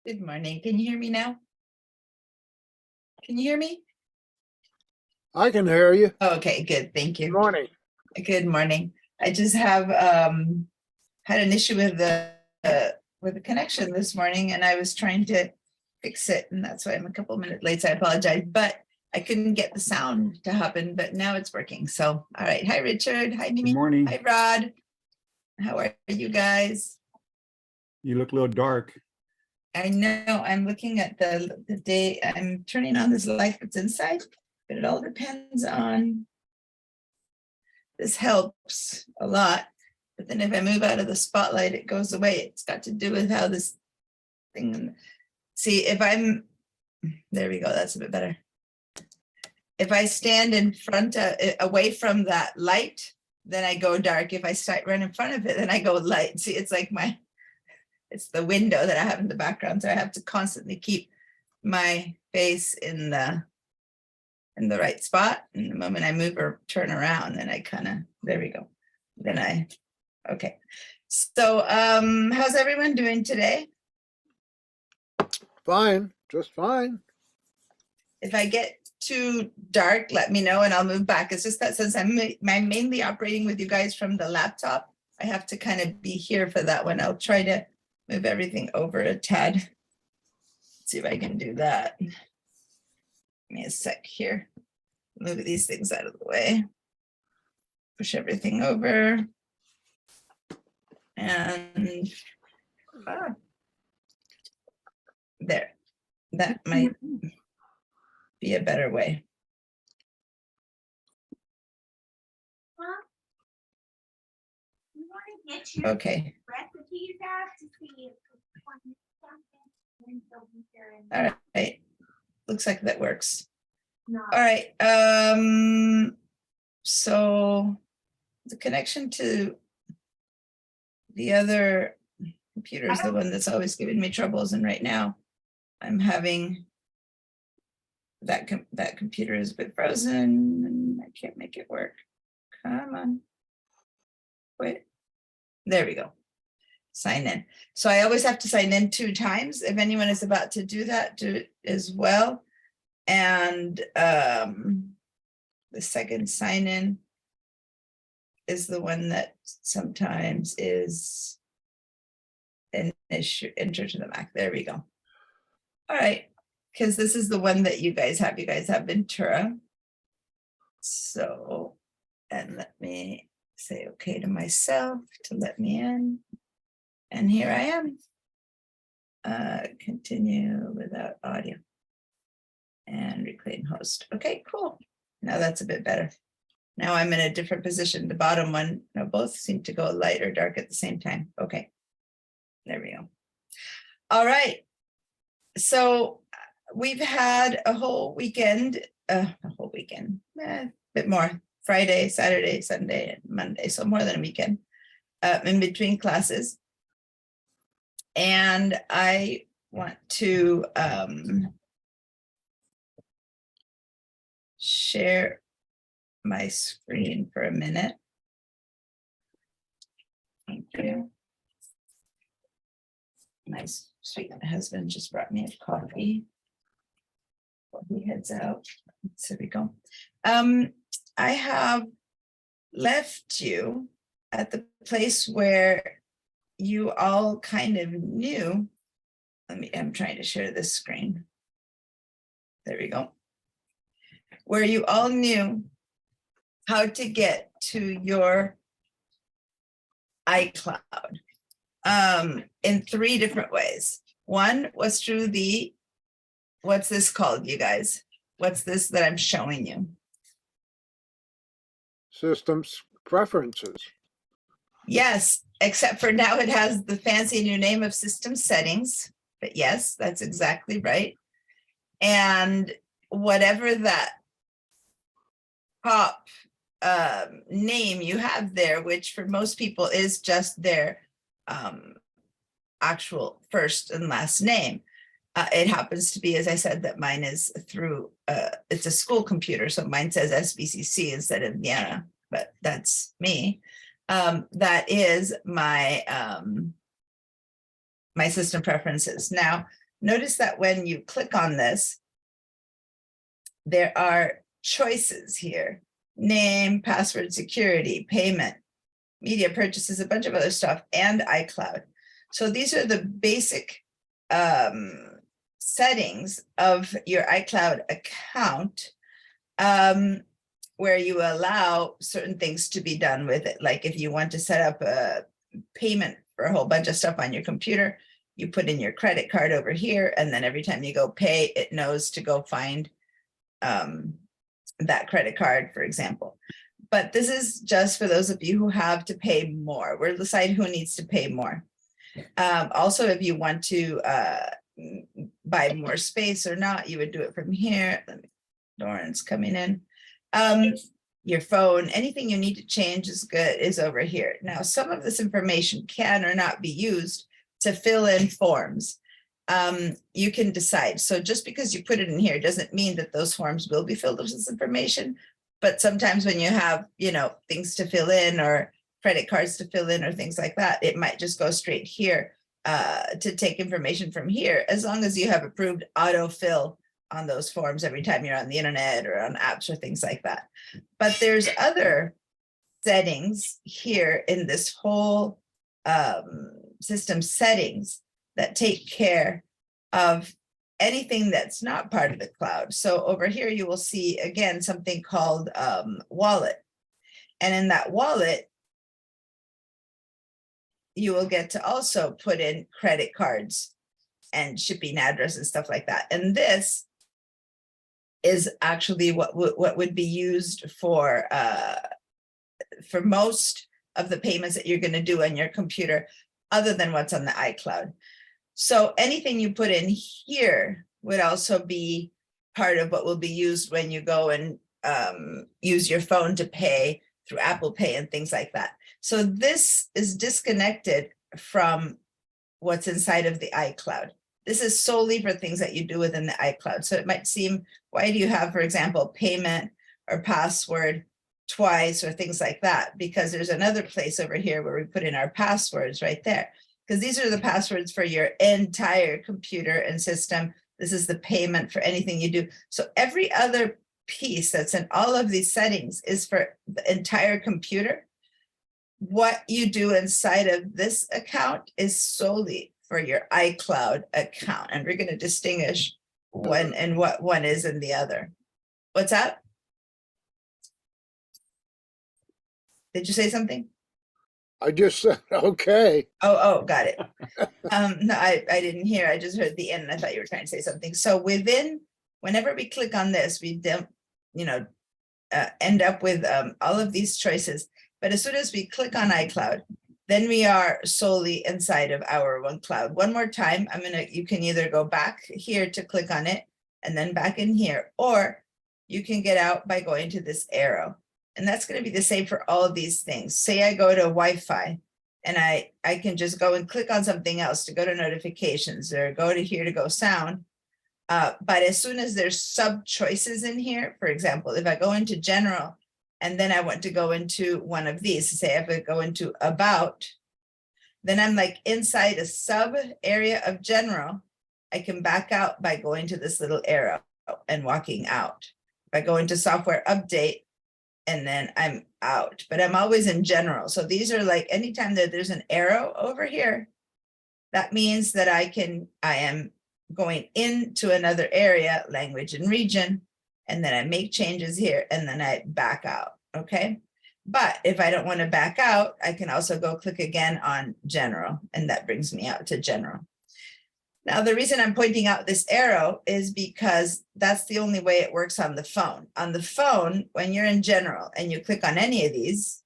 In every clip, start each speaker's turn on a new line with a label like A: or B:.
A: Good morning. Can you hear me now? Can you hear me?
B: I can hear you.
A: Okay, good. Thank
B: Good
A: you.
B: morning.
A: Good morning. I just have had an issue with the connection this morning, and I was trying to fix it, and that's why I'm a couple minutes late. So I apologize, but I couldn't get the sound to happen, but now it's working. So, all right. Hi, Richard. Hi, Mimi.
C: Good morning.
A: Hi, Rod. How are you guys?
C: You look a little dark.
A: I know I'm looking at the day. I'm turning on this light that's inside, but it all depends on. This helps a lot, but then if I move out of the spotlight, it goes away. It's got to do with how this thing. See, if I'm there, we go. That's a bit better. If I stand in front of away from that light, then I go dark. If I start right in front of it, then I go light. See, it's like it's the window that I have in the background. So I have to constantly keep my face in the right spot. And the moment I move or turn around, then I there we go. Then okay. So how's everyone doing today?
B: Fine, just fine.
A: If I get too dark, let me know and I'll move back. It's just that since I'm mainly operating with you guys from the laptop, I have to kind of be here for that one. I'll try to move everything over a tad. Let's see if I can do that. Give me a sec here. Move these things out of the way. Push everything over. And there. That might be a better way. Okay. All right. Looks like that works. All right. So the connection to the other computer is the one that's always giving me troubles, and right now I'm having that computer is a bit frozen and I can't make it work. Come on. Wait. There we go. Sign in. So I always have to sign in 2 times. If anyone is about to do that, do it as well. And the second sign in is the one that sometimes is an issue. Enter to the Mac. There we go. All right. Because this is the one that you guys have. You guys have Ventura. So, and let me say okay to myself to let me in. And here I am. Continue without audio. And reclaim host. Okay, cool. Now that's a bit better. Now I'm in a different position. The bottom one, no, both seem to go light or dark at the same time. Okay. There we go. All right. So we've had a whole weekend, a bit more, Friday, Saturday, Sunday, and Monday. So more than a weekend in between classes. And I want to share my screen for a minute. Thank you. My sweet husband just brought me a coffee while he heads out. So we go. I have left you at the place where you all kind of knew. I'm trying to share this screen. There we go. Where you all knew how to get to your iCloud in 3 different ways. One was through what's this called, you guys? What's this that I'm showing you?
B: Systems preferences.
A: Yes, except for now it has the fancy new name of system settings. But yes, that's exactly right. And whatever that top name you have there, which for most people is just their actual first and last name. It happens to be, as I said, that mine is through, it's a school computer. So mine says SBCC instead of Vienna, but that's me. That is my, my system preferences. Now, Notice that when you click on this, there are choices here: name, password, security, payment, media purchases, a bunch of other stuff, and iCloud. So these are the basic settings of your iCloud account, where you allow certain things to be done with it. Like if you want to set up a payment for a whole bunch of stuff on your computer, you put in your credit card over here, and then every time you go pay, it knows to go find that credit card, for example. But this is just for those of you who have to pay more. We'll decide who needs to pay more. Also, if you want to buy more space or not, you would do it from here. Lauren's coming in. Your phone, anything you need to change is over here. Now, some of this information can or not be used to fill in forms. You can decide. So just because you put it in here doesn't mean that those forms will be filled with this information. But sometimes when you have, things to fill in or credit cards to fill in or things like that, it might just go straight here to take information from here, as long as you have approved autofill on those forms every time you're on the internet or on apps or things like that. But there's other settings here in this whole system settings that take care of anything that's not part of the cloud. So over here, you will see again something called wallet. And in that wallet, you will get to also put in credit cards and shipping address and stuff like that. And this is actually what would be used for most of the payments that you're going to do on your computer, other than what's on the iCloud. So anything you put in here would also be part of what will be used when you go and use your phone to pay through Apple Pay and things like that. So this is disconnected from what's inside of the iCloud. This is solely for things that you do within the iCloud. So it might seem, why do you have, for example, payment or password twice or things like that? Because there's another place over here where we put in our passwords right there. Because these are the passwords for your entire computer and system. This is the payment for anything you do. So every other piece that's in all of these settings is for the entire computer. What you do inside of this account is solely for your iCloud account. And we're going to distinguish when and what one is in the other. What's that? Did you say something?
B: I just said, okay.
A: Oh, got it. No, I didn't hear. I just heard the end. I thought you were trying to say something. So whenever we click on this, we don't, end up with all of these choices. But as soon as we click on iCloud, then we are solely inside of our OneCloud. One more time, you can either go back here to click on it and then back in here, or you can get out by going to this arrow. And that's going to be the same for all of these things. Say I go to Wi-Fi and I can just go and click on something else to go to notifications or go to here to go sound. But as soon as there's sub choices in here, for example, if I go into general and then I want to go into one of these, say if I go into about, then I'm like inside a sub area of general. I can back out by going to this little arrow and walking out. If I go into software update, and then I'm out, but I'm always in general. So these are like, anytime that there's an arrow over here, that means that I am going into another area, language and region, and then I make changes here and then I back out, okay? But if I don't want to back out, I can also go click again on general, and that brings me out to general. Now, the reason I'm pointing out this arrow is because that's the only way it works on the phone. On the phone, when you're in general and you click on any of these,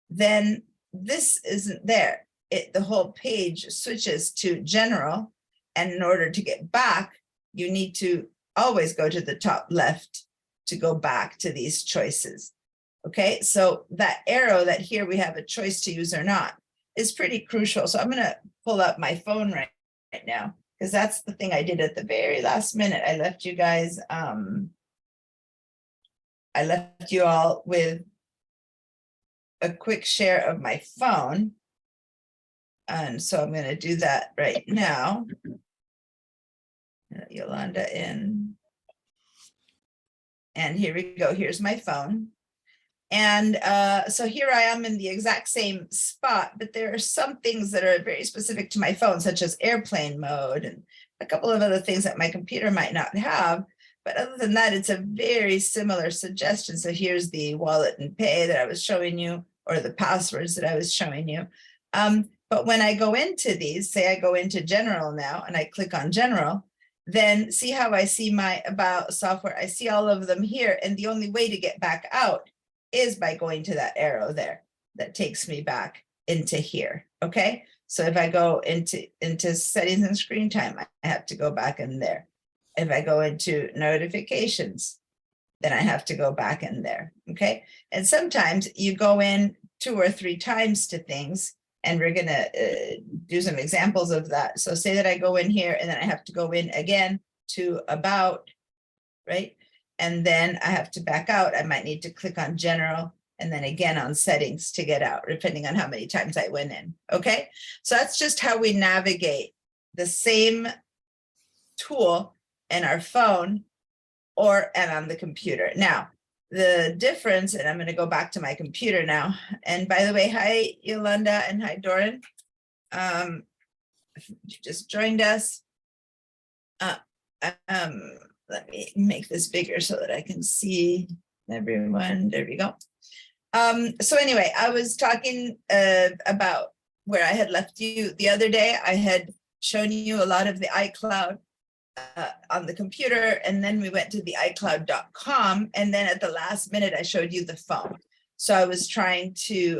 A: then this isn't there. The whole page switches to general. And in order to get back, you need to always go to the top left to go back to these choices. Okay, so that arrow that here we have a choice to use or not is pretty crucial. So I'm going to pull up my phone right now, because that's the thing I did at the very last minute. I left you guys, I left you all with a quick share of my phone. And so I'm going to do that right now. Yolanda in. And here we go. Here's my phone. And so here I am in the exact same spot, but there are some things that are very specific to my phone, such as airplane mode and a couple of other things that my computer might not have. But other than that, it's a very similar suggestion. So here's the wallet and pay that I was showing you, or the passwords that I was showing you. But when I go into these, say I go into general now and I click on general, then see how I see my about software. I see all of them here. And the only way to get back out is by going to that arrow there that takes me back into here. Okay. So if I go into settings and screen time, I have to go back in there. If I go into notifications, then I have to go back in there. Okay. And sometimes you go in 2 or 3 times to things, and we're going to do some examples of that. So say that I go in here and then I have to go in again to about, right? And then I have to back out. I might need to click on general and then again on settings to get out, depending on how many times I went in. Okay. So that's just how we navigate the same tool in our phone and on the computer. Now, the difference, and I'm going to go back to my computer now. And by the way, hi, Yolanda, and hi, Doran. You just joined us. Let me make this bigger so that I can see everyone. There we go. So anyway, I was talking about where I had left you the other day. I had shown you a lot of the iCloud on the computer, and then we went to the iCloud.com, and then at the last minute I showed you the phone. So I was trying to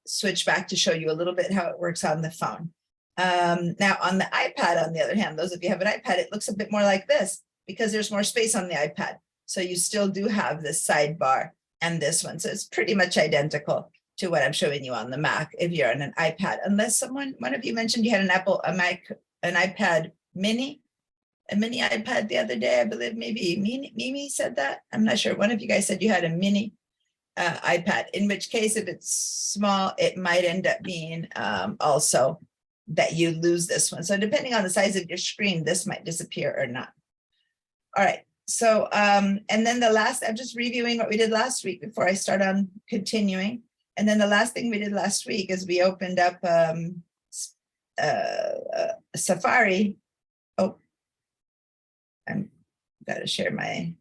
A: switch back to show you a little bit how it works on the phone. Now on the iPad, on the other hand, those of you who have an iPad, it looks a bit more like this because there's more space on the iPad. So you still do have this sidebar and this one. So it's pretty much identical to what I'm showing you on the Mac if you're on an iPad, unless one of you mentioned you had an iPad mini. A mini iPad the other day, I believe maybe Mimi said that. I'm not sure. One of you guys said you had a mini iPad, in which case, if it's small, it might end up being also that you lose this one. So depending on the size of your screen, this might disappear or not. All right. So, and then the last, I'm just reviewing what we did last week before I start on continuing. And then the last thing we did last week is we opened up Safari. Oh, I'm got to share my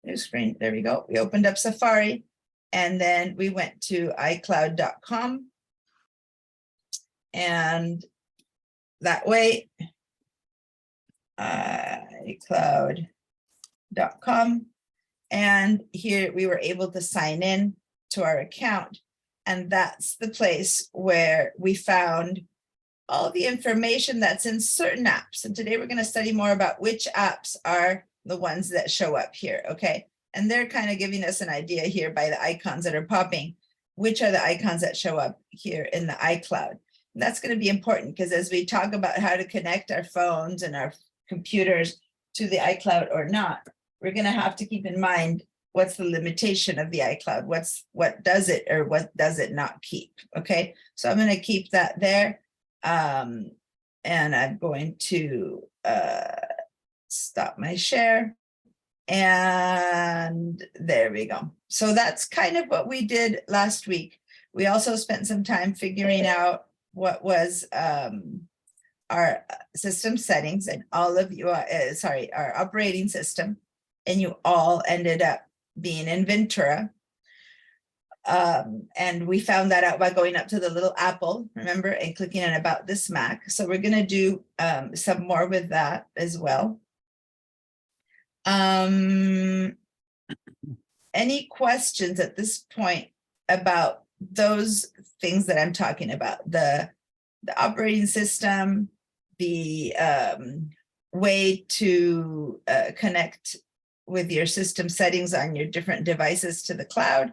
A: new screen. There we go. We opened up Safari, and then we went to iCloud.com. And that way, iCloud.com. And here we were able to sign in to our account. And that's the place where we found all the information that's in certain apps. And today we're going to study more about which apps are the ones that show up here. Okay. And they're kind of giving us an idea here by the icons that are popping, which are the icons that show up here in the iCloud. And that's going to be important because as we talk about how to connect our phones and our computers to the iCloud or not, we're going to have to keep in mind what's the limitation of the iCloud, what does it or what does it not keep. Okay. So I'm going to keep that there. And I'm going to stop my share. And there we go. So that's kind of what we did last week. We also spent some time figuring out what was our system settings, and all of you, our operating system, and you all ended up being in Ventura. And we found that out by going up to the little apple, remember, and clicking on About This Mac. So we're going to do some more with that as well. Any questions at this point about those things that I'm talking about? The operating system, the way to connect with your system settings on your different devices to the cloud.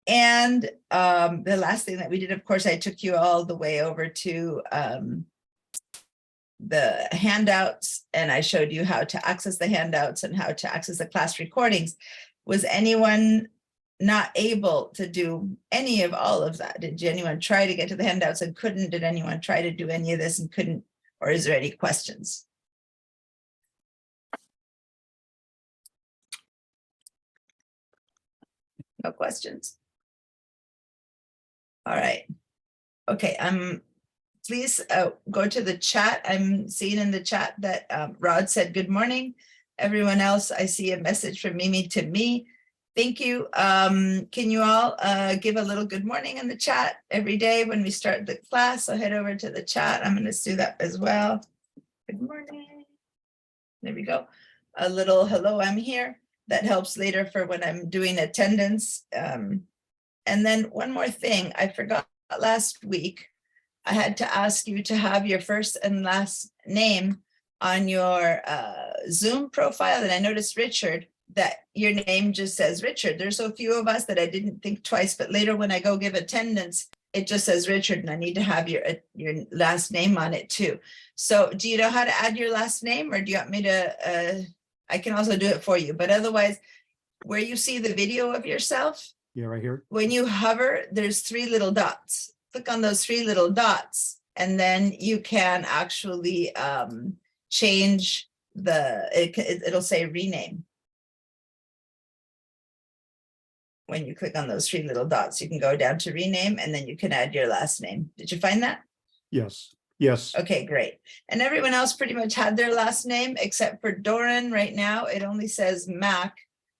A: And the last thing that we did, of course, I took you all the way over to the handouts, and I showed you how to access the handouts and how to access the class recordings. Was anyone not able to do any of all of that? Did anyone try to get to the handouts and couldn't? Did anyone try to do any of this and couldn't? Or is there any questions? No questions? All right. Okay, please go to the chat. I'm seeing in the chat that Rod said good morning. Everyone else, I see a message from Mimi to me. Thank you. Can you all give a little good morning in the chat every day when we start the class? So head over to the chat. I'm going to do that as well. Good morning. There we go. A little hello, I'm here. That helps later for when I'm doing attendance. And then one more thing, I forgot last week. I had to ask you to have your first and last name on your Zoom profile. And I noticed, Richard, that your name just says Richard. There's so few of us that I didn't think twice, but later when I go give attendance, it just says Richard, and I need to have your last name on it too. So do you know how to add your last name, or do you want me to, I can also do it for you, but otherwise, where you see the video of yourself,
C: Yeah, right here.
A: when you hover, there's 3 little dots. Click on those 3 little dots, and then you can actually change it'll say rename. When you click on those 3 little dots, you can go down to rename, and then you can add your last name. Did you find that?
C: Yes, yes.
A: Okay, great. And everyone else pretty much had their last name except for Doran. Right now, it only says Mac.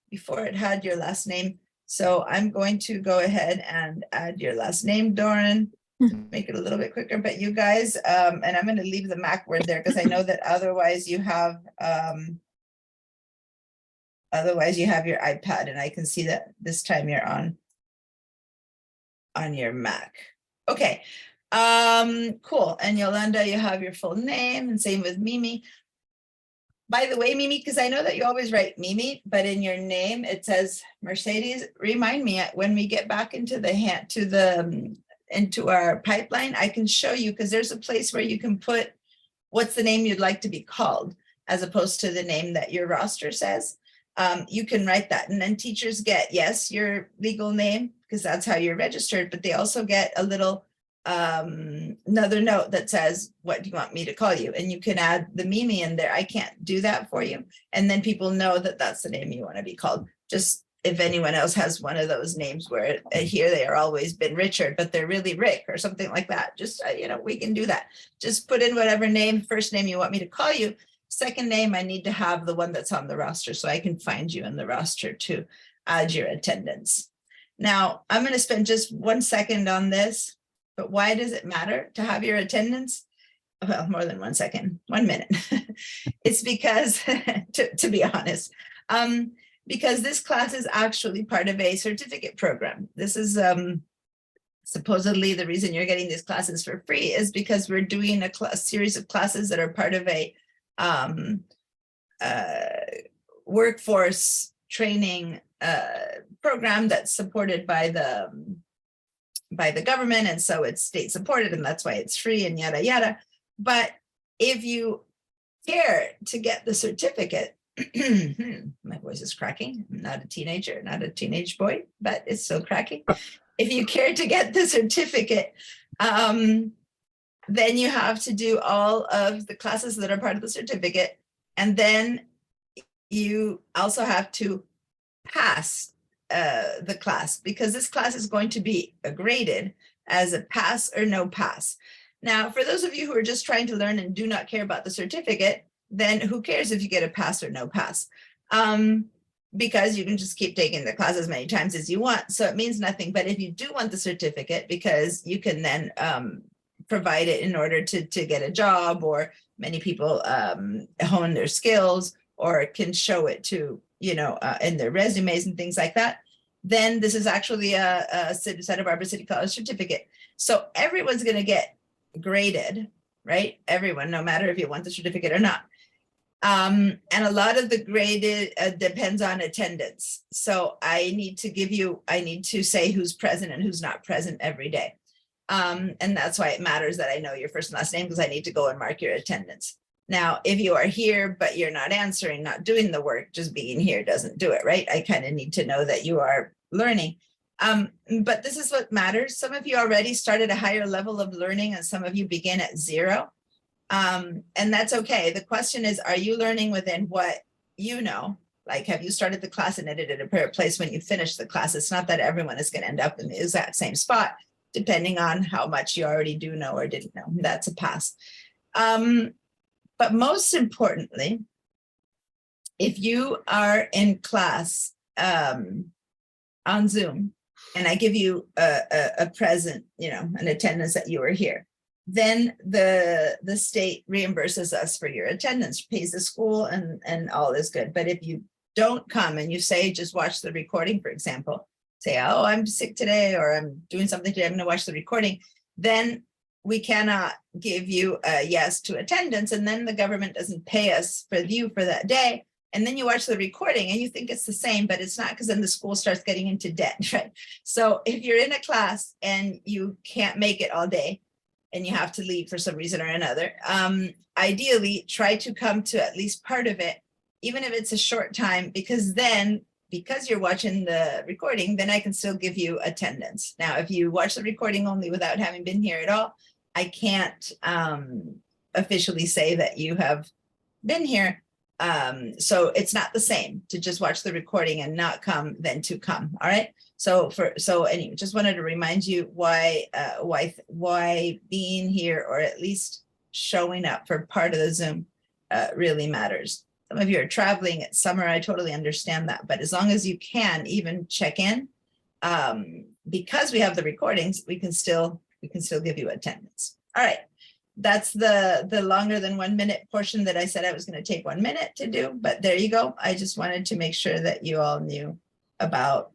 A: Before it had your last name. So I'm going to go ahead and add your last name, Doran, to make it a little bit quicker. But you guys, and I'm going to leave the Mac word there because I know that otherwise you have your iPad, and I can see that this time you're on your Mac. Okay. Cool. And Yolanda, you have your full name, and same with Mimi. By the way, Mimi, because I know that you always write Mimi, but in your name it says Mercedes. Remind me when we get back into into our pipeline, I can show you, because there's a place where you can put what's the name you'd like to be called, as opposed to the name that your roster says. You can write that, and then teachers get, yes, your legal name, because that's how you're registered, but they also get a little another note that says, what do you want me to call you? And you can add the Mimi in there. I can't do that for you. And then people know that that's the name you want to be called. Just if anyone else has one of those names where here they are always been Richard, but they're really Rick or something like that. Just, we can do that. Just put in whatever name, first name you want me to call you. Second name, I need to have the one that's on the roster so I can find you in the roster to add your attendance. Now, I'm going to spend just 1 second on this. But why does it matter to have your attendance? Well, more than 1 second, 1 minute. It's because, to be honest, because this class is actually part of a certificate program. This is supposedly the reason you're getting these classes for free is because we're doing a series of classes that are part of a workforce training program that's supported by the government, and so it's state supported, and that's why it's free and yada yada. But if you care to get the certificate, my voice is cracking. I'm not a teenager, not a teenage boy, but it's still cracking. If you care to get the certificate, then you have to do all of the classes that are part of the certificate, and then you also have to pass the class, because this class is going to be graded as a pass or no pass. Now, for those of you who are just trying to learn and do not care about the certificate, then who cares if you get a pass or no pass? Because you can just keep taking the class as many times as you want. So it means nothing. But if you do want the certificate, because you can then provide it in order to get a job, or many people hone their skills, or can show it to, in their resumes and things like that, then this is actually a Santa Barbara City College certificate. So everyone's going to get graded, right? Everyone, no matter if you want the certificate or not. And a lot of the graded depends on attendance. So I need to say who's present and who's not present every day. And that's why it matters that I know your first and last name, because I need to go and mark your attendance. Now, if you are here, but you're not answering, not doing the work, just being here doesn't do it, right? I kind of need to know that you are learning. But this is what matters. Some of you already started a higher level of learning, and some of you begin at 0. And that's okay. The question is, are you learning within what you know? Like, have you started the class and edited a place when you finish the class? It's not that everyone is going to end up in the exact same spot, depending on how much you already do know or didn't know. That's a pass. But most importantly, if you are in class on Zoom, and I give you a present, an attendance that you were here, then the state reimburses us for your attendance, pays the school, and all is good. But if you don't come and you say, just watch the recording, for example, say, oh, I'm sick today, or I'm doing something today, I'm gonna watch the recording, then we cannot give you a yes to attendance, and then the government doesn't pay us for you for that day. And then you watch the recording and you think it's the same, but it's not, because then the school starts getting into debt, right? So if you're in a class and you can't make it all day and you have to leave for some reason or another, ideally try to come to at least part of it, even if it's a short time, because you're watching the recording, then I can still give you attendance. Now, if you watch the recording only without having been here at all, I can't officially say that you have been here. So it's not the same to just watch the recording and not come than to come. All right. So anyway, just wanted to remind you why being here, or at least showing up for part of the Zoom really matters. Some of you are traveling, it's summer, I totally understand that, but as long as you can even check in, because we have the recordings, we can still give you attendance. All right. That's the longer than 1 minute portion that I said I was going to take 1 minute to do, but there you go. I just wanted to make sure that you all knew about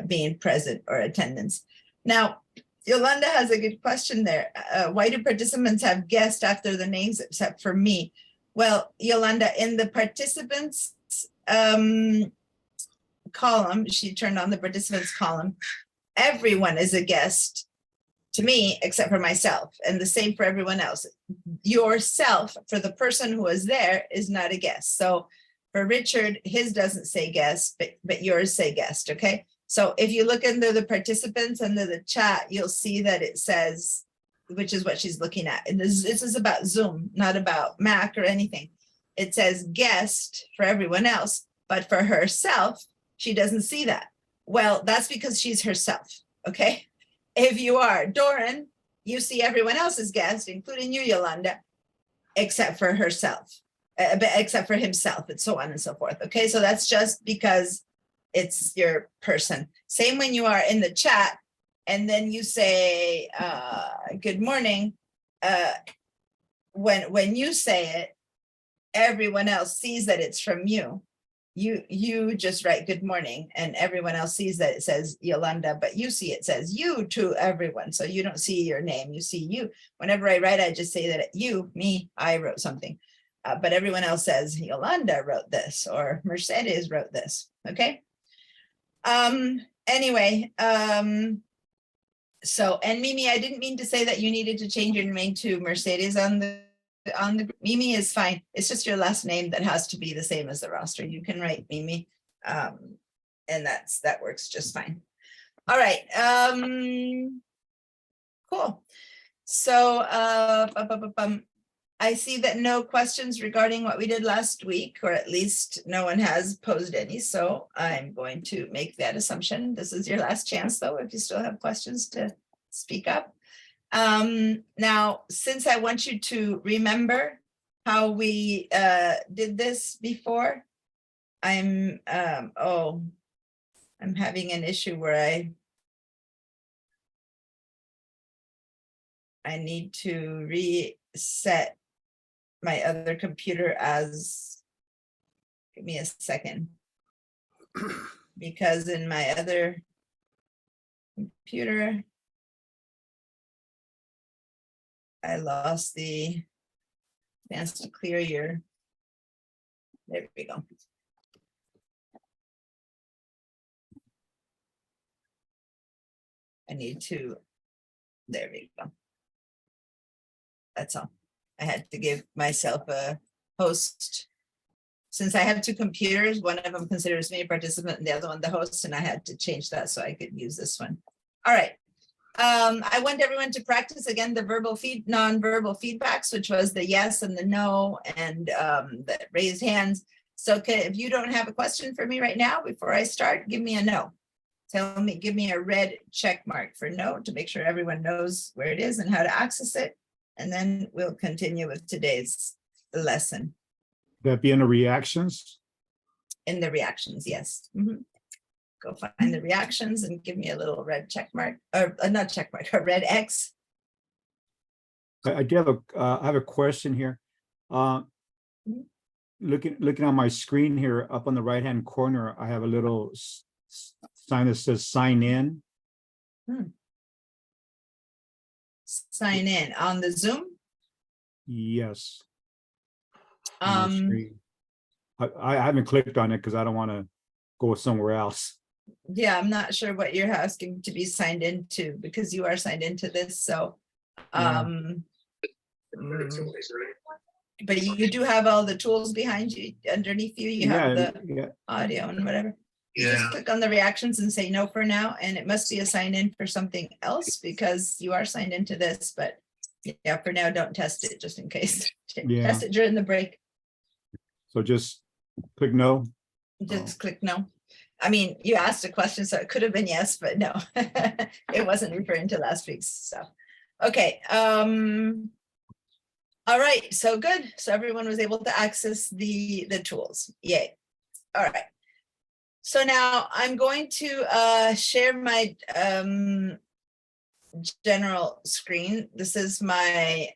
A: being present or attendance. Now, Yolanda has a good question there. Why do participants have guests after the names except for me? Well, Yolanda, in the participants column, she turned on the participants column, everyone is a guest to me except for myself, and the same for everyone else. Yourself, for the person who is there, is not a guest. So for Richard, his doesn't say guest, but yours say guest. Okay, so if you look under the participants under the chat, you'll see that it says, which is what she's looking at, and this is about Zoom, not about Mac or anything. It says guest for everyone else, but for herself, she doesn't see that. Well, that's because she's herself. Okay. If you are Doran, you see everyone else's guest, including you, Yolanda, except for herself, except for himself, and so on and so forth. Okay, so that's just because it's your person. Same when you are in the chat, and then you say, good morning. When you say it, everyone else sees that it's from you. You just write good morning, and everyone else sees that it says Yolanda, but you see it says you to everyone. So you don't see your name, you see you. Whenever I write, I just say that you, me, I wrote something, but everyone else says Yolanda wrote this, or Mercedes wrote this. Okay. Anyway, so, and Mimi, I didn't mean to say that you needed to change your name to Mercedes on the Mimi is fine. It's just your last name that has to be the same as the roster. You can write Mimi, and that works just fine. All right. Cool. So I see that no questions regarding what we did last week, or at least no one has posed any. So I'm going to make that assumption. This is your last chance, though, if you still have questions, to speak up. Now, since I want you to remember how we did this before, I'm having an issue where I need to reset my other computer as, give me a second, because in my other computer, I lost the chance to clear your, there we go. I need to, there we go. That's all. I had to give myself a host. Since I have two computers, one of them considers me a participant and the other one the host, and I had to change that so I could use this one. All right. I want everyone to practice again the non-verbal feedbacks, which was the yes and the no and the raised hands. So if you don't have a question for me right now, before I start, give me a no. Give me a red check mark for no to make sure everyone knows where it is and how to access it. And then we'll continue with today's lesson
C: That be in the reactions?
A: in the reactions. Yes. Mhm. Go find the reactions and give me a little red check mark, or not check mark, a red X.
C: I do have I have a question here.
A: Mhm.
C: Looking on my screen here, up on the right-hand corner, I have a little sign that says sign in.
A: Sign in on the Zoom.
C: Yes. on my
A: Um,
C: screen. I haven't clicked on it because I don't want to go somewhere else.
A: yeah, I'm not sure what you're asking to be signed into because you are signed into this, so.
C: Yeah.
A: But you do have all the tools behind you, underneath you, you have the
C: Yeah,
A: audio and whatever. You just click on the reactions and say no for now, and it must be a sign in for something else because you are signed into this, but yeah, for now, don't test it just in case.
C: Yeah.
A: Test it during the break.
C: so just click no.
A: Just click no. I mean, you asked a question, so it could have been yes, but no, it wasn't referring to last week's stuff. Okay. All right, so good. So everyone was able to access the tools. Yay. All right. So now I'm going to share my general screen. This is my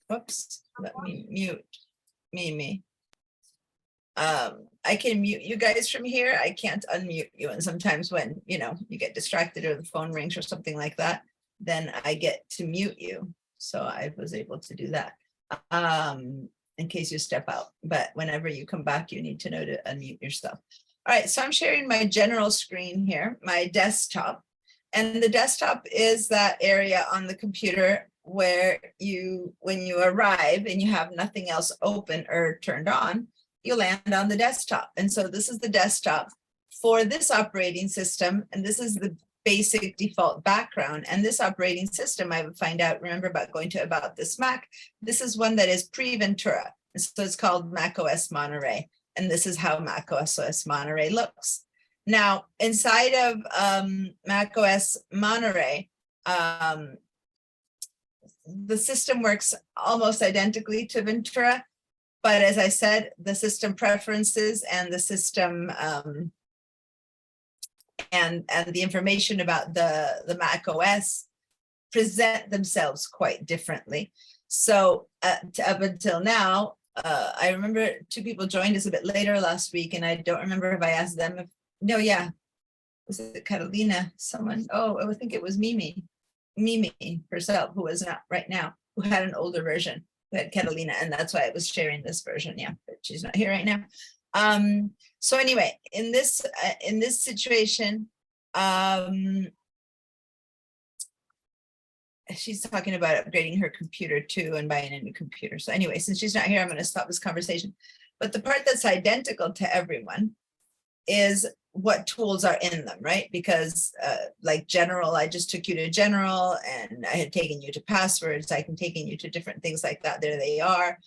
A: whoops, let me mute me. I can mute you guys from here. I can't unmute you. And sometimes when, you get distracted or the phone rings or something like that, then I get to mute you. So I was able to do that in case you step out. But whenever you come back, you need to know to unmute yourself. All right, so I'm sharing my general screen here, my desktop. And the desktop is that area on the computer where when you arrive and you have nothing else open or turned on, you land on the desktop. And so this is the desktop for this operating system. And this is the basic default background. And this operating system, I would find out, remember about this Mac, this is one that is pre-Ventura. So it's called macOS Monterey. And this is how macOS Monterey looks. Now, inside of macOS Monterey, the system works almost identically to Ventura. But as I said, the system preferences and the system and the information about the Mac OS present themselves quite differently. So up until now, I remember 2 people joined us a bit later last week, and I don't remember if I asked them if, no, yeah, was it Catalina, someone, I think it was Mimi herself, who was not right now, who had an older version. We had Catalina, and that's why I was sharing this version. Yeah, but she's not here right now. So anyway, in this situation, she's talking about upgrading her computer too and buying a new computer. So anyway, since she's not here, I'm going to stop this conversation. But the part that's identical to everyone is what tools are in them, right? Because like general, I just took you to general, and I had taken you to passwords. I can taking you to different things like that. There they are.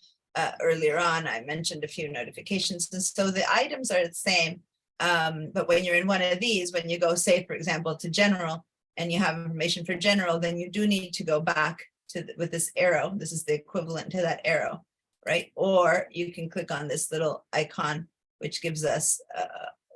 A: Earlier on, I mentioned a few notifications. And so the items are the same. But when you're in one of these, when you go, say, for example, to general, and you have information for general, then you do need to go back to with this arrow. This is the equivalent to that arrow, right? Or you can click on this little icon, which gives us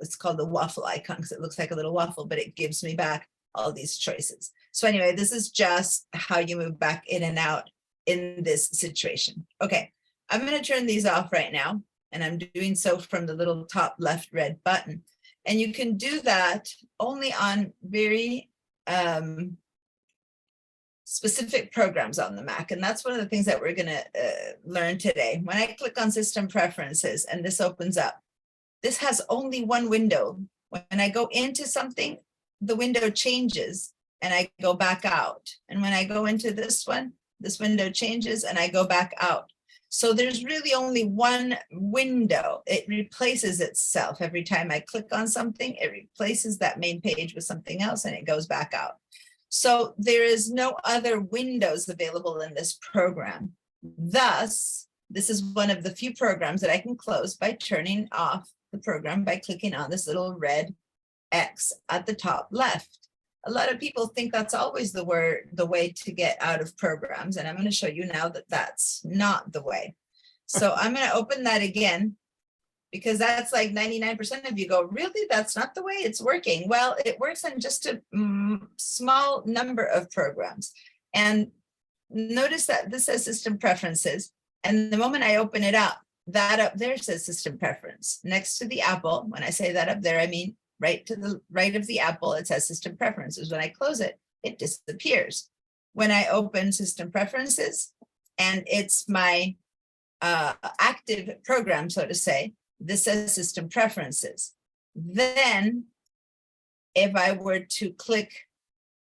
A: it's called the waffle icon because it looks like a little waffle, but it gives me back all these choices. So anyway, this is just how you move back in and out in this situation. Okay, I'm going to turn these off right now, and I'm doing so from the little top left red button. And you can do that only on very specific programs on the Mac. And that's one of the things that we're going to learn today. When I click on System Preferences and this opens up, this has only one window. When I go into something, the window changes and I go back out. And when I go into this one, this window changes and I go back out. So there's really only one window. It replaces itself. Every time I click on something, it replaces that main page with something else and it goes back out. So there is no other windows available in this program Thus, this is one of the few programs that I can close by turning off the program by clicking on this little red X at the top left. A lot of people think that's always the way to get out of programs. And I'm going to show you now that that's not the way. So I'm going to open that again, because that's like 99% of you go, really, that's not the way it's working. Well, it works on just a small number of programs. And notice that this says system preferences. And the moment I open it up, that up there says system preference. Next to the apple, when I say that up there, I mean right to the right of the apple, it says system preferences. When I close it, it disappears. When I open system preferences, and it's my active program, so to say, this says system preferences. Then if I were to click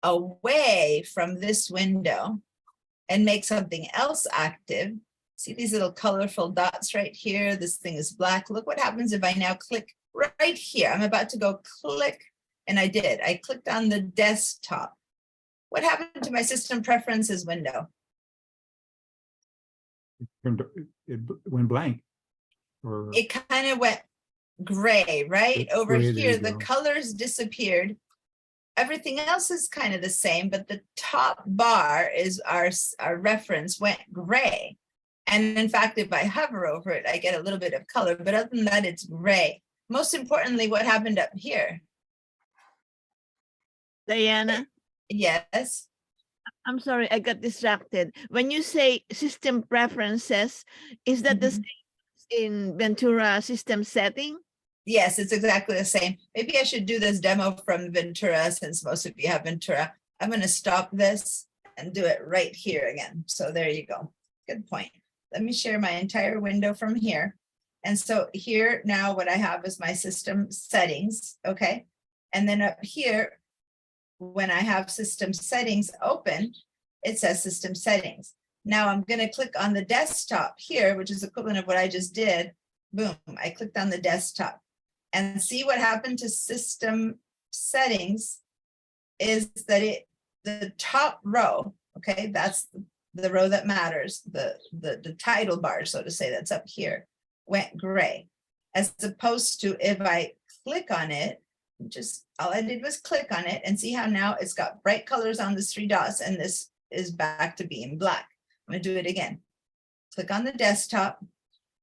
A: away from this window and make something else active, see these little colorful dots right here? This thing is black. Look what happens if I now click right here. I'm about to go click, and I did. I clicked on the desktop. What happened to my system preferences window?
C: It went blank. Or
A: It kind of went gray, right?
C: It's
A: Over
C: gray, there
A: here,
C: you
A: the
C: go.
A: colors disappeared. Everything else is kind of the same, but the top bar is our reference went gray. And in fact, if I hover over it, I get a little bit of color, but other than that, it's gray. Most importantly, what happened up here?
D: Diana,
A: Yes,
D: I'm sorry, I got distracted. When you say system preferences, is that the
A: Mhm.
D: same in Ventura system setting?
A: yes, it's exactly the same. Maybe I should do this demo from Ventura since most of you have Ventura. I'm going to stop this and do it right here again. So there you go. Good point. Let me share my entire window from here. And so here now what I have is my system settings, okay? And then up here, when I have system settings open, it says system settings. Now I'm going to click on the desktop here, which is equivalent of what I just did. Boom, I clicked on the desktop. And see what happened to system settings is that the top row, okay, that's the row that matters, the title bar, so to say, that's up here, went gray. As opposed to if I click on it, just all I did was click on it, and see how now it's got bright colors on the 3 dots, and this is back to being black. I'm going to do it again. Click on the desktop,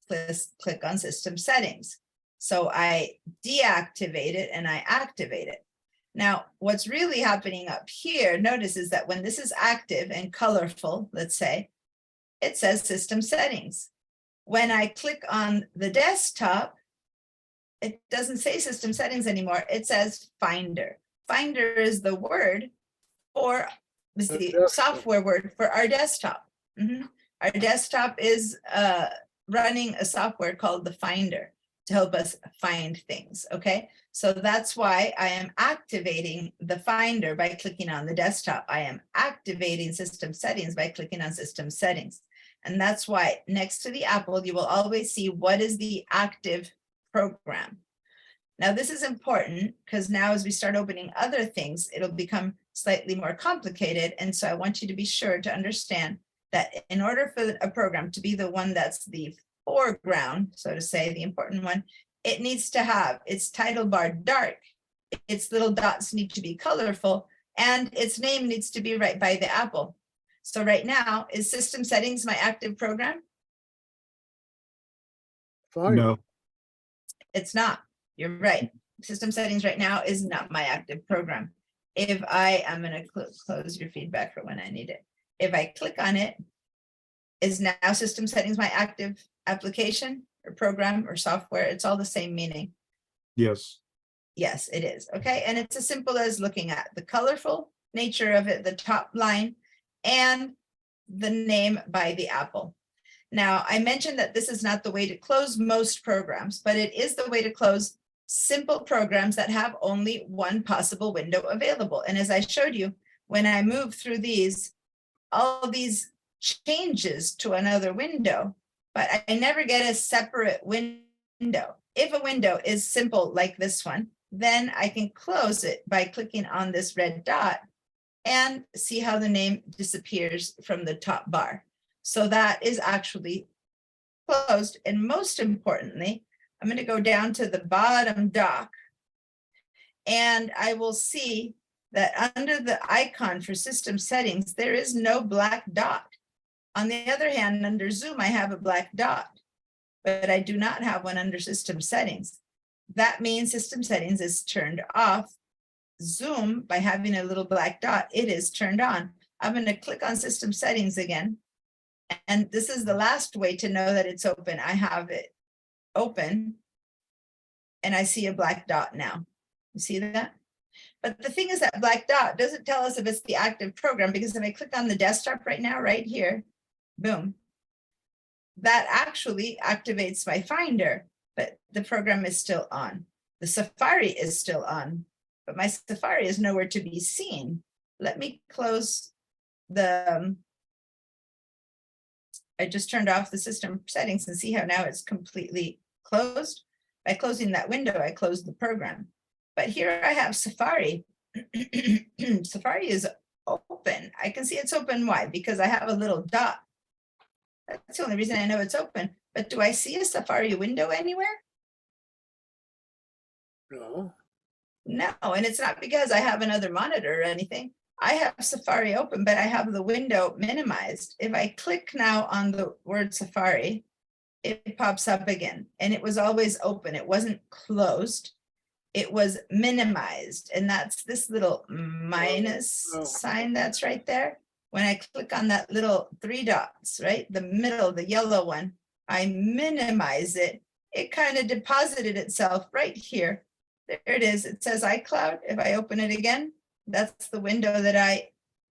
A: click on system settings. So I deactivate it and I activate it. Now, what's really happening up here, notice, is that when this is active and colorful, let's say, it says system settings. When I click on the desktop, it doesn't say system settings anymore. It says Finder. Finder is the word for the
B: desktop.
A: software word for our desktop. Our desktop is running a software called the Finder to help us find things, okay? So that's why I am activating the Finder by clicking on the desktop. I am activating system settings by clicking on system settings. And that's why next to the apple, you will always see what is the active program. Now, this is important because now as we start opening other things, it'll become slightly more complicated. And so I want you to be sure to understand that in order for a program to be the one that's the foreground, so to say, the important one, it needs to have its title bar dark, its little dots need to be colorful, and its name needs to be right by the apple. So right now, is system settings my active program?
B: Fine.
C: no,
A: It's not. You're right. System settings right now is not my active program. If I'm going to close your feedback for when I need it. If I click on it, is now system settings my active application or program or software? It's all the same meaning.
C: yes,
A: Yes, it is. Okay. And it's as simple as looking at the colorful nature of it, the top line, and the name by the apple. Now, I mentioned that this is not the way to close most programs, but it is the way to close simple programs that have only one possible window available. And as I showed you, when I move through these, all these changes to another window, but I never get a separate window. If a window is simple like this one, then I can close it by clicking on this red dot and see how the name disappears from the top bar. So that is actually closed. And most importantly, I'm going to go down to the bottom dock. And I will see that under the icon for system settings, there is no black dot. On the other hand, under Zoom, I have a black dot, but I do not have one under system settings. That means system settings is turned off. Zoom, by having a little black dot, it is turned on. I'm going to click on system settings again. And this is the last way to know that it's open. I have it open and I see a black dot now. You see that? But the thing is that black dot doesn't tell us if it's the active program, because if I click on the desktop right now, right here, boom, that actually activates my Finder, but the program is still on. The Safari is still on, but my Safari is nowhere to be seen. Let me close the, I just turned off the system settings and see how now it's completely closed. By closing that window, I closed the program. But here I have Safari. Safari is open. I can see it's open. Why? Because I have a little dot. That's the only reason I know it's open. But do I see a Safari window anywhere?
B: No.
A: No, and it's not because I have another monitor or anything. I have Safari open, but I have the window minimized. If I click now on the word Safari, it pops up again, and it was always open. It wasn't closed. It was minimized, and that's this little minus sign that's right there. When I click on that little 3 dots, right, the middle, the yellow one, I minimize it. It kind of deposited itself right here. There it is. It says iCloud. If I open it again, that's the window that I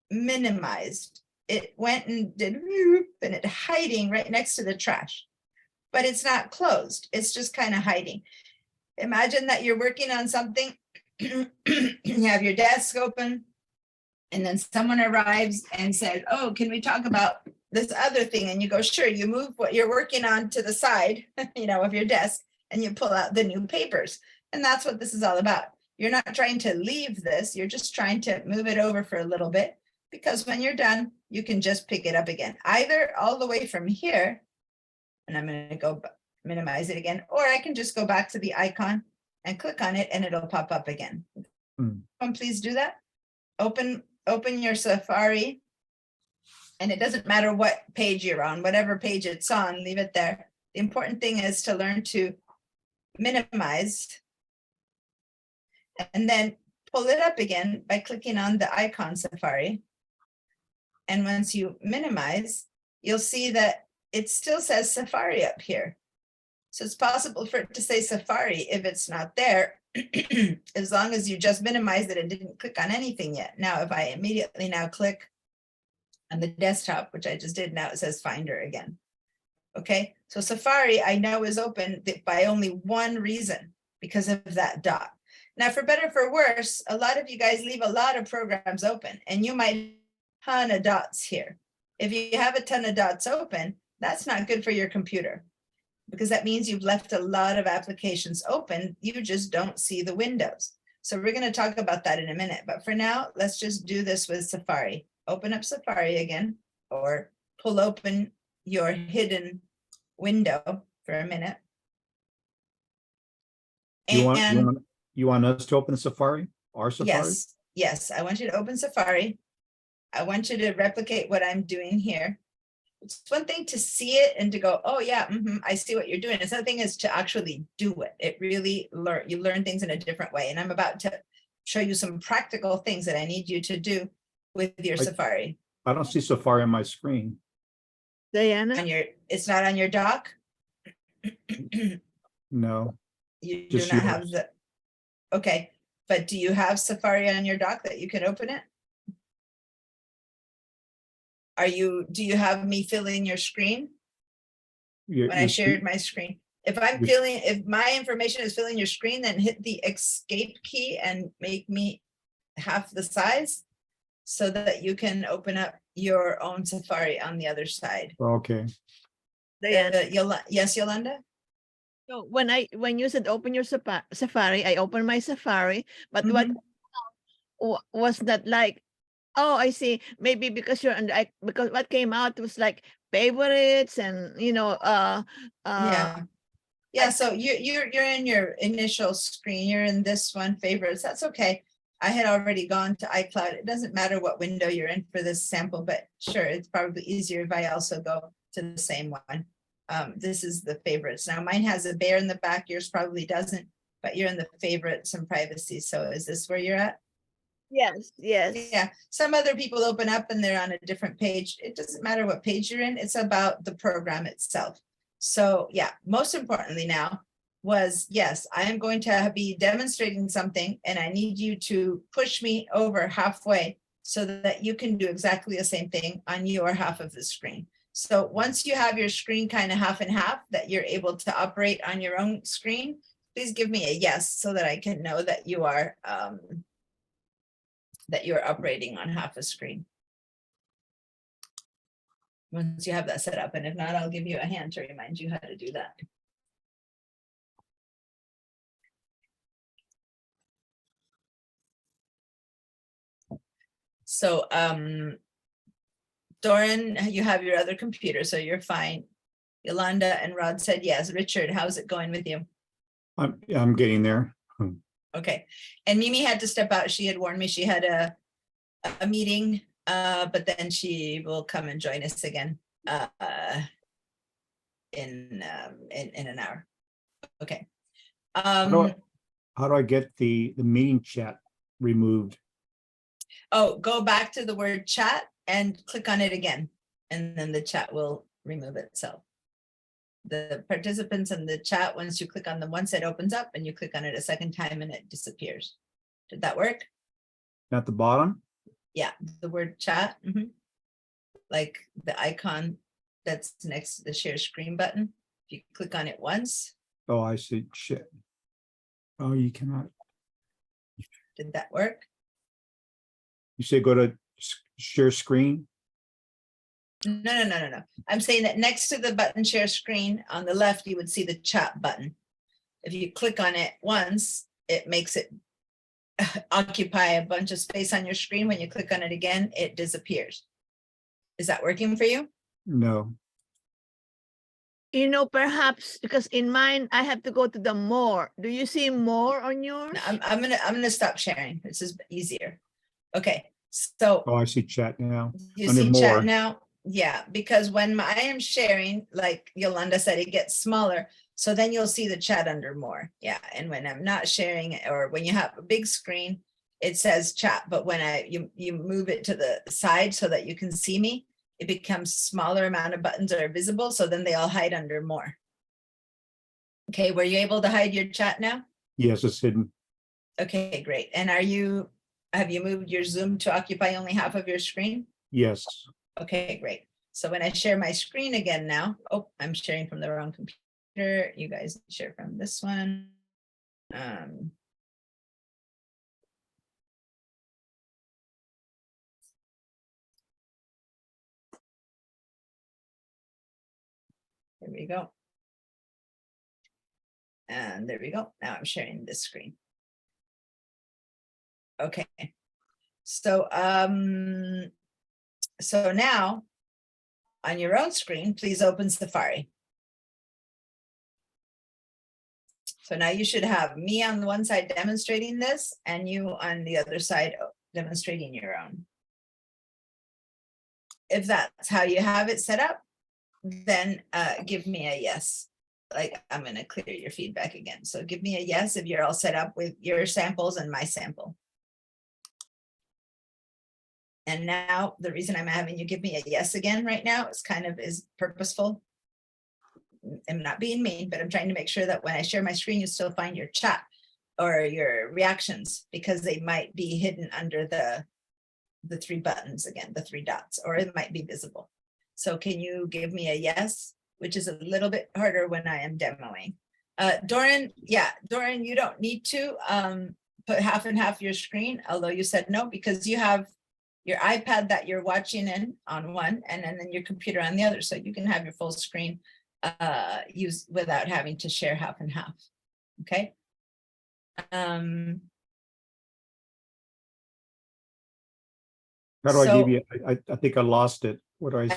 A: minimized. It went and did whoop, and it hiding right next to the trash. But it's not closed. It's just kind of hiding. Imagine that you're working on something, you have your desk open, and then someone arrives and says, oh, can we talk about this other thing? And you go, sure. You move what you're working on to the side, of your desk, and you pull out the new papers. And that's what this is all about. You're not trying to leave this. You're just trying to move it over for a little bit, because when you're done, you can just pick it up again, either all the way from here. And I'm going to go minimize it again, or I can just go back to the icon and click on it and it'll pop up again. Please do that. Open your Safari, and it doesn't matter what page you're on, whatever page it's on, leave it there. The important thing is to learn to minimize and then pull it up again by clicking on the icon Safari. And once you minimize, you'll see that it still says Safari up here. So it's possible for it to say Safari if it's not there, as long as you just minimized it and didn't click on anything yet. Now, if I immediately now click on the desktop, which I just did, now it says Finder again. Okay, so Safari I know is open by only one reason, because of that dot. Now, for better or for worse, a lot of you guys leave a lot of programs open, and you might have a ton of dots here. If you have a ton of dots open, that's not good for your computer, because that means you've left a lot of applications open. You just don't see the windows. So we're going to talk about that in a minute. But for now, let's just do this with Safari. Open up Safari again, or pull open your hidden window for a minute.
C: You want us to open Safari? Our Safari?
A: Yes. I want you to open Safari. I want you to replicate what I'm doing here. It's one thing to see it and to go, oh yeah, I see what you're doing. It's another thing is to actually do it. It really you learn things in a different way. And I'm about to show you some practical things that I need you to do with your Safari.
C: I don't see Safari on my screen.
D: Diana?
A: It's not on your dock?
C: No.
A: You
C: Just
A: do not have
C: yours.
A: the, okay, but do you have Safari on your dock that you can open it? Do you have me filling your screen when I shared my screen? If my information is filling your screen, then hit the escape key and make me half the size so that you can open up your own Safari on the other side.
C: Okay.
D: Diana?
A: Yes, Yolanda?
D: So when you said open your Safari, I opened my Safari, but what was that like? Oh, I see. Maybe because you're on because what came out was like favorites and,
A: Yeah. Yeah, so you're in your initial screen, you're in this one, favorites, that's okay. I had already gone to iCloud. It doesn't matter what window you're in for this sample, but sure, it's probably easier if I also go to the same one. This is the favorites. Now mine has a bear in the back, yours probably doesn't, but you're in the favorites and privacy. So is this where you're at?
D: yes, yes.
A: Yeah, some other people open up and they're on a different page. It doesn't matter what page you're in, it's about the program itself. So yeah, most importantly now was, yes, I am going to be demonstrating something and I need you to push me over halfway so that you can do exactly the same thing on your half of the screen. So once you have your screen kind of half and half that you're able to operate on your own screen, please give me a yes so that I can know that you are operating on half a screen. Once you have that set up, and if not, I'll give you a hand to remind you how to do that. So, Doran, you have your other computer, so you're fine. Yolanda and Rod said yes. Richard, how's it going with you?
C: I'm getting there.
A: Okay, and Mimi had to step out. She had warned me she had a meeting, but then she will come and join us again in an hour. Okay.
C: How do I get the meeting chat removed?
A: Oh, go back to the word chat and click on it again, and then the chat will remove itself. The participants in the chat, once you click on the once it opens up and you click on it a second time and it disappears. Did that work?
C: At the bottom?
A: Yeah, the word chat, like the icon that's next to the share screen button. If you click on it once,
C: Oh, I see. Shit. Oh, you cannot.
A: did that work?
C: You say go to share screen?
A: No. I'm saying that next to the button share screen on the left, you would see the chat button. If you click on it once, it makes it occupy a bunch of space on your screen. When you click on it again, it disappears. Is that working for you?
C: No.
D: Perhaps because in mine, I have to go to the more. Do you see more on yours?
A: No, I'm gonna stop sharing. This is easier. Okay, so
C: Oh, I see chat now.
A: you
C: under
A: see
C: more.
A: chat now? Yeah, because when I am sharing, like Yolanda said, it gets smaller. So then you'll see the chat under more. Yeah, and when I'm not sharing, or when you have a big screen, it says chat. But when you move it to the side so that you can see me, it becomes smaller amount of buttons are visible. So then they all hide under more. Okay, were you able to hide your chat now?
C: Yes, it's hidden.
A: Okay, great. And have you moved your Zoom to occupy only half of your screen?
C: Yes.
A: Okay, great. So when I share my screen again now, oh, I'm sharing from the wrong computer. You guys share from this one. There we go. And there we go. Now I'm sharing this screen. Okay. So so now on your own screen, please open Safari. So now you should have me on the one side demonstrating this and you on the other side demonstrating your own. If that's how you have it set up, then give me a yes. Like I'm going to clear your feedback again. So give me a yes if you're all set up with your samples and my sample. And now the reason I'm having you give me a yes again right now is purposeful. I'm not being mean, but I'm trying to make sure that when I share my screen, you still find your chat or your reactions, because they might be hidden under the three buttons again, the three dots, or it might be visible. So can you give me a yes, which is a little bit harder when I am demoing. Doran, yeah, Doran, you don't need to put half and half your screen, although you said no, because you have your iPad that you're watching in on one, and then your computer on the other. So you can have your full screen used without having to share half and half. Okay.
C: How do I give you? I think I lost it. What do I?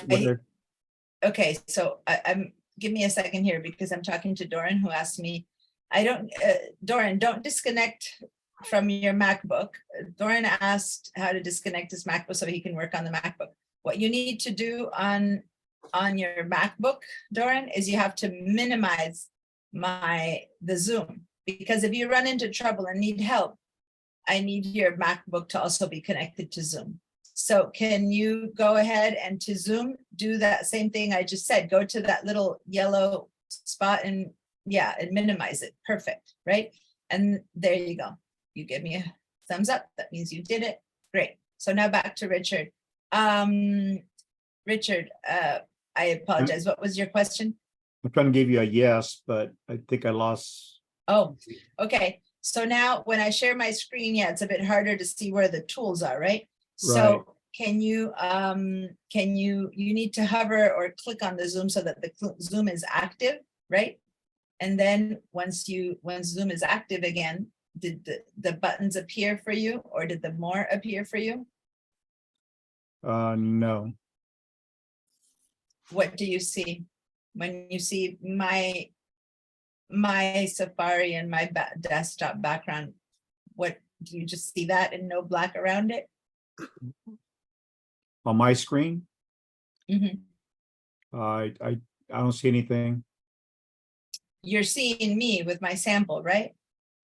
A: Okay, so give me a second here because I'm talking to Doran who asked me, Doran, don't disconnect from your MacBook. Doran asked how to disconnect his MacBook so he can work on the MacBook. What you need to do on your MacBook, Doran, is you have to minimize the Zoom, because if you run into trouble and need help, I need your MacBook to also be connected to Zoom. So can you go ahead and to Zoom, do that same thing I just said, go to that little yellow spot and yeah, and minimize it. Perfect, right? And there you go. You give me a thumbs up. That means you did it. Great. So now back to Richard. Richard, I apologize. What was your question?
C: I'm trying to give you a yes, but I think I lost.
A: Oh, okay. So now when I share my screen, yeah, it's a bit harder to see where the tools are, right? So can you need to hover or click on the Zoom so that the Zoom is active, right? And then once Zoom is active again, did the buttons appear for you, or did the more appear for you?
C: No.
A: What do you see when you see my Safari and my desktop background? What do you just see that and no black around it?
C: On my screen,
A: Mhm.
C: I don't see anything.
A: You're seeing me with my sample, right?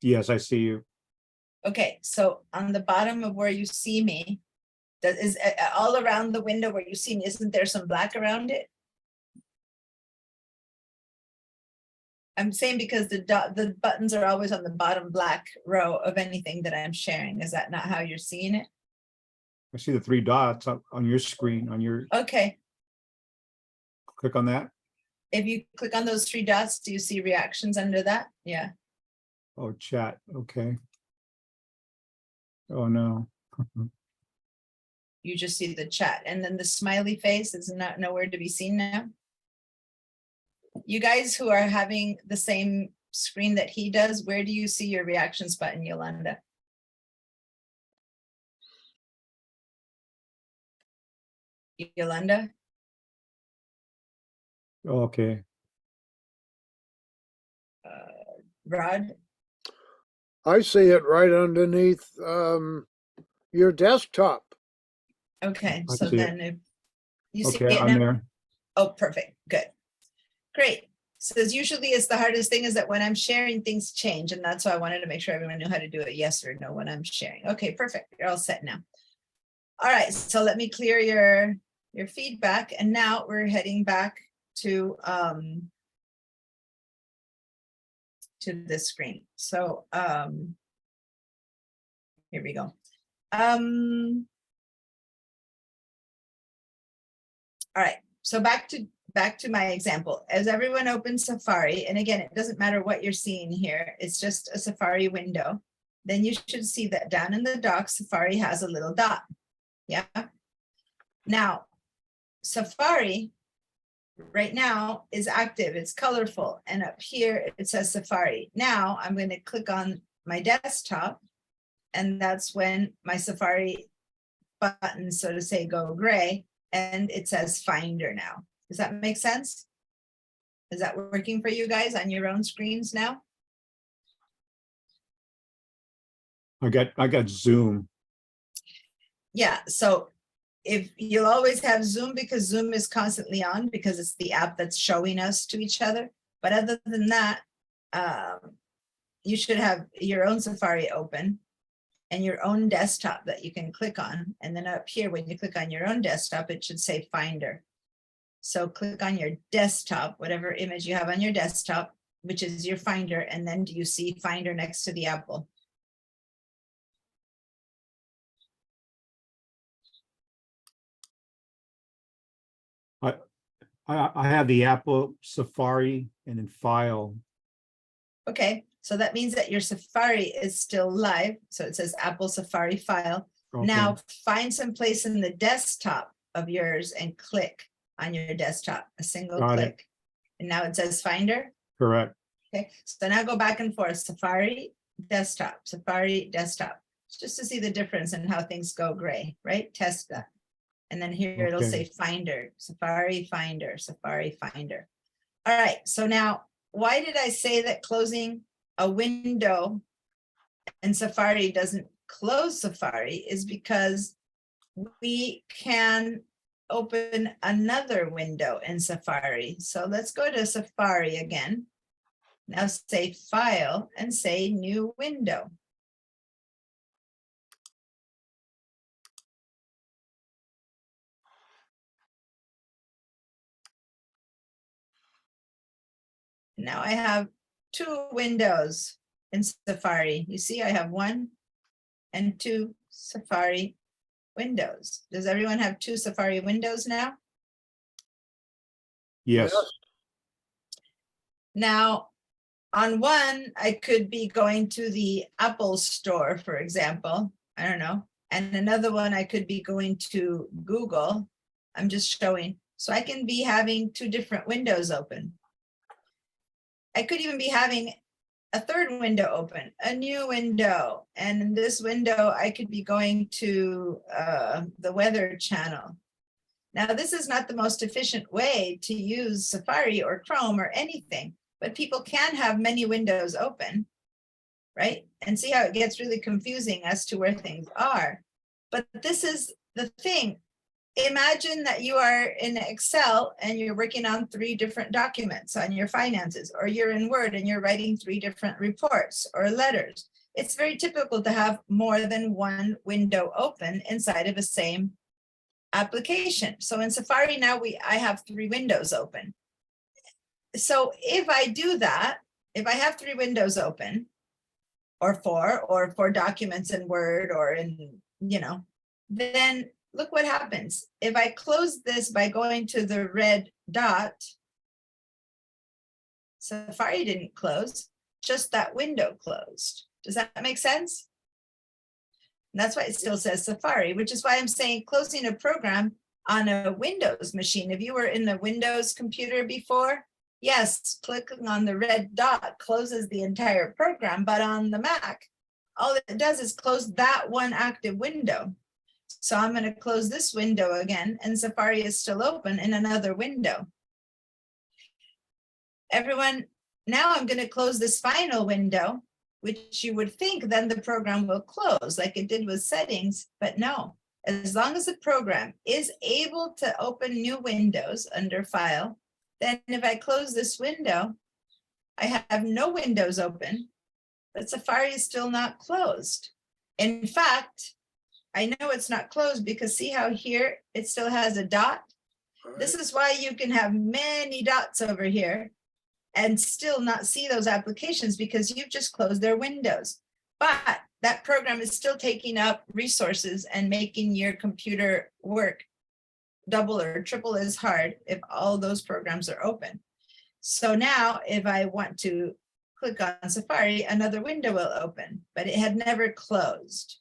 C: Yes, I see you.
A: Okay, so on the bottom of where you see me, that is all around the window where you see me, isn't there some black around it? I'm saying because the buttons are always on the bottom black row of anything that I'm sharing. Is that not how you're seeing it?
C: I see the three dots on your screen,
A: Okay,
C: click on that.
A: if you click on those three dots, do you see reactions under that? Yeah.
C: Oh, chat. Okay. Oh, no.
A: You just see the chat, and then the smiley face is not nowhere to be seen now. You guys who are having the same screen that he does, where do you see your reactions button, Yolanda? Yolanda?
C: Okay.
A: Rod?
B: I see it right underneath your desktop.
A: Okay,
C: I
A: so
C: see it.
A: then if you see
C: Okay,
A: it
C: I'm
A: now?
C: there.
A: Oh, perfect, good. Great. So usually it's the hardest thing is that when I'm sharing, things change, and that's why I wanted to make sure everyone knew how to do it, yes or no, when I'm sharing. Okay, perfect. You're all set now. All right, so let me clear your feedback, and now we're heading back to this screen. So here we go. All right, so back to my example. As everyone opens Safari, and again, it doesn't matter what you're seeing here, it's just a Safari window. Then you should see that down in the dock, Safari has a little dot. Yeah. Now, Safari right now is active, it's colorful, and up here it says Safari. Now I'm going to click on my desktop, and that's when my Safari buttons, so to say, go gray, and it says Finder now. Does that make sense? Is that working for you guys on your own screens now?
C: I got Zoom.
A: Yeah, so if you'll always have Zoom because Zoom is constantly on because it's the app that's showing us to each other. But other than that, you should have your own Safari open and your own desktop that you can click on. And then up here, when you click on your own desktop, it should say Finder. So click on your desktop, whatever image you have on your desktop, which is your Finder. And then do you see Finder next to the apple?
C: I have the Apple Safari and then File.
A: Okay, so that means that your Safari is still live. So it says Apple Safari File.
C: Okay.
A: Now find some place in the desktop of yours and click on your desktop, a single
C: Got it.
A: click. And now it says Finder.
C: Correct.
A: Okay, so now go back and forth, Safari, Safari, desktop, just to see the difference in how things go gray, right? Test that. And then here it'll say
C: Okay.
A: Finder, Safari Finder, Safari Finder. All right, so now, why did I say that closing a window and Safari doesn't close Safari is because we can open another window in Safari. So let's go to Safari again. Now say File and say New Window. Now I have two windows in Safari. You see, I have one and two Safari windows. Does everyone have two Safari windows now?
C: Yes.
A: Now, on one, I could be going to the Apple store, for example. I don't know. And another one, I could be going to Google. I'm just showing. So I can be having two different windows open. I could even be having a third window open, a new window. And in this window, I could be going to the Weather Channel. Now, this is not the most efficient way to use Safari or Chrome or anything, but people can have many windows open, right? And see how it gets really confusing as to where things are. But this is the thing. Imagine that you are in Excel and you're working on 3 different documents on your finances, or you're in Word and you're writing 3 different reports or letters. It's very typical to have more than one window open inside of a same application. So in Safari now I have 3 windows open. So if I do that, if I have 3 windows open, or 4 documents in Word or in, then look what happens. If I close this by going to the red dot, Safari didn't close, just that window closed. Does that make sense? And that's why it still says Safari, which is why I'm saying closing a program on a Windows machine. If you were in the Windows computer before, yes, clicking on the red dot closes the entire program, but on the Mac, all it does is close that one active window. So I'm going to close this window again, and Safari is still open in another window. Everyone, now I'm going to close this final window, which you would think then the program will close like it did with settings, but no. As long as the program is able to open new windows under File, then if I close this window, I have no windows open, but Safari is still not closed. In fact, I know it's not closed because see how here it still has a dot? This is why you can have many dots over here and still not see those applications because you've just closed their windows. But that program is still taking up resources and making your computer work double or triple as hard if all those programs are open. So now if I want to click on Safari, another window will open, but it had never closed,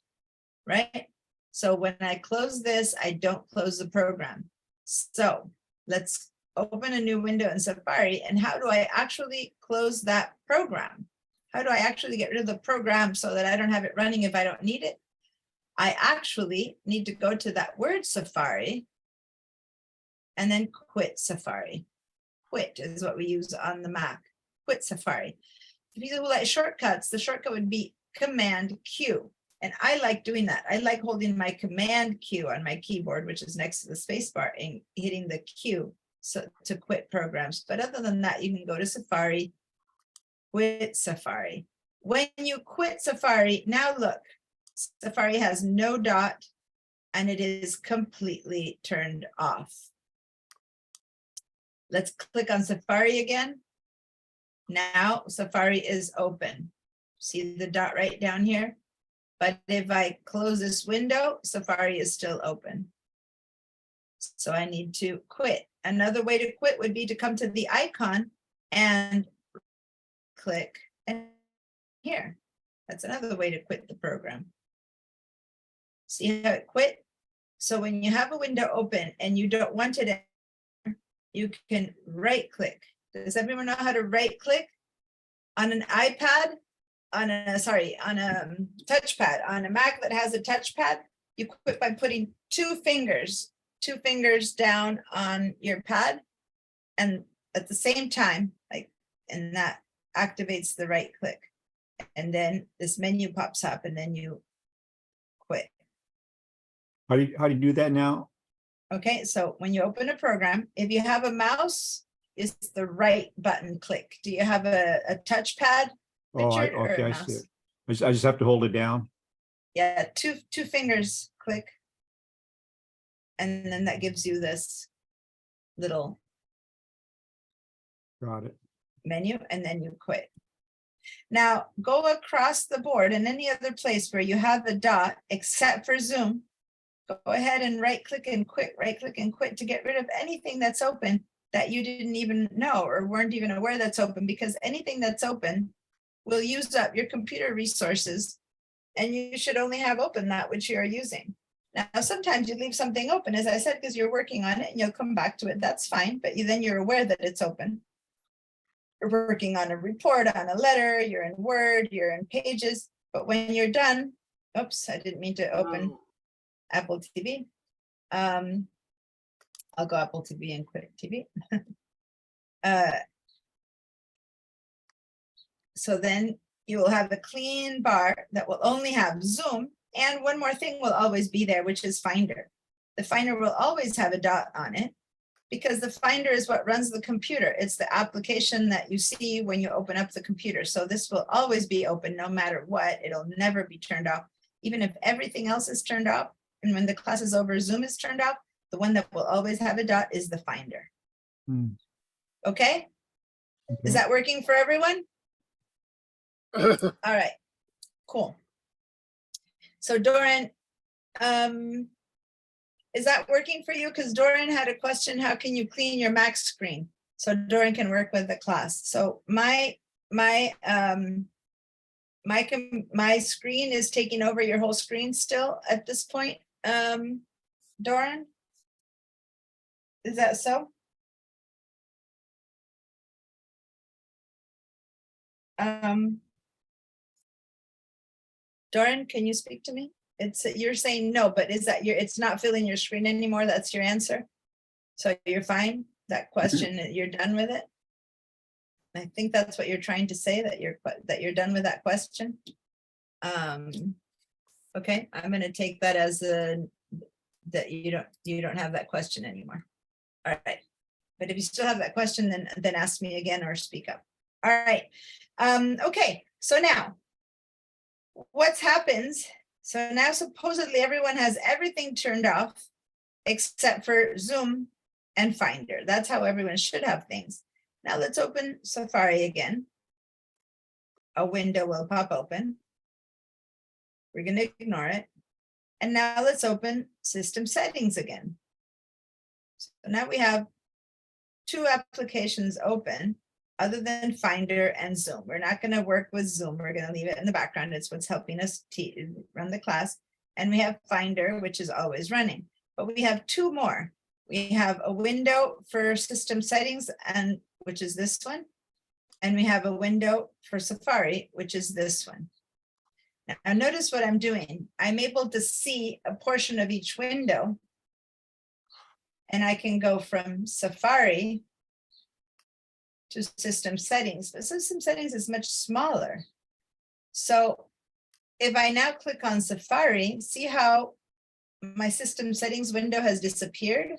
A: right? So when I close this, I don't close the program. So let's open a new window in Safari. And how do I actually close that program? How do I actually get rid of the program so that I don't have it running if I don't need it? I actually need to go to that word Safari and then quit Safari. Quit is what we use on the Mac. Quit Safari. If you like shortcuts, the shortcut would be Command Q. And I like doing that. I like holding my Command Q on my keyboard, which is next to the space bar, and hitting the Q so to quit programs. But other than that, you can go to Safari, quit Safari. When you quit Safari, now look, Safari has no dot and it is completely turned off. Let's click on Safari again. Now Safari is open. See the dot right down here? But if I close this window, Safari is still open. So I need to quit. Another way to quit would be to come to the icon and click and here. That's another way to quit the program. See how it quit? So when you have a window open and you don't want it, you can right click. Does everyone know how to right click? On an iPad, on a touchpad, on a Mac that has a touchpad, you quit by putting 2 fingers 2 fingers down on your pad and at the same time, like, and that activates the right click. And then this menu pops up and then you quit.
C: How do you do that now?
A: Okay, so when you open a program, if you have a mouse, it's the right button click. Do you have a touchpad?
C: Oh,
A: Richard, or a
C: okay, I
A: mouse?
C: see it. I just have to hold it down.
A: Yeah, two fingers click. And then that gives you this little
C: Got it.
A: menu, and then you quit. Now go across the board and any other place where you have the dot, except for Zoom. Go ahead and right click and quit, right click and quit to get rid of anything that's open that you didn't even know or weren't even aware that's open, because anything that's open will use up your computer resources and you should only have open that which you are using. Now, sometimes you leave something open, as I said, because you're working on it and you'll come back to it. That's fine, but then you're aware that it's open. You're working on a report, on a letter, you're in Word, you're in Pages, but when you're done, oops, I didn't mean to open Apple TV. I'll go Apple TV and quit TV. So then you will have a clean bar that will only have Zoom, and one more thing will always be there, which is Finder. The Finder will always have a dot on it because the Finder is what runs the computer. It's the application that you see when you open up the computer. So this will always be open no matter what. It'll never be turned off. Even if everything else is turned off, and when the class is over, Zoom is turned off, the one that will always have a dot is the Finder.
C: Hmm.
A: Okay?
C: Okay.
A: Is that working for everyone? All right, cool. So Doran, is that working for you? Because Doran had a question, how can you clean your Mac screen? So Doran can work with the class. So my screen is taking over your whole screen still at this point, Doran? Is that so? Doran, can you speak to me? You're saying no, but is that it's not filling your screen anymore? That's your answer? So you're fine? That question, you're done with it? I think that's what you're trying to say, that you're done with that question. Okay, I'm gonna take that as that you don't have that question anymore. All right, but if you still have that question, then ask me again or speak up. All right, okay, so now what happens? So now supposedly everyone has everything turned off except for Zoom and Finder. That's how everyone should have things. Now let's open Safari again. A window will pop open. We're going to ignore it. And now let's open System Settings again. So now we have 2 applications open other than Finder and Zoom. We're not going to work with Zoom. We're going to leave it in the background. It's what's helping us run the class. And we have Finder, which is always running. But we have 2 more. We have a window for System Settings, and which is this one. And we have a window for Safari, which is this one. Now notice what I'm doing. I'm able to see a portion of each window. And I can go from Safari to System Settings, but System Settings is much smaller. So if I now click on Safari, see how my System Settings window has disappeared?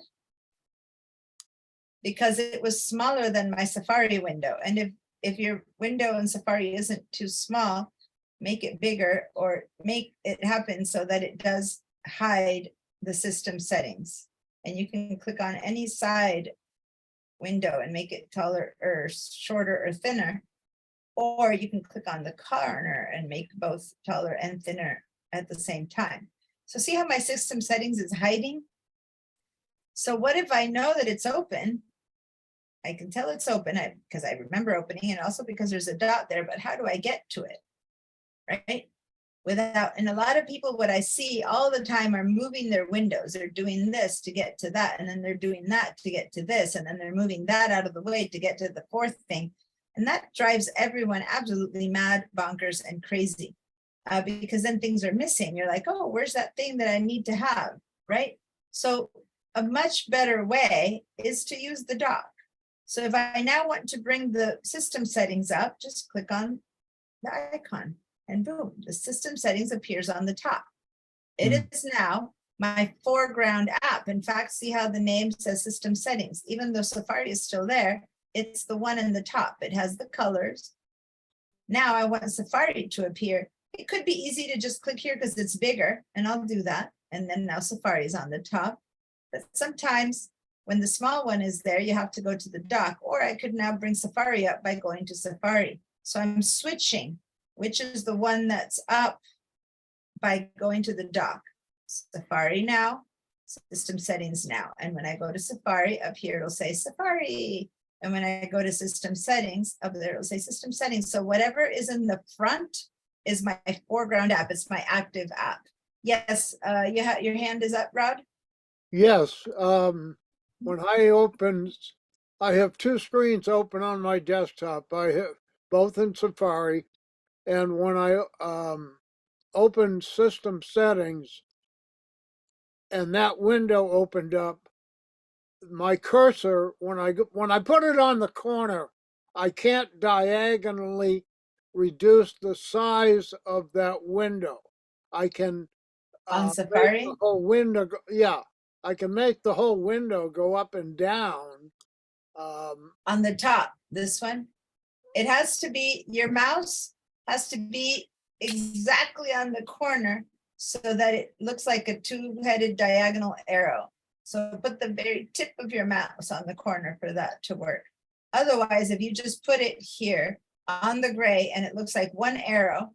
A: Because it was smaller than my Safari window. And if your window in Safari isn't too small, make it bigger or make it happen so that it does hide the System Settings. And you can click on any side window and make it taller or shorter or thinner, or you can click on the corner and make both taller and thinner at the same time. So see how my System Settings is hiding? So what if I know that it's open? I can tell it's open because I remember opening it, also because there's a dot there, but how do I get to it? Right? And a lot of people, what I see all the time are moving their windows. They're doing this to get to that, and then they're doing that to get to this, and then they're moving that out of the way to get to the 4th thing. And that drives everyone absolutely mad, bonkers, and crazy because then things are missing. You're like, oh, where's that thing that I need to have, right? So a much better way is to use the dock. So if I now want to bring the system settings up, just click on the icon and boom, the system settings appears on the top. It is now my foreground app. In fact, see how the name says system settings, even though Safari is still there, it's the one in the top. It has the colors. Now I want Safari to appear. It could be easy to just click here because it's bigger, and I'll do that. And then now Safari is on the top. But sometimes when the small one is there, you have to go to the dock, or I could now bring Safari up by going to Safari. So I'm switching, which is the one that's up by going to the dock. Safari now, system settings now. And when I go to Safari, up here, it'll say Safari. And when I go to system settings, up there, it'll say system settings. So whatever is in the front is my foreground app. It's my active app. Yes, your hand is up, Rod?
B: Yes, when I have two screens open on my desktop. I have both in Safari. And when I open system settings and that window opened up, my cursor, when I put it on the corner, I can't diagonally reduce the size of that window. I can
A: On
B: make
A: Safari?
B: the whole window, yeah, I can make the whole window go up and down.
A: On the top, this one. It has to be, your mouse has to be exactly on the corner so that it looks like a two-headed diagonal arrow. So put the very tip of your mouse on the corner for that to work. Otherwise, if you just put it here on the gray and it looks like one arrow,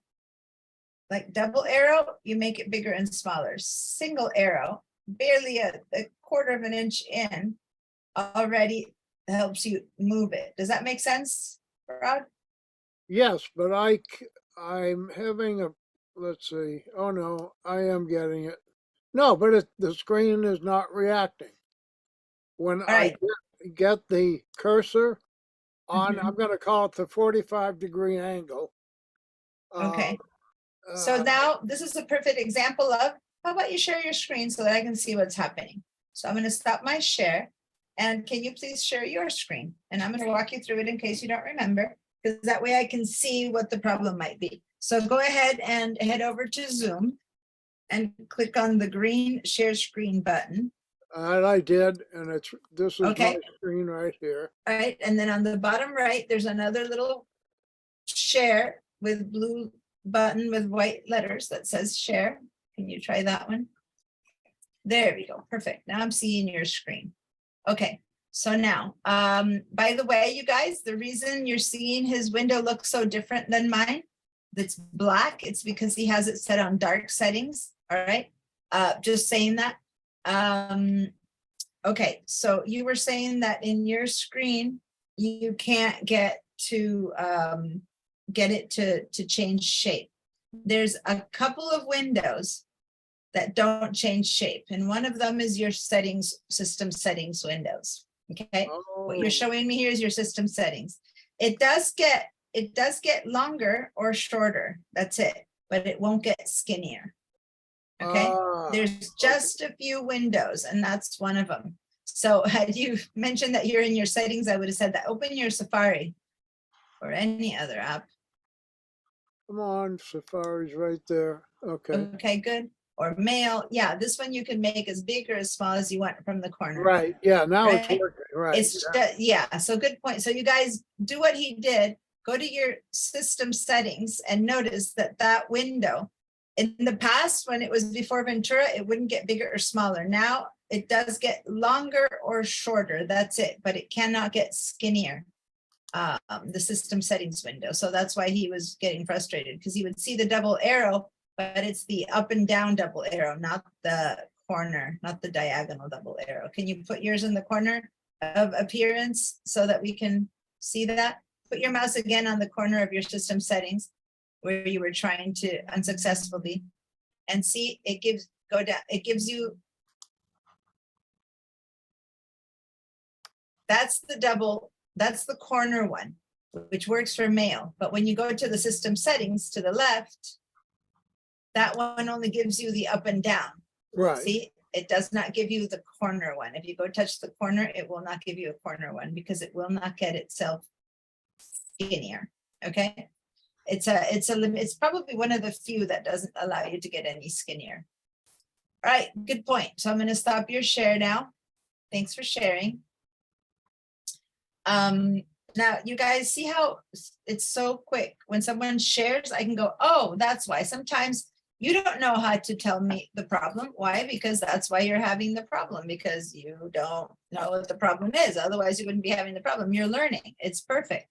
A: like double arrow, you make it bigger and smaller. Single arrow, barely a quarter of an inch in, already helps you move it. Does that make sense, Rod?
B: Yes, but I'm having a, let's see, oh no, I am getting it. No, but the screen is not reacting. When
A: All right.
B: I get the cursor on,
A: Mhm.
B: I'm going to call it the 45-degree angle.
A: Okay. So now this is a perfect example of, how about you share your screen so that I can see what's happening? So I'm going to stop my share. And can you please share your screen? And I'm going to walk you through it in case you don't remember, because that way I can see what the problem might be. So go ahead and head over to Zoom and click on the green share screen button.
B: And I did, and this is my
A: Okay.
B: screen right here.
A: All right. And then on the bottom right, there's another little share with blue button with white letters that says share. Can you try that one? There we go. Perfect. Now I'm seeing your screen. Okay. So now, by the way, you guys, the reason you're seeing his window look so different than mine, that's black, it's because he has it set on dark settings. All right. Just saying that. Okay. So you were saying that in your screen, you can't get to get it to change shape. There's a couple of windows that don't change shape, and one of them is your settings, system settings windows. Okay, what you're showing me here is your system settings. It does get longer or shorter, that's it, but it won't get skinnier. Okay, there's just a few windows, and that's one of them. So had you mentioned that you're in your settings, I would have said that open your Safari or any other app.
B: Come on, Safari's right there. Okay.
A: Okay, good. Or mail. Yeah, this one you can make as big or as small as you want from the corner.
B: Right. Yeah. Now it's
A: Right.
B: working. Right.
A: It's yeah. So good point. So you guys do what he did. Go to your system settings and notice that that window in the past, when it was before Ventura, it wouldn't get bigger or smaller. Now it does get longer or shorter. That's it, but it cannot get skinnier. The system settings window. So that's why he was getting frustrated, because he would see the double arrow, but it's the up and down double arrow, not the corner, not the diagonal double arrow. Can you put yours in the corner of appearance so that we can see that? Put your mouse again on the corner of your system settings where you were trying to unsuccessfully, and see it gives, go down, it gives you, that's the double, that's the corner one, which works for mail. But when you go to the system settings to the left, that one only gives you the up and down.
B: Right.
A: See, it does not give you the corner one. If you go touch the corner, it will not give you a corner one because it will not get itself skinnier. Okay. It's probably one of the few that doesn't allow you to get any skinnier. All right, good point. So I'm going to stop your share now. Thanks for sharing. Now you guys see how it's so quick. When someone shares, I can go, oh, that's why. Sometimes you don't know how to tell me the problem. Why? Because that's why you're having the problem, because you don't know what the problem is. Otherwise you wouldn't be having the problem. You're learning. It's perfect.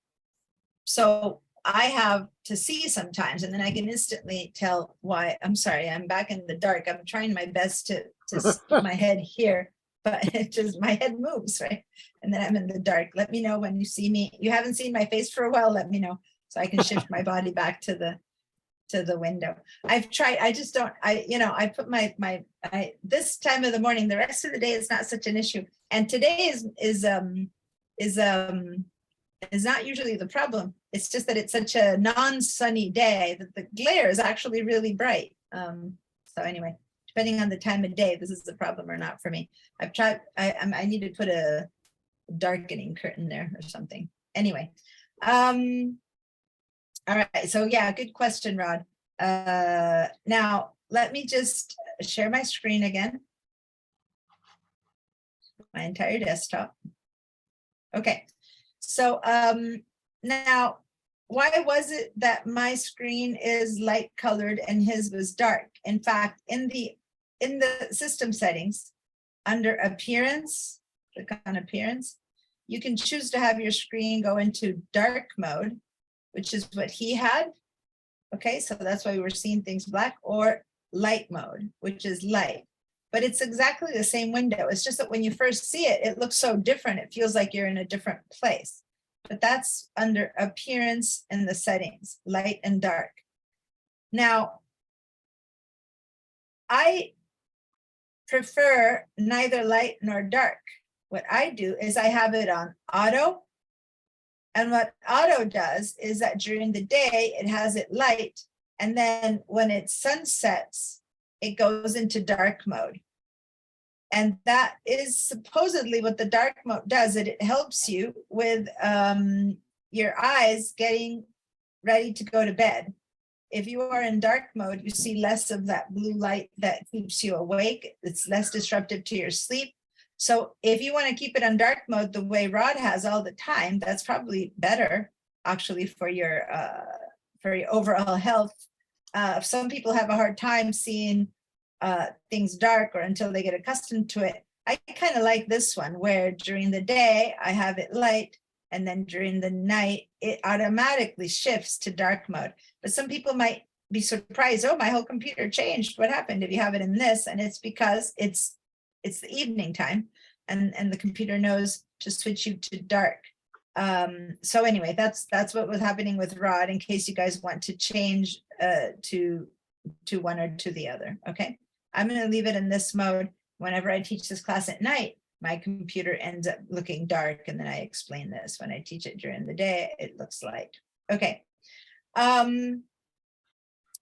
A: So I have to see sometimes, and then I can instantly tell why. I'm sorry, I'm back in the dark. I'm trying my best to stick my head here, but it just, my head moves, right? And then I'm in the dark. Let me know when you see me. You haven't seen my face for a while, let me know, so I can shift my body back to the window. I've tried, I just don't, I put this time of the morning, the rest of the day is not such an issue. And today is not usually the problem. It's just that it's such a non-sunny day that the glare is actually really bright. So anyway, depending on the time of day, this is the problem or not for me. I've tried, I need to put a darkening curtain there or something. Anyway, all right, so yeah, good question, Rod. Now, let me just share my screen again. My entire desktop. Okay, so now, why was it that my screen is light colored and his was dark? In fact, in the system settings, under appearance, click on appearance, you can choose to have your screen go into dark mode, which is what he had. Okay, so that's why we were seeing things black, or light mode, which is light. But it's exactly the same window. It's just that when you first see it, it looks so different. It feels like you're in a different place. But that's under appearance in the settings, light and dark. Now, I prefer neither light nor dark. What I do is I have it on auto. And what auto does is that during the day, it has it light. And then when it sunsets, it goes into dark mode. And that is supposedly what the dark mode does. It helps you with your eyes getting ready to go to bed. If you are in dark mode, you see less of that blue light that keeps you awake. It's less disruptive to your sleep. So if you want to keep it on dark mode the way Rod has all the time, that's probably better actually for your overall health. Some people have a hard time seeing things dark or until they get accustomed to it. I kind of like this one where during the day I have it light, and then during the night it automatically shifts to dark mode. But some people might be surprised, oh, my whole computer changed. What happened if you have it in this? And it's because it's the evening time, and the computer knows to switch you to dark. So anyway, that's what was happening with Rod, in case you guys want to change to one or to the other. Okay, I'm going to leave it in this mode. Whenever I teach this class at night, my computer ends up looking dark, and then I explain this. When I teach it during the day, it looks light. Okay. All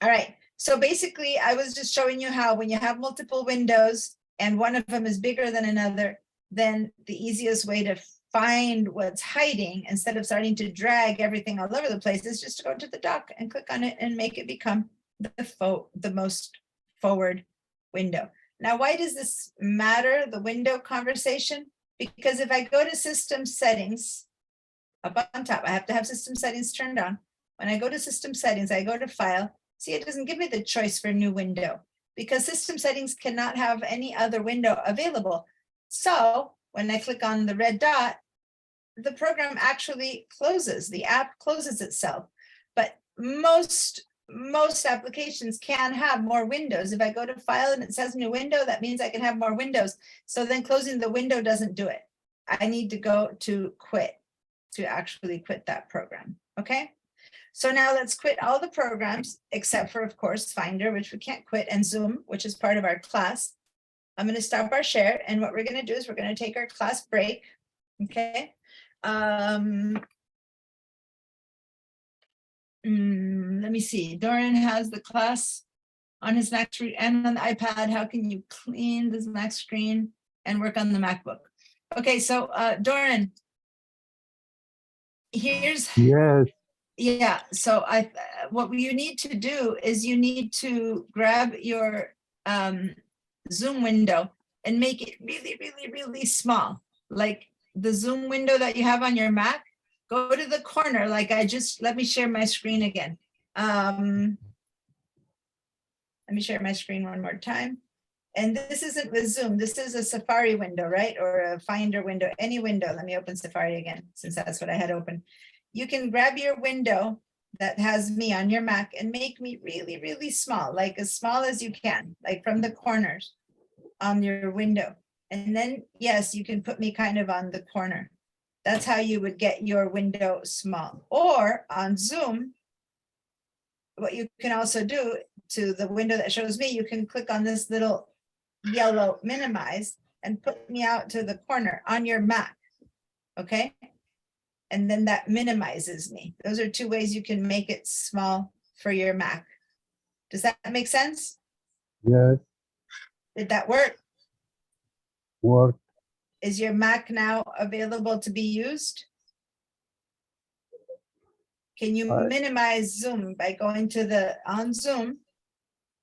A: right. So basically, I was just showing you how when you have multiple windows and one of them is bigger than another, then the easiest way to find what's hiding, instead of starting to drag everything all over the place, is just to go to the dock and click on it and make it become the most forward window. Now, why does this matter, the window conversation? Because if I go to system settings, up on top, I have to have system settings turned on. When I go to system settings, I go to file. See, it doesn't give me the choice for new window, because system settings cannot have any other window available. So when I click on the red dot, the program actually closes, the app closes itself. But most applications can have more windows. If I go to file and it says new window, that means I can have more windows. So then closing the window doesn't do it. I need to go to quit to actually quit that program. Okay. So now let's quit all the programs, except for, of course, Finder, which we can't quit, and Zoom, which is part of our class. I'm going to stop our share. And what we're going to do is we're going to take our class break. Okay. Let me see. Doran has the class on his Mac screen and on the iPad, how can you clean this Mac screen and work on the MacBook? Okay, so Doran, here's,
E: Yes,
A: yeah, so what you need to do is you need to grab your Zoom window and make it really, really, really small. Like the Zoom window that you have on your Mac, go to the corner, like let me share my screen again. Let me share my screen one more time. And this isn't with Zoom, this is a Safari window, right? Or a Finder window, any window. Let me open Safari again, since that's what I had open. You can grab your window that has me on your Mac and make me really, really small, like as small as you can, like from the corners on your window. And then, yes, you can put me kind of on the corner. That's how you would get your window small. Or on Zoom, what you can also do to the window that shows me, you can click on this little yellow minimize and put me out to the corner on your Mac. Okay. And then that minimizes me. Those are two ways you can make it small for your Mac. Does that make sense?
E: yes,
A: Did that work?
E: work.
A: Is your Mac now available to be used? Can you minimize Zoom by going to on Zoom,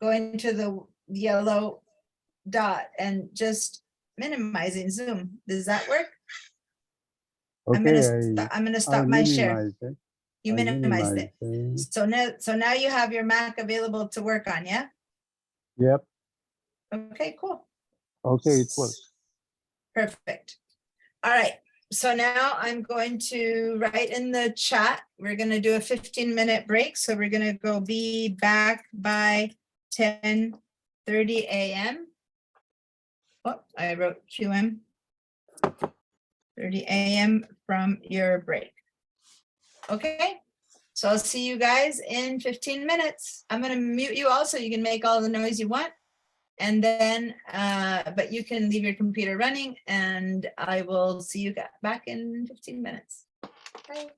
A: going to the yellow dot and just minimizing Zoom? Does that work? I'm gonna
E: I
A: stop my share.
E: minimize it.
A: You
E: I
A: minimized it.
E: minimize it.
A: So now you have your Mac available to work on, yeah?
E: Yep,
A: Okay, cool.
E: okay, it works.
A: Perfect. All right. So now I'm going to write in the chat. We're going to do a 15-minute break. So we're going to be back by 10:30 a.m. Oh, I wrote QM. 30 a.m. from your break. Okay. So I'll see you guys in 15 minutes. I'm going to mute you all so you can make all the noise you want. And then, but you can leave your computer running and I will see you back in 15 minutes. Bye.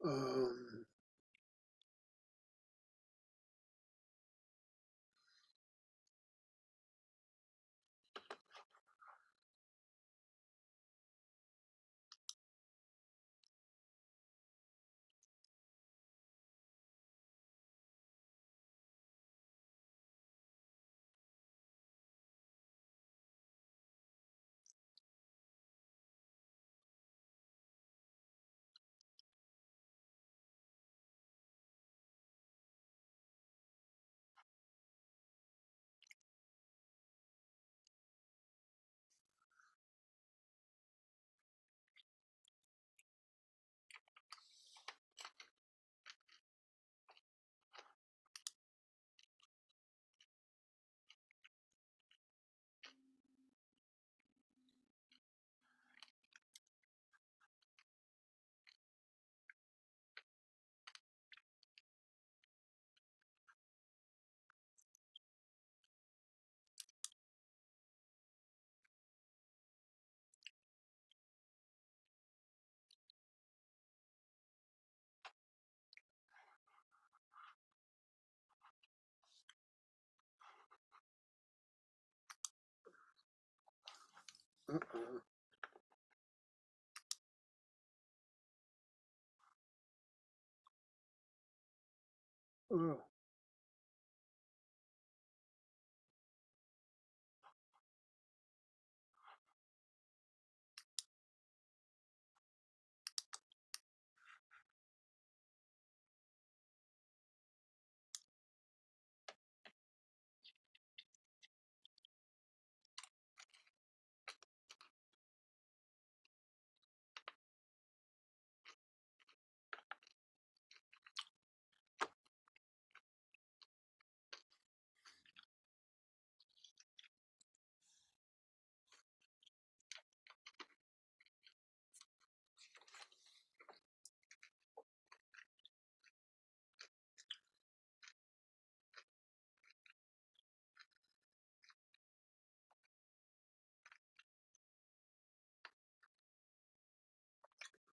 B: Um, uh-uh. Oh,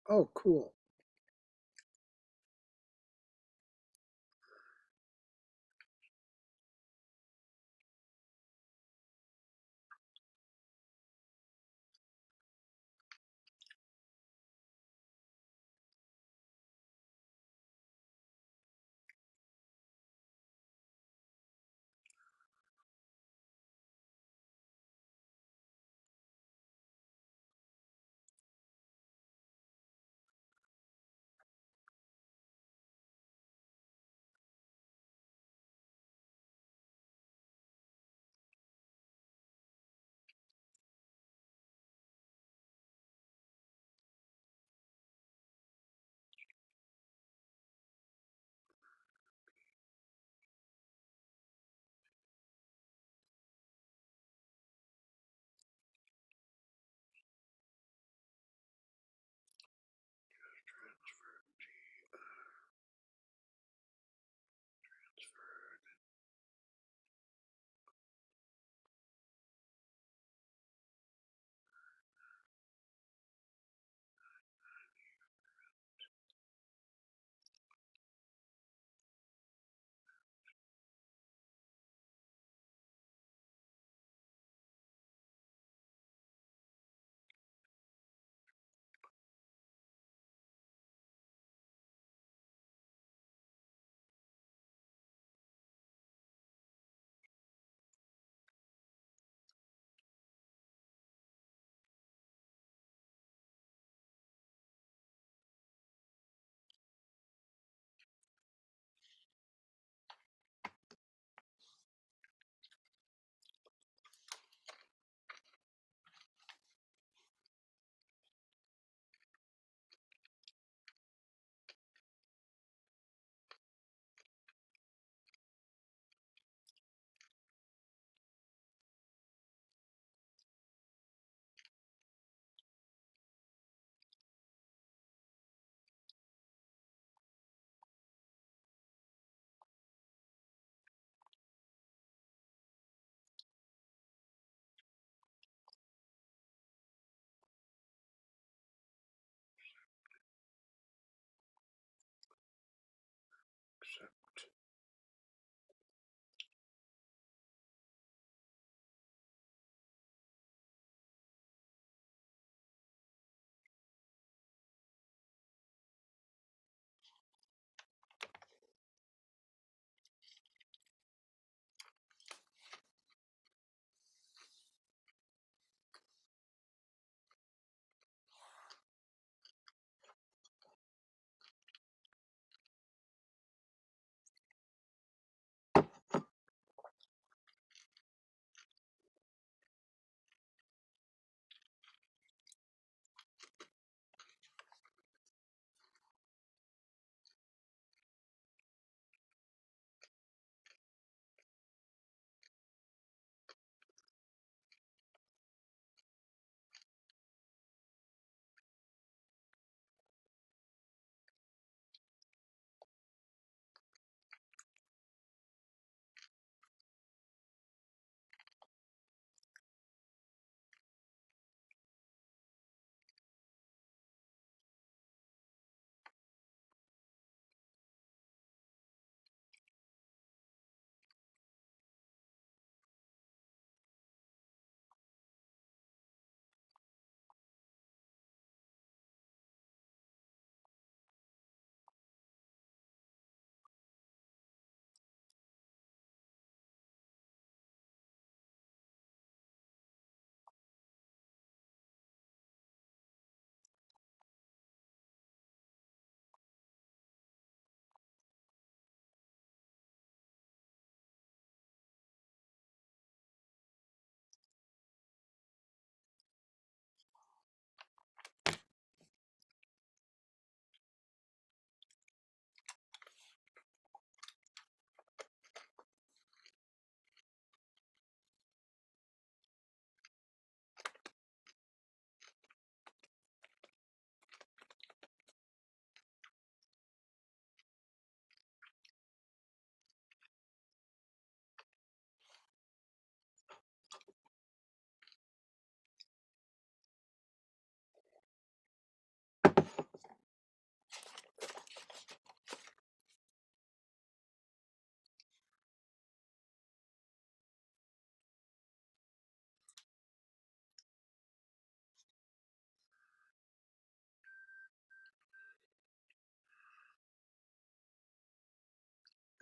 B: oh, cool.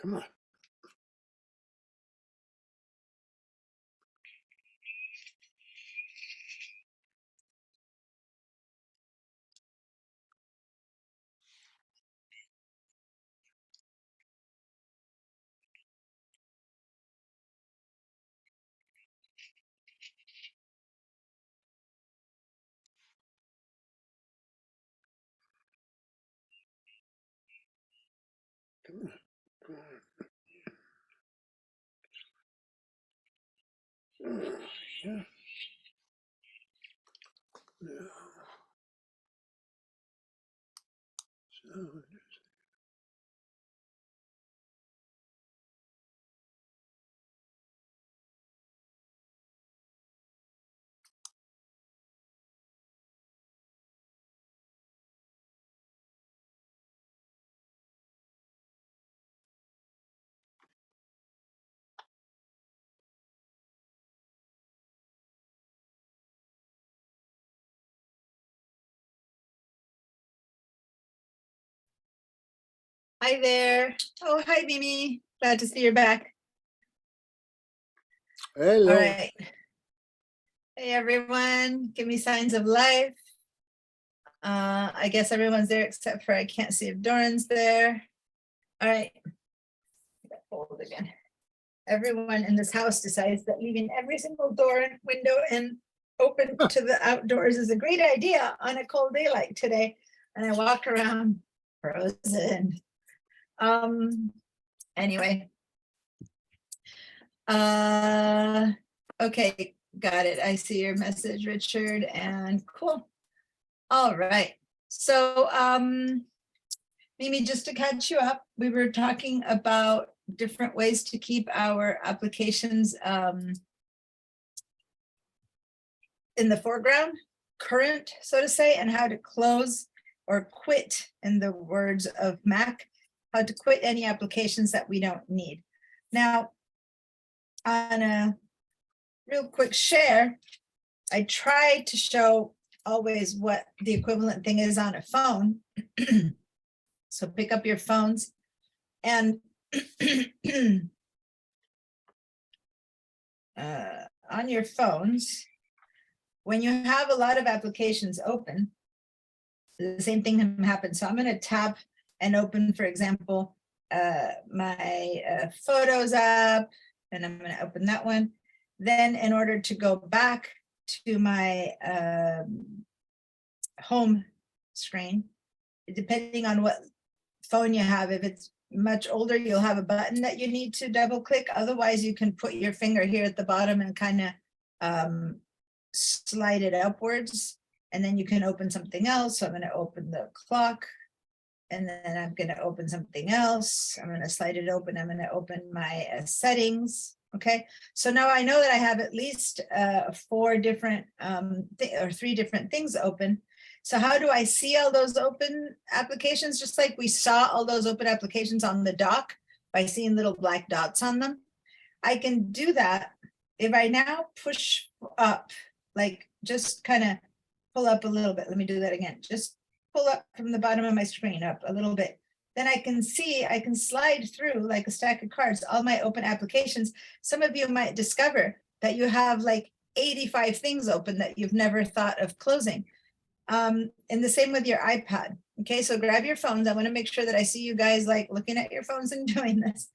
B: Come on. Come on. Come on. Yeah. Yeah. So,
A: Hi there. Oh, hi, Mimi. Glad to see you're back.
B: hello.
A: All right. Hey, everyone. Give me signs of life. I guess everyone's there except for I can't see if Doran's there. All right. Hold again. Everyone in this house decides that leaving every single door and window and open to the outdoors is a great idea on a cold day like today. And I walk around frozen. Anyway. Okay, got it. I see your message, Richard, and cool. All right. So, Mimi, just to catch you up, we were talking about different ways to keep our applications in the foreground, current, so to say, and how to close or quit, in the words of Mac, how to quit any applications that we don't need. Now, on a real quick share, I try to show always what the equivalent thing is on a phone. So pick up your phones and on your phones, when you have a lot of applications open, the same thing can happen. So I'm going to tap and open, for example, my Photos app, and I'm going to open that one. Then in order to go back to my home screen, depending on what phone you have, if it's much older, you'll have a button that you need to double click. Otherwise, you can put your finger here at the bottom and kind of slide it upwards, and then you can open something else. So I'm going to open the clock, and then I'm going to open something else. I'm going to slide it open. I'm going to open my settings. Okay, so now I know that I have at least 4 different or 3 different things open. So how do I see all those open applications? Just like we saw all those open applications on the dock by seeing little black dots on them. I can do that if I now push up, like just kind of pull up a little bit. Let me do that again. Just pull up from the bottom of my screen up a little bit. Then I can see, I can slide through like a stack of cards, all my open applications. Some of you might discover that you have like 85 things open that you've never thought of closing. And the same with your iPad. Okay, so grab your phones. I want to make sure that I see you guys like looking at your phones and doing this.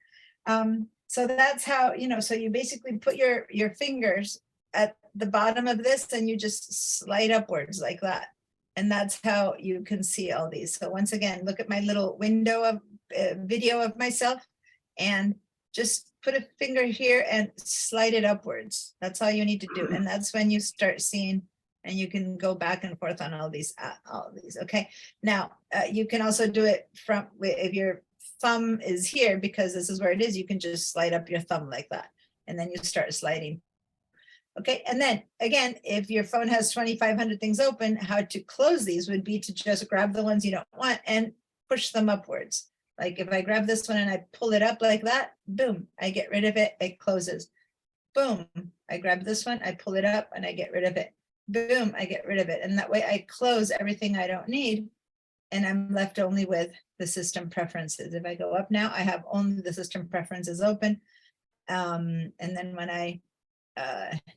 A: So that's how, so you basically put your fingers at the bottom of this and you just slide upwards like that. And that's how you can see all these. So once again, look at my little window of video of myself and just put a finger here and slide it upwards. That's all you need to do. And that's when you start seeing, and you can go back and forth on all these. Okay. Now you can also do it from, if your thumb is here, because this is where it is, you can just slide up your thumb like that. And then you start sliding. Okay, and then again, if your phone has 2,500 things open, how to close these would be to just grab the ones you don't want and push them upwards. Like if I grab this one and I pull it up like that, boom, I get rid of it, it closes. Boom, I grab this one, I pull it up and I get rid of it. Boom, I get rid of it. And that way I close everything I don't need. and I'm left only with the system preferences. If I go up now, I have only the system preferences open. And then when I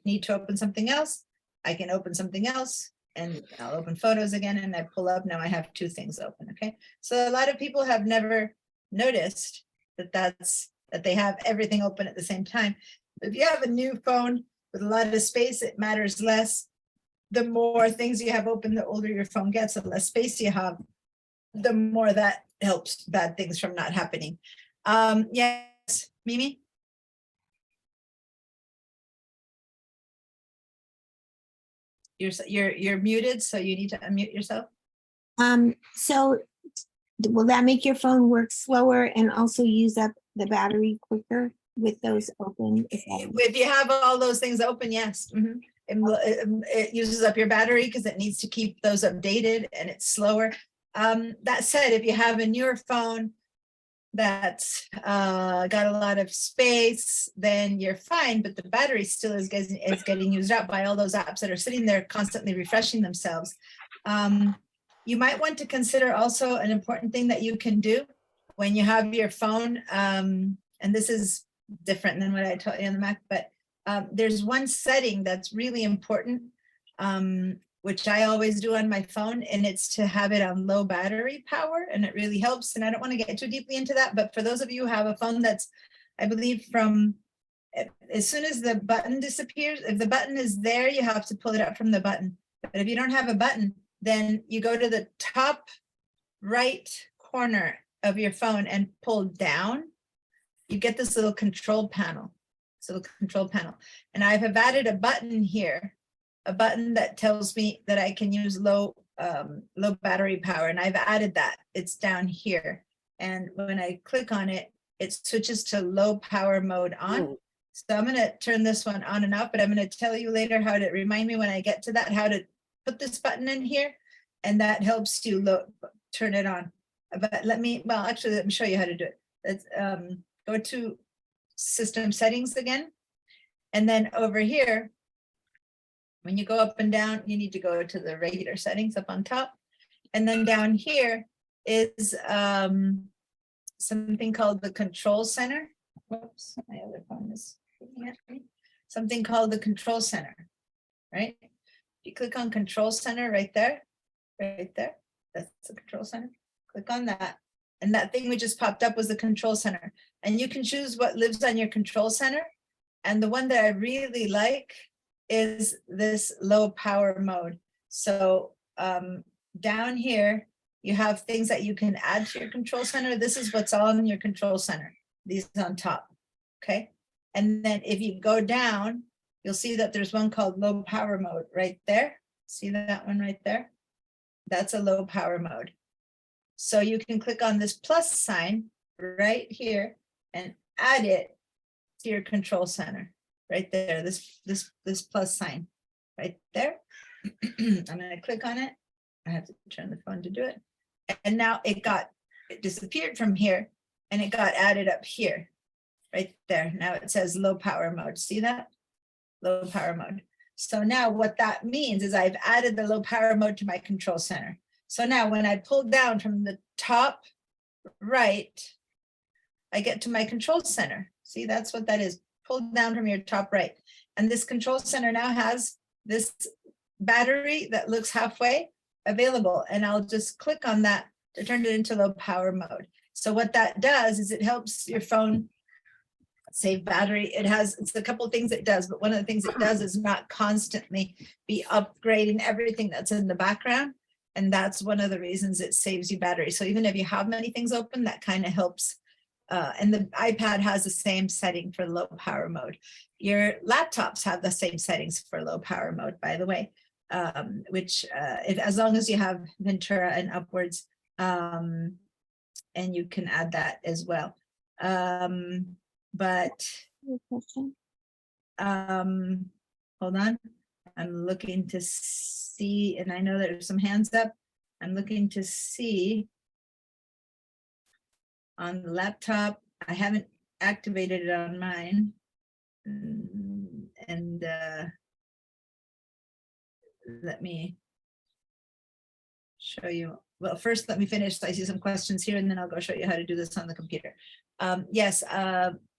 A: need to open something else, I can open something else, and I'll open photos again, and I pull up. Now I have two things open. Okay, so a lot of people have never noticed that they have everything open at the same time. If you have a new phone with a lot of space, it matters less. The more things you have open, the older your phone gets, the less space you have, the more that helps bad things from not happening. Yes, Mimi? You're muted, so you need to unmute yourself.
F: So will that make your phone work slower and also use up the battery quicker with those open?
A: If you have all those things open, yes. Mhm. It uses up your battery because it needs to keep those updated and it's slower. That said, if you have a newer phone that's got a lot of space, then you're fine, but the battery still is getting used up by all those apps that are sitting there constantly refreshing themselves. You might want to consider also an important thing that you can do when you have your phone, and this is different than what I told you on the Mac, but there's one setting that's really important, which I always do on my phone, and it's to have it on low battery power, and it really helps. And I don't want to get too deeply into that, but for those of you who have a phone that's, I believe from, as soon as the button disappears, if the button is there, you have to pull it up from the button. But if you don't have a button, then you go to the top right corner of your phone and pull down. You get this little control panel, and I have added a button here, a button that tells me that I can use low battery power, and I've added that. It's down here, and when I click on it, it switches to low power mode on.
B: Oh.
A: So I'm going to turn this one on and off, but I'm going to tell you later how to remind me when I get to that, how to put this button in here, and that helps you turn it on. But let me show you how to do it. Let's go to system settings again, and then over here, when you go up and down, you need to go to the regular settings up on top, and then down here is something called the control center. Whoops, my other phone is looking at me. Something called the control center, right? If you click on control center right there, that's the control center. Click on that, and that thing we just popped up was the control center. And you can choose what lives on your control center. And the one that I really like is this low power mode. So down here, you have things that you can add to your control center. This is what's all in your control center. These on top, okay? And then if you go down, you'll see that there's one called low power mode right there. See that one right there? That's a low power mode. So you can click on this plus sign right here and add it to your control center right there. This plus sign right there. I'm going to click on it. I have to turn the phone to do it. And now it disappeared from here and it got added up here right there. Now it says low power mode. See that? Low power mode. So now what that means is I've added the low power mode to my control center. So now when I pull down from the top right, I get to my control center. See, that's what that is. Pull down from your top right. And this control center now has this battery that looks halfway available. And I'll just click on that to turn it into low power mode. So what that does is it helps your phone save battery. It's a couple of things it does, but one of the things it does is not constantly be upgrading everything that's in the background. And that's one of the reasons it saves you battery. So even if you have many things open, that kind of helps. And the iPad has the same setting for low power mode. Your laptops have the same settings for low power mode, by the way, which as long as you have Ventura and upwards, and you can add that as well. But hold on, I'm looking to see, and I know there's some hands up. I'm looking to see on the laptop. I haven't activated it on mine. And let me show you well, first, let me finish. I see some questions here, and then I'll go show you how to do this on the computer. Yes,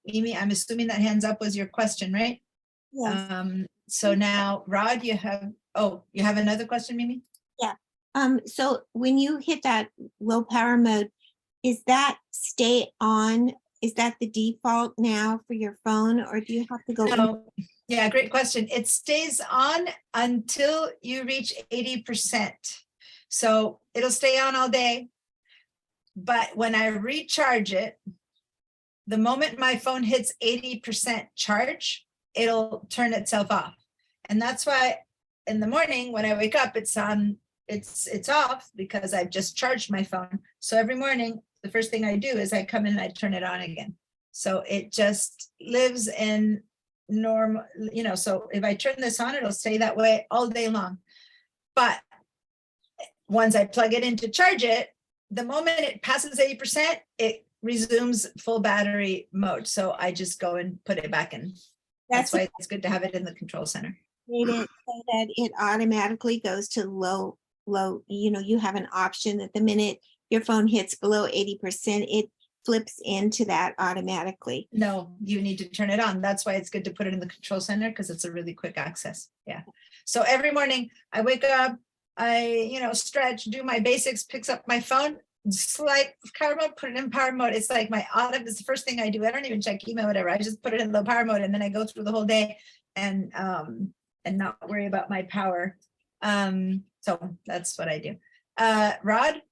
A: Mimi, I'm assuming that hands up was your question, right?
F: Yes.
A: So now, Rod, you have another question, Mimi?
F: So when you hit that low power mode, is that stay on? Is that the default now for your phone, or do you have to go? in-
A: No, yeah, great question. It stays on until you reach 80%. So it'll stay on all day. But when I recharge it, the moment my phone hits 80% charge, it'll turn itself off. And that's why in the morning when I wake up, it's on, it's off because I've just charged my phone. So every morning, the first thing I do is I come in and I turn it on again. So it just lives in normal, you know, so if I turn this on, it'll stay that way all day long. But once I plug it in to charge it, the moment it passes 80%, it resumes full battery mode. So I just go and put it back in. That's why it's good to have it in the control center.
F: Made it so that it automatically goes to low, you know, you have an option that the minute your phone hits below 80%, it flips into that automatically.
A: No, you need to turn it on. That's why it's good to put it in the control center because it's a really quick access. Yeah. So every morning I wake up, I, stretch, do my basics, picks up my phone, select power mode, put it in power mode. It's like my auto is the first thing I do. I don't even check email, whatever. I just put it in low power mode and then I go through the whole day and not worry about my power. So that's what I do. Rod?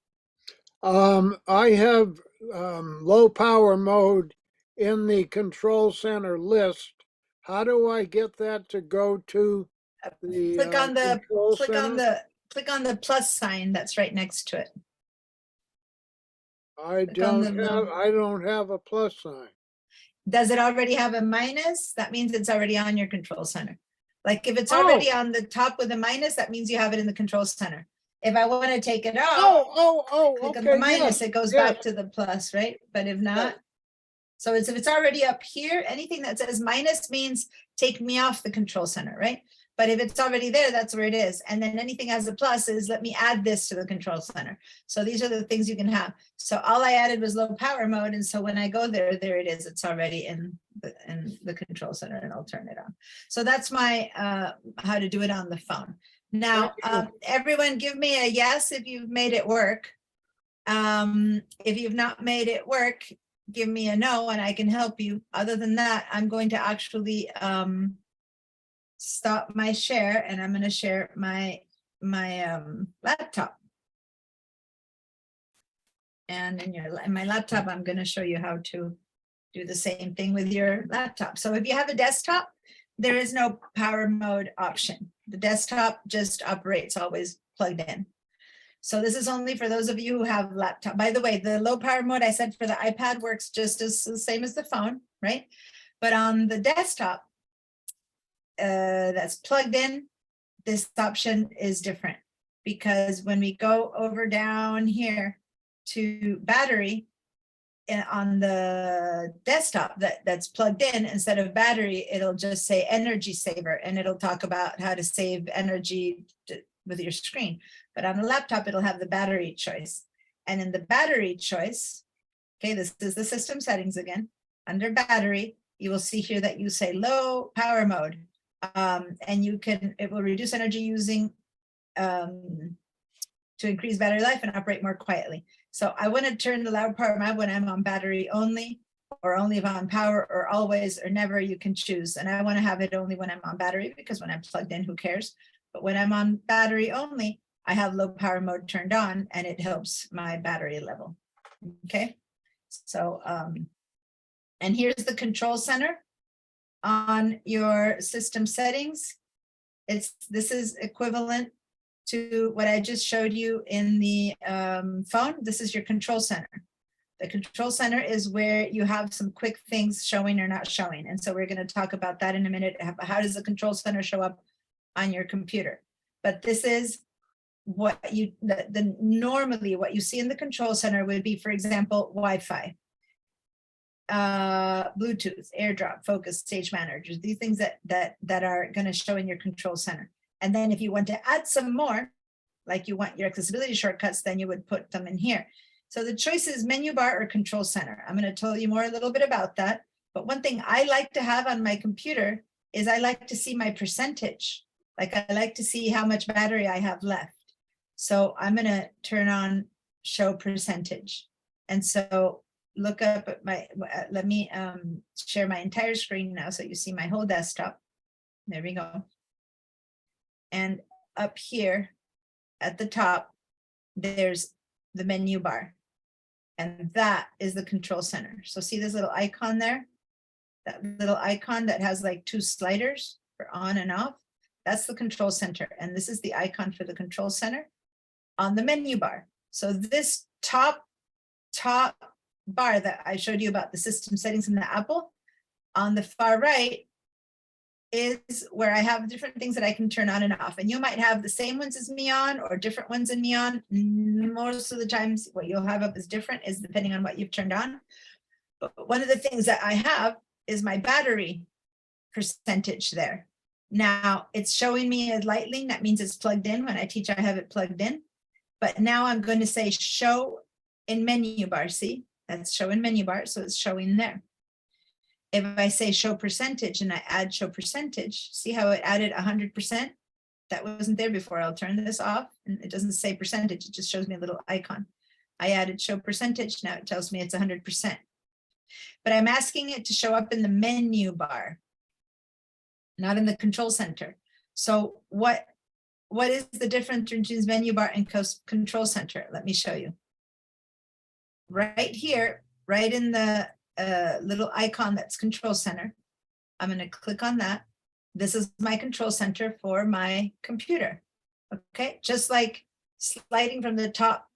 B: I have low power mode in the control center list. How do I get that to go to the
A: click on the plus sign that's right next to it.
B: I don't have a plus sign.
A: Does it already have a minus? That means it's already on your control center. Like if it's already on the top with a minus, that means you have it in the control center. If I want to take it out, click on the minus, it goes back to the plus, right? But if not, so if it's already up here, anything that says minus means take me off the control center, right? But if it's already there, that's where it is. And then anything has a plus is let me add this to the control center. So these are the things you can have. So all I added was low power mode. And so when I go there it is. It's already in the control center and I'll turn it on. So that's my how to do it on the phone. Now, everyone give me a yes if you've made it work. If you've not made it work, give me a no and I can help you. Other than that, I'm going to actually stop my share and I'm going to share my laptop. And in my laptop, I'm going to show you how to do the same thing with your laptop. So if you have a desktop, there is no power mode option. The desktop just operates always plugged in. So this is only for those of you who have laptop. By the way, the low power mode I said for the iPad works just as the same as the phone, right? But on the desktop, that's plugged in, this option is different because when we go over down here to battery on the desktop that's plugged in, instead of battery, it'll just say energy saver and it'll talk about how to save energy with your screen. But on the laptop, it'll have the battery choice. And in the battery choice, okay, this is the system settings again. Under battery, you will see here that you say low power mode. And it will reduce energy using to increase battery life and operate more quietly. So I want to turn the loud power mode when I'm on battery only, or only if I'm on power, or always, or never, you can choose. And I want to have it only when I'm on battery because when I'm plugged in, who cares? But when I'm on battery only, I have low power mode turned on and it helps my battery level. Okay. So, and here's the control center. On your system settings, this is equivalent to what I just showed you in the phone. This is your control center. The control center is where you have some quick things showing or not showing. And so we're going to talk about that in a minute. How does the control center show up on your computer? But this is what normally what you see in the control center would be, for example, Wi-Fi. Bluetooth, AirDrop, Focus, Stage Manager, these things that are going to show in your control center. And then if you want to add some more, like you want your accessibility shortcuts, then you would put them in here. So the choice is menu bar or control center. I'm going to tell you more a little bit about that. But one thing I like to have on my computer is I like to see my percentage. Like I like to see how much battery I have left. So I'm going to turn on show percentage. And so look up at my, let me share my entire screen now so you see my whole desktop. There we go. And up here at the top, there's the menu bar. And that is the control center. So see this little icon there? That little icon that has like two sliders for on and off. That's the control center. And this is the icon for the control center on the menu bar. So this top bar that I showed you about the system settings in the Apple, on the far right is where I have different things that I can turn on and off. And you might have the same ones as me on or different ones in me on. Most of the times what you'll have up is different is depending on what you've turned on. But one of the things that I have is my battery percentage there. Now it's showing me a Lightning. That means it's plugged in. When I teach, I have it plugged in. But now I'm going to say show in menu bar. See, that's show in menu bar. So it's showing there. If I say show percentage and I add show percentage, see how it added 100%? That wasn't there before. I'll turn this off and it doesn't say percentage. It just shows me a little icon. I added show percentage. Now it tells me it's 100%. But I'm asking it to show up in the menu bar, not in the control center. So what is the difference between menu bar and control center? Let me show you. Right here, right in the little icon that's control center, I'm going to click on that. This is my control center for my computer. Okay, just like sliding from the top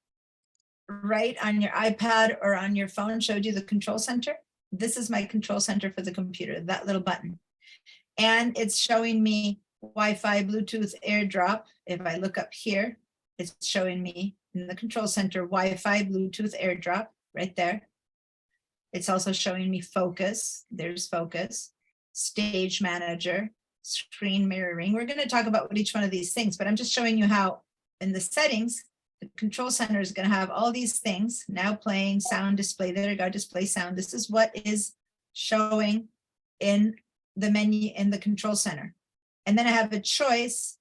A: right on your iPad or on your phone showed you the control center. This is my control center for the computer, that little button. And it's showing me Wi-Fi, Bluetooth, AirDrop. If I look up here, it's showing me in the control center, Wi-Fi, Bluetooth, AirDrop right there. It's also showing me focus. There's focus, stage manager, screen mirroring. We're going to talk about each one of these things, but I'm just showing you how in the settings, the control center is going to have all these things now playing sound display. There you go, display sound. This is what is showing in the menu in the control center. And then I have a choice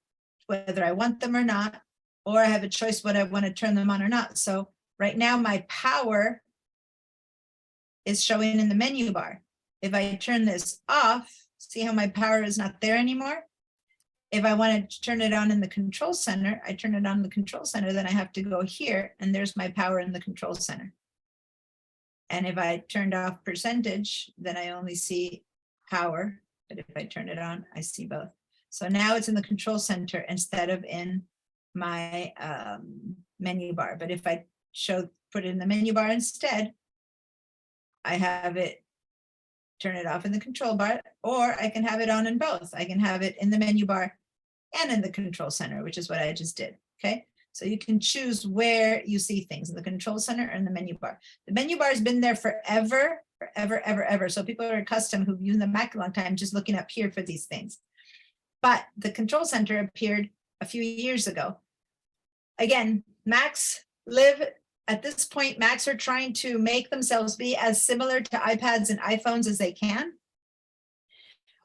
A: whether I want them or not, or I have a choice whether I want to turn them on or not. So right now my power is showing in the menu bar. If I turn this off, see how my power is not there anymore? If I want to turn it on in the control center, I turn it on in the control center, then I have to go here and there's my power in the control center. And if I turned off percentage, then I only see power. But if I turn it on, I see both. So now it's in the control center instead of in my menu bar. But if I put it in the menu bar instead, I have it turn it off in the control bar, or I can have it on in both. I can have it in the menu bar and in the control center, which is what I just did. Okay, so you can choose where you see things in the control center or in the menu bar. The menu bar has been there forever. So people are accustomed who've used the Mac a long time just looking up here for these things. But the control center appeared a few years ago. Again, Macs live at this point, Macs are trying to make themselves be as similar to iPads and iPhones as they can.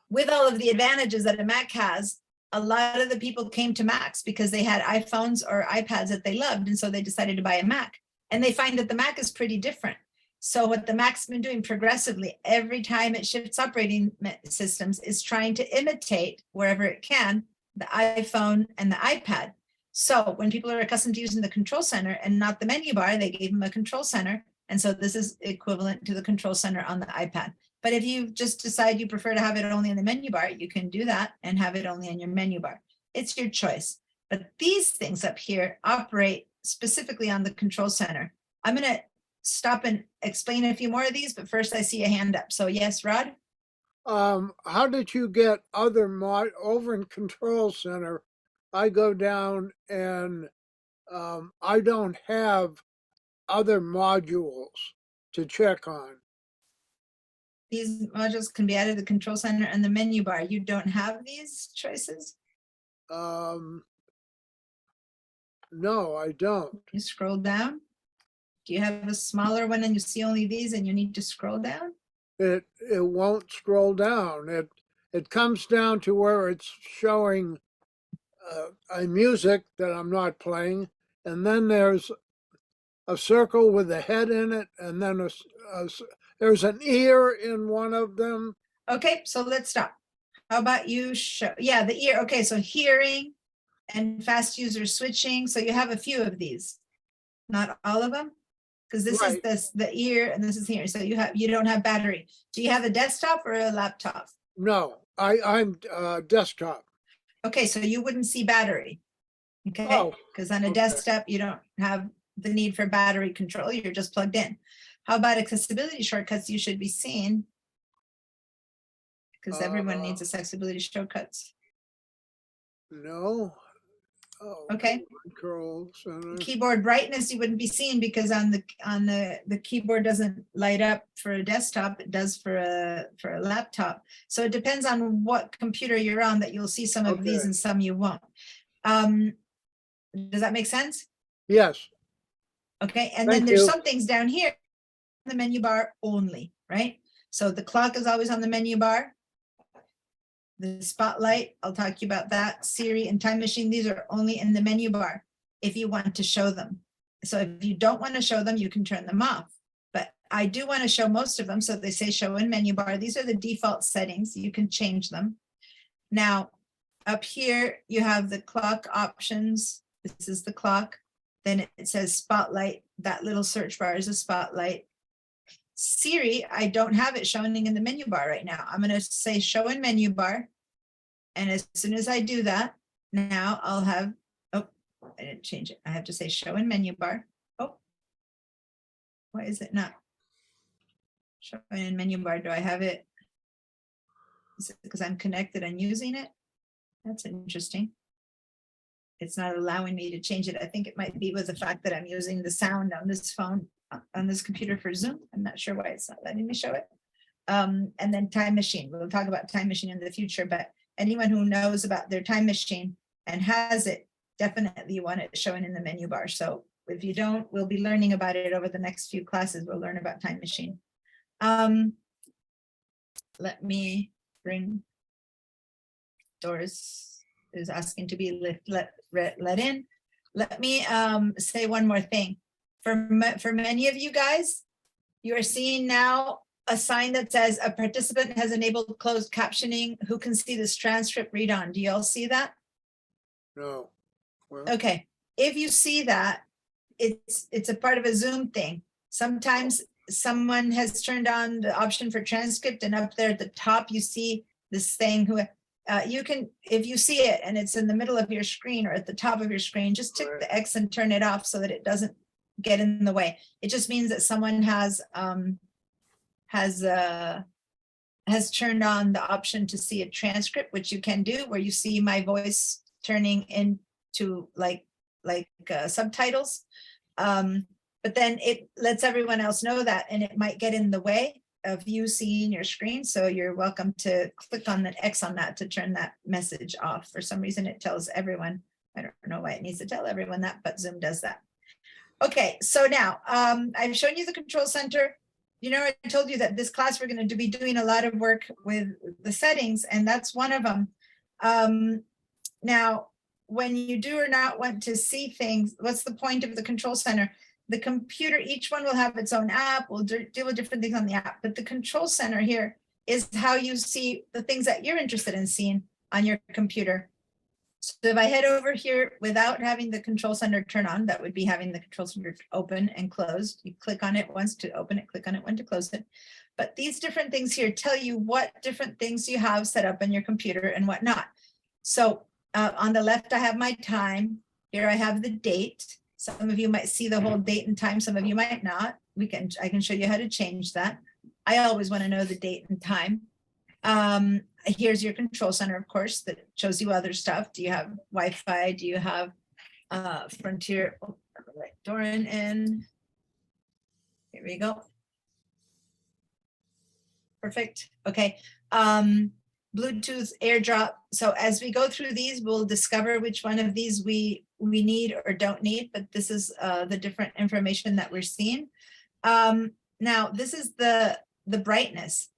A: With all of the advantages that a Mac has, a lot of the people came to Macs because they had iPhones or iPads that they loved. And so they decided to buy a Mac. And they find that the Mac is pretty different. So what the Mac's been doing progressively, every time it shifts operating systems, is trying to imitate wherever it can, the iPhone and the iPad. So when people are accustomed to using the control center and not the menu bar, they gave them a control center. And so this is equivalent to the control center on the iPad. But if you just decide you prefer to have it only in the menu bar, you can do that and have it only in your menu bar. It's your choice. But these things up here operate specifically on the control center. I'm going to stop and explain a few more of these, but first I see a hand up. So yes, Rod?
B: How did you get other over in control center? I go down and I don't have other modules to check on.
A: These modules can be added to the control center and the menu bar. You don't have these choices?
B: No, I don't.
A: You scroll down. Do you have a smaller one and you see only these and you need to scroll down?
B: It won't scroll down. It comes down to where it's showing a music that I'm not playing, and then there's a circle with a head in it, and then there's an ear in one of them.
A: Okay, so let's stop. How about you show, yeah, the ear. Okay, so hearing and fast user switching. So you have a few of these, not all of them. Because this
B: Right.
A: is the ear and this is here. So you don't have battery. Do you have a desktop or a laptop?
B: No, I'm desktop.
A: Okay, so you wouldn't see battery. Okay,
B: Oh,
A: because on a
B: okay.
A: desktop, you don't have the need for battery control. You're just plugged in. How about accessibility shortcuts? You should be seeing. Because everyone needs accessibility shortcuts.
B: No. Oh,
A: Okay.
B: Control center.
A: Keyboard brightness you wouldn't be seeing because on the keyboard doesn't light up for a desktop, it does for a laptop. So it depends on what computer you're on that you'll see some of these
B: Okay.
A: and some you won't. Does that make sense?
B: Yes.
A: Okay, and then
B: Thank
A: there's
B: you.
A: some things down here, the menu bar only, right? So the clock is always on the menu bar. The spotlight, I'll talk to you about that. Siri and time machine, these are only in the menu bar if you want to show them. So if you don't want to show them, you can turn them off. But I do want to show most of them. So they say show in menu bar. These are the default settings. You can change them. Now, up here, you have the clock options. This is the clock. Then it says spotlight. That little search bar is a spotlight. Siri, I don't have it showing in the menu bar right now. I'm going to say show in menu bar. And as soon as I do that, now I'll have, oh, I didn't change it. I have to say show in menu bar. Oh, why is it not showing in menu bar? Do I have it? Is it because I'm connected and using it? That's interesting. It's not allowing me to change it. I think it might be with the fact that I'm using the sound on this phone, on this computer for Zoom. I'm not sure why it's not letting me show it. And then time machine. We'll talk about time machine in the future, but anyone who knows about their time machine and has it, definitely want it showing in the menu bar. So if you don't, we'll be learning about it over the next few classes. We'll learn about time machine. Let me bring Doris is asking to be let in. Let me say one more thing. For many of you guys, you are seeing now a sign that says a participant has enabled closed captioning. Who can see this transcript read on? Do you all see that?
B: No. Well,
A: Okay, if you see that, it's a part of a Zoom thing. Sometimes someone has turned on the option for transcript and up there at the top, you see this thing who, you can, if you see it and it's in the middle of your screen or at the top of your screen, just tick the X and turn it off so that it doesn't get in the way. It just means that someone has turned on the option to see a transcript, which you can do, where you see my voice turning into like subtitles. But then it lets everyone else know that, and it might get in the way of you seeing your screen. So you're welcome to click on the X on that to turn that message off. For some reason, it tells everyone. I don't know why it needs to tell everyone that, but Zoom does that. Okay, so now I've shown you the control center. You know, I told you that this class we're going to be doing a lot of work with the settings, and that's one of them. Now, when you do or not want to see things, what's the point of the control center? The computer, each one will have its own app. We'll deal with different things on the app, but the control center here is how you see the things that you're interested in seeing on your computer. So if I head over here without having the control center turn on, that would be having the control center open and closed. You click on it once to open it, click on it when to close it. But these different things here tell you what different things you have set up on your computer and what not. So on the left, I have my time. Here I have the date. Some of you might see the whole date and time. Some of you might not. I can show you how to change that. I always want to know the date and time. Here's your control center, of course, that shows you other stuff. Do you have Wi-Fi? Do you have Frontier? Oh, right, Doran in. Here we go. Perfect. Okay. Bluetooth AirDrop. So as we go through these, we'll discover which one of these we need or don't need, but this is the different information that we're seeing. Now, this is the brightness.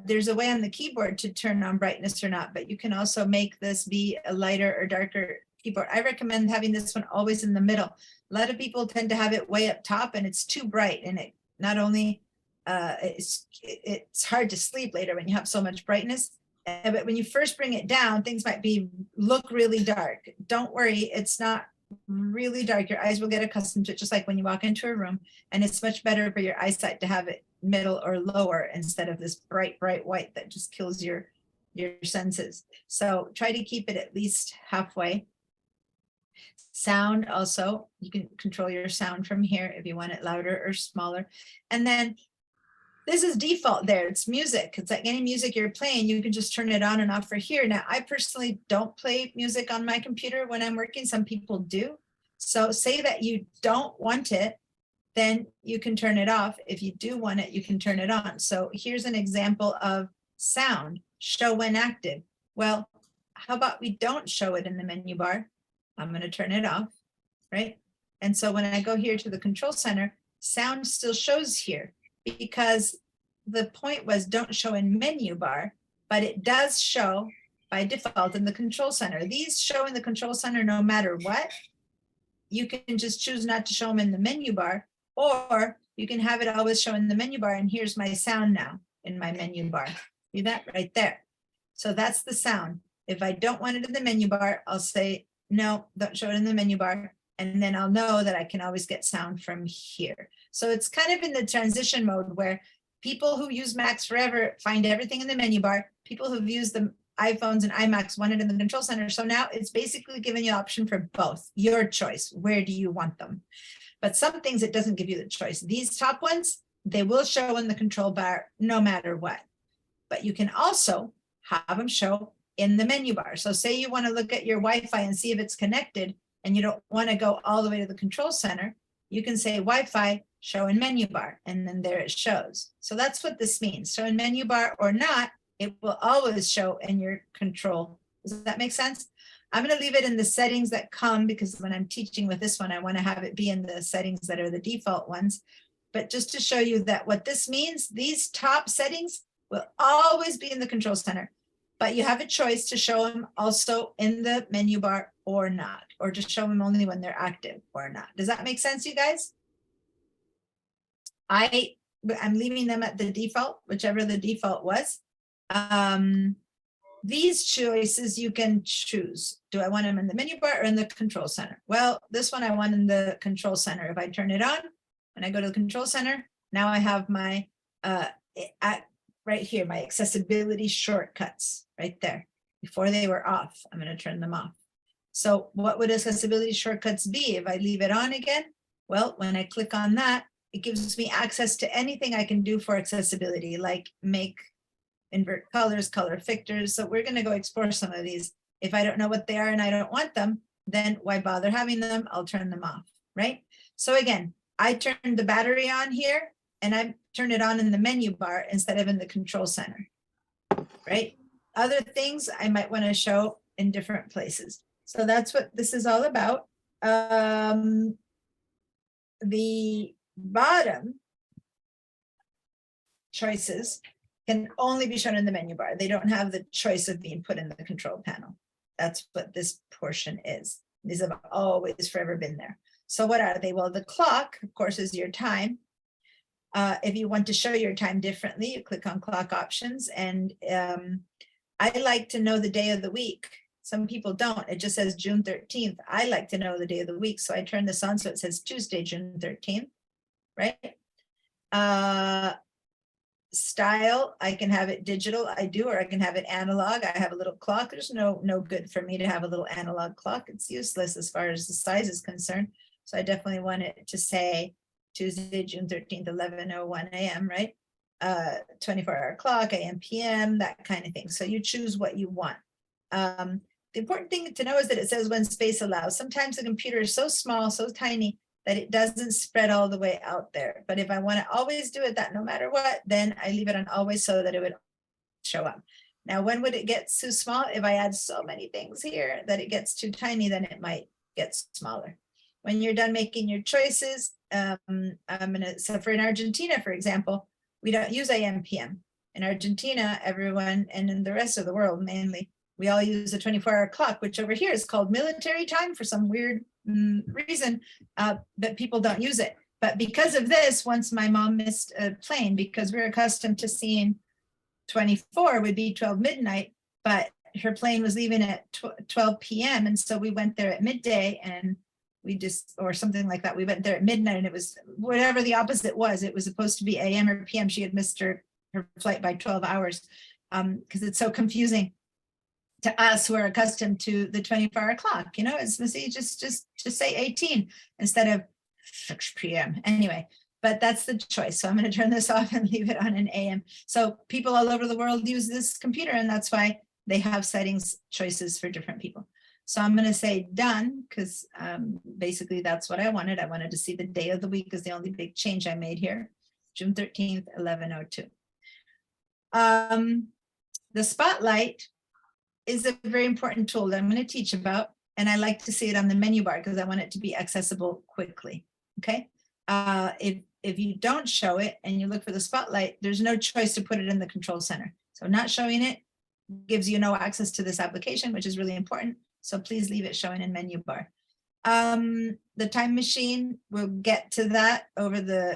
A: There's a way on the keyboard to turn on brightness or not, but you can also make this be a lighter or darker keyboard. I recommend having this one always in the middle. A lot of people tend to have it way up top and it's too bright, and it not only it's hard to sleep later when you have so much brightness, but when you first bring it down, things might look really dark. Don't worry, it's not really dark. Your eyes will get accustomed to it, just like when you walk into a room, and it's much better for your eyesight to have it middle or lower instead of this bright white that just kills your senses. So try to keep it at least halfway. Sound also, you can control your sound from here if you want it louder or smaller. And then this is default there. It's music. It's like any music you're playing, you can just turn it on and off for here. Now, I personally don't play music on my computer when I'm working. Some people do. So say that you don't want it, then you can turn it off. If you do want it, you can turn it on. So here's an example of sound, show when active. Well, how about we don't show it in the menu bar? I'm going to turn it off, right? And so when I go here to the control center, sound still shows here because the point was don't show in menu bar, but it does show by default in the control center. These show in the control center no matter what. You can just choose not to show them in the menu bar, or you can have it always show in the menu bar. And here's my sound now in my menu bar. See that right there? So that's the sound. If I don't want it in the menu bar, I'll say, no, don't show it in the menu bar. And then I'll know that I can always get sound from here. So it's kind of in the transition mode where people who use Macs forever find everything in the menu bar. People who've used the iPhones and iMacs want it in the control center. So now it's basically giving you option for both. Your choice. Where do you want them? But some things it doesn't give you the choice. These top ones, they will show in the control bar no matter what. But you can also have them show in the menu bar. So say you want to look at your Wi-Fi and see if it's connected and you don't want to go all the way to the control center, you can say Wi-Fi show in menu bar, and then there it shows. So that's what this means. So in menu bar or not, it will always show in your control. Does that make sense? I'm going to leave it in the settings that come, because when I'm teaching with this one, I want to have it be in the settings that are the default ones. But just to show you that what this means, these top settings will always be in the control center. But you have a choice to show them also in the menu bar or not, or to show them only when they're active or not. Does that make sense, you guys? I'm leaving them at the default, whichever the default was. These choices you can choose. Do I want them in the menu bar or in the control center? Well, this one I want in the control center. If I turn it on, when I go to the control center, now I have my, right here, my accessibility shortcuts right there. Before they were off, I'm going to turn them off. So what would accessibility shortcuts be if I leave it on again? Well, when I click on that, it gives me access to anything I can do for accessibility, like make, invert colors, color filters. So we're going to go explore some of these. If I don't know what they are and I don't want them, then why bother having them? I'll turn them off, right? So again, I turned the battery on here and I turned it on in the menu bar instead of in the control center, right? Other things I might want to show in different places. So that's what this is all about. The bottom choices can only be shown in the menu bar. They don't have the choice of being put in the control panel. That's what this portion is. These have always forever been there. So what are they? Well, the clock, of course, is your time. If you want to show your time differently, you click on clock options. And I like to know the day of the week. Some people don't. It just says June 13th. I like to know the day of the week. So I turn this on so it says Tuesday, June 13th, right? Style, I can have it digital, I do, or I can have it analog. I have a little clock. There's no good for me to have a little analog clock. It's useless as far as the size is concerned. So I definitely want it to say Tuesday, June 13th, 11:01 a.m., right? 24-hour clock, AM, PM, that kind of thing. So you choose what you want. The important thing to know is that it says when space allows. Sometimes the computer is so small, so tiny, that it doesn't spread all the way out there. But if I want to always do it that no matter what, then I leave it on always so that it would show up. Now, when would it get too small? If I add so many things here that it gets too tiny, then it might get smaller. When you're done making your choices, so for in Argentina, for example, we don't use AM PM. In Argentina, everyone, and in the rest of the world mainly, we all use a 24-hour clock, which over here is called military time for some weird reason, but people don't use it. But because of this, once my mom missed a plane, because we're accustomed to seeing 24 would be 12 midnight, but her plane was leaving at 12 p.m. And so we went there at midday and we just, or something like that. We went there at midnight and it was whatever the opposite was. It was supposed to be AM or PM. She had missed her flight by 12 hours because it's so confusing to us who are accustomed to the 24-hour clock. You know, it's just say 18 instead of 6 p.m. Anyway, but that's the choice. So I'm going to turn this off and leave it on an AM. So people all over the world use this computer, and that's why they have settings choices for different people. So I'm going to say done, because basically that's what I wanted. I wanted to see the day of the week is the only big change I made here. June 13th, 11:02. The spotlight is a very important tool that I'm going to teach about, and I like to see it on the menu bar because I want it to be accessible quickly. Okay. If you don't show it and you look for the spotlight, there's no choice to put it in the control center. So not showing it gives you no access to this application, which is really important. So please leave it showing in menu bar. The time machine, we'll get to that over the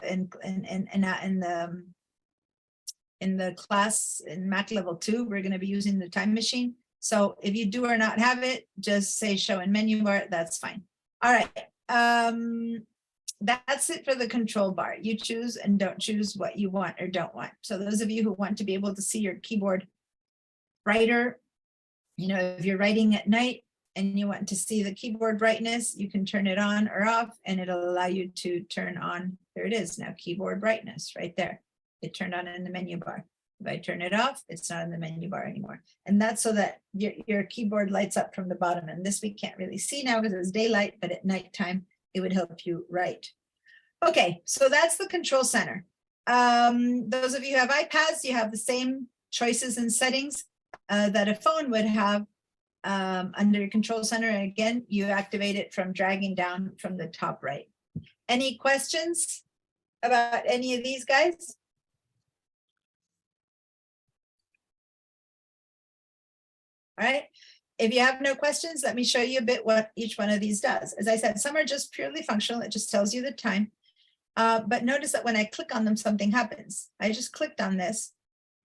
A: in the class in Mac level 2. We're going to be using the time machine. So if you do or not have it, just say show in menu bar. That's fine. All right. That's it for the control bar. You choose and don't choose what you want or don't want. So those of you who want to be able to see your keyboard brighter, you know, if you're writing at night and you want to see the keyboard brightness, you can turn it on or off and it'll allow you to turn on. There it is now, keyboard brightness right there. It turned on in the menu bar. If I turn it off, it's not in the menu bar anymore. And that's so that your keyboard lights up from the bottom. And this we can't really see now because it's daylight, but at nighttime, it would help you write. Okay, so that's the control center. Those of you who have iPads, you have the same choices and settings that a phone would have under your control center. And again, you activate it from dragging down from the top right. Any questions about any of these guys? All right. If you have no questions, let me show you a bit what each one of these does. As I said, some are just purely functional. It just tells you the time. But notice that when I click on them, something happens. I just clicked on this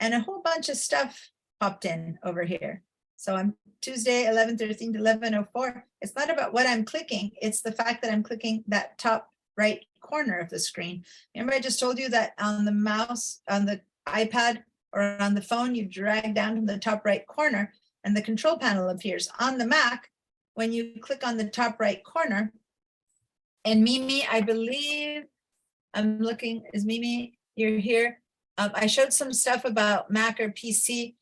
A: and a whole bunch of stuff popped in over here. So on Tuesday, 11/13 to 11:04, it's not about what I'm clicking. It's the fact that I'm clicking that top right corner of the screen. Remember, I just told you that on the mouse, on the iPad or on the phone, you drag down from the top right corner and the control panel appears. On the Mac, when you click on the top right corner, and Mimi, I believe, I'm looking, is Mimi, you're here? I showed some stuff about Mac or PC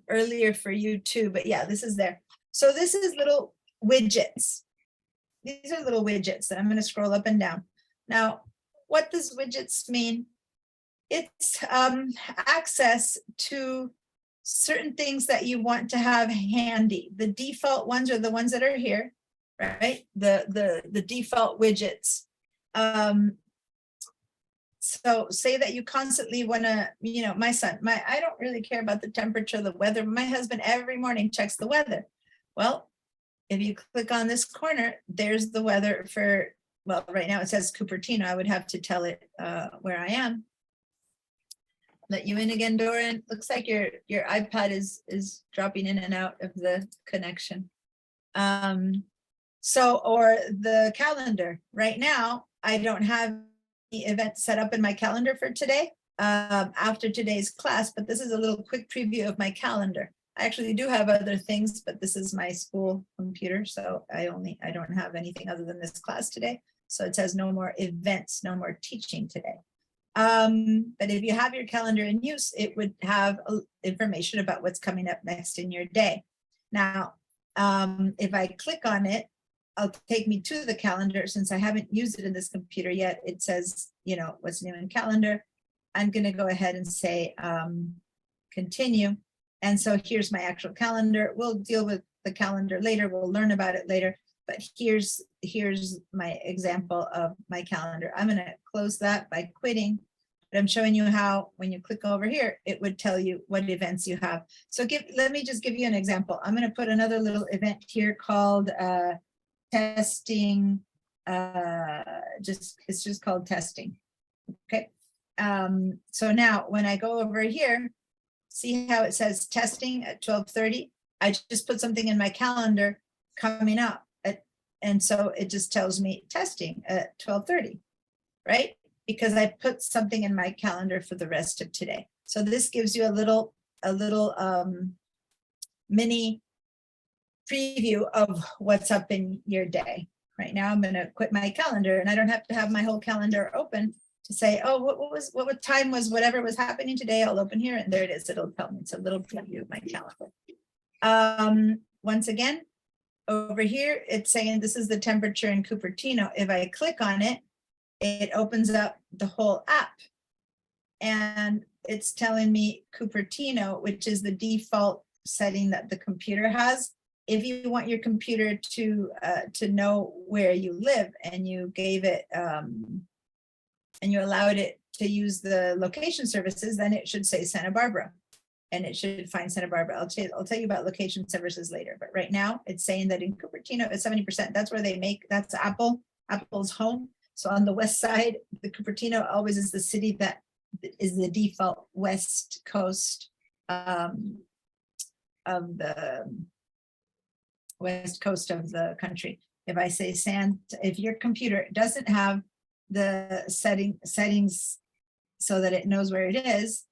A: earlier for you too, but yeah, this is there. So this is little widgets. These are little widgets that I'm going to scroll up and down. Now, what does widgets mean? It's access to certain things that you want to have handy. The default ones are the ones that are here, right? The default widgets. So say that you constantly want to, you know, my son, I don't really care about the temperature, the weather. My husband every morning checks the weather. Well, if you click on this corner, there's the weather for, well, right now it says Cupertino. I would have to tell it where I am. Let you in again, Doran. Looks like your iPad is dropping in and out of the connection. So, or the calendar. Right now, I don't have the event set up in my calendar for today after today's class, but this is a little quick preview of my calendar. I actually do have other things, but this is my school computer, so I don't have anything other than this class today. So it says no more events, no more teaching today. But if you have your calendar in use, it would have information about what's coming up next in your day. Now, if I click on it, it'll take me to the calendar. Since I haven't used it in this computer yet, it says, you know, what's new in calendar. I'm going to go ahead and say continue. And so here's my actual calendar. We'll deal with the calendar later. We'll learn about it later. But here's my example of my calendar. I'm going to close that by quitting. But I'm showing you how, when you click over here, it would tell you what events you have. So let me just give you an example. I'm going to put another little event here called testing. It's just called testing. Okay. So now when I go over here, see how it says testing at 12:30? I just put something in my calendar coming up. And so it just tells me testing at 12:30, right? Because I put something in my calendar for the rest of today. So this gives you a little mini preview of what's up in your day. Right now, I'm going to quit my calendar, and I don't have to have my whole calendar open to say, oh, what time was whatever was happening today? I'll open here, and there it is. It'll tell me. It's a little preview of my calendar. Once again, over here, it's saying this is the temperature in Cupertino. If I click on it, it opens up the whole app, and it's telling me Cupertino, which is the default setting that the computer has. If you want your computer to know where you live, and you gave it and you allowed it to use the location services, then it should say Santa Barbara, and it should find Santa Barbara. I'll tell you about location services later, but right now it's saying that in Cupertino it's 70%. That's where they make, that's Apple's home. So on the west side, the Cupertino always is the city that is the default west coast of the west coast of the country. If I say if your computer doesn't have the settings so that it knows where it is,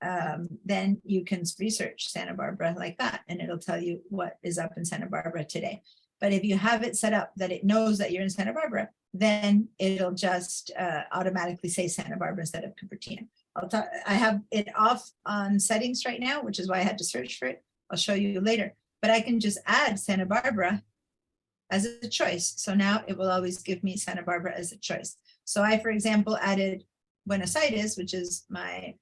A: then you can research Santa Barbara like that, and it'll tell you what is up in Santa Barbara today. But if you have it set up that it knows that you're in Santa Barbara, then it'll just automatically say Santa Barbara instead of Cupertino. I have it off on settings right now, which is why I had to search for it. I'll show you later, but I can just add Santa Barbara as a choice. So now it will always give me Santa Barbara as a choice. So I, for example, added Buenos Aires, which is my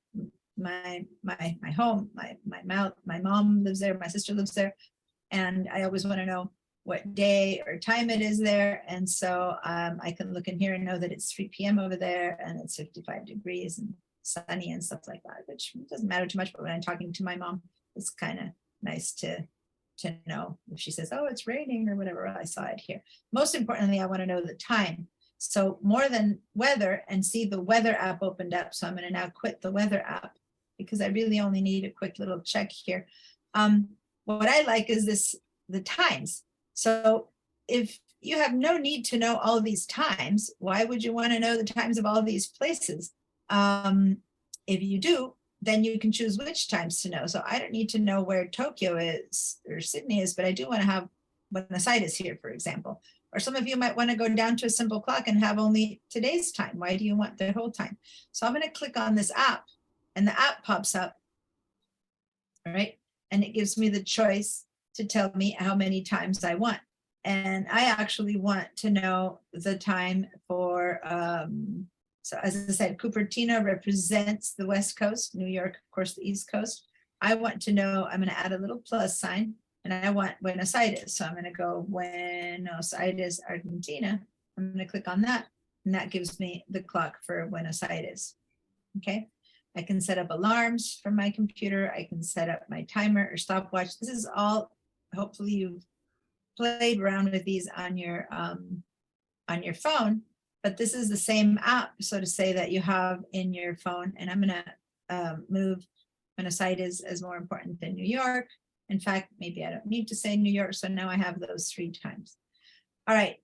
A: home. My mom lives there, my sister lives there, and I always want to know what day or time it is there. And so I can look in here and know that it's 3 p.m. over there, and it's 55 degrees and sunny and stuff like that, which doesn't matter too much. But when I'm talking to my mom, it's kind of nice to know if she says, oh, it's raining or whatever. I saw it here. Most importantly, I want to know the time. So more than weather, and see the weather app opened up. So I'm going to now quit the weather app because I really only need a quick little check here. What I like is the times. So if you have no need to know all these times, why would you want to know the times of all these places? If you do, then you can choose which times to know. So I don't need to know where Tokyo is or Sydney is, but I do want to have Buenos Aires here, for example. Or some of you might want to go down to a simple clock and have only today's time. Why do you want the whole time? So I'm going to click on this app, and the app pops up, all right? And it gives me the choice to tell me how many times I want. And I actually want to know the time for, so as I said, Cupertino represents the West Coast, New York, of course, the East Coast. I want to know, I'm going to add a little plus sign, and I want Buenos Aires. So I'm going to go Buenos Aires, Argentina. I'm going to click on that, and that gives me the clock for Buenos Aires. Okay. I can set up alarms from my computer. I can set up my timer or stopwatch. This is all, hopefully you've played around with these on your phone, but this is the same app, so to say, that you have in your phone. And I'm going to move Buenos Aires as more important than New York. In fact, maybe I don't need to say New York. So now I have those 3 times. All right.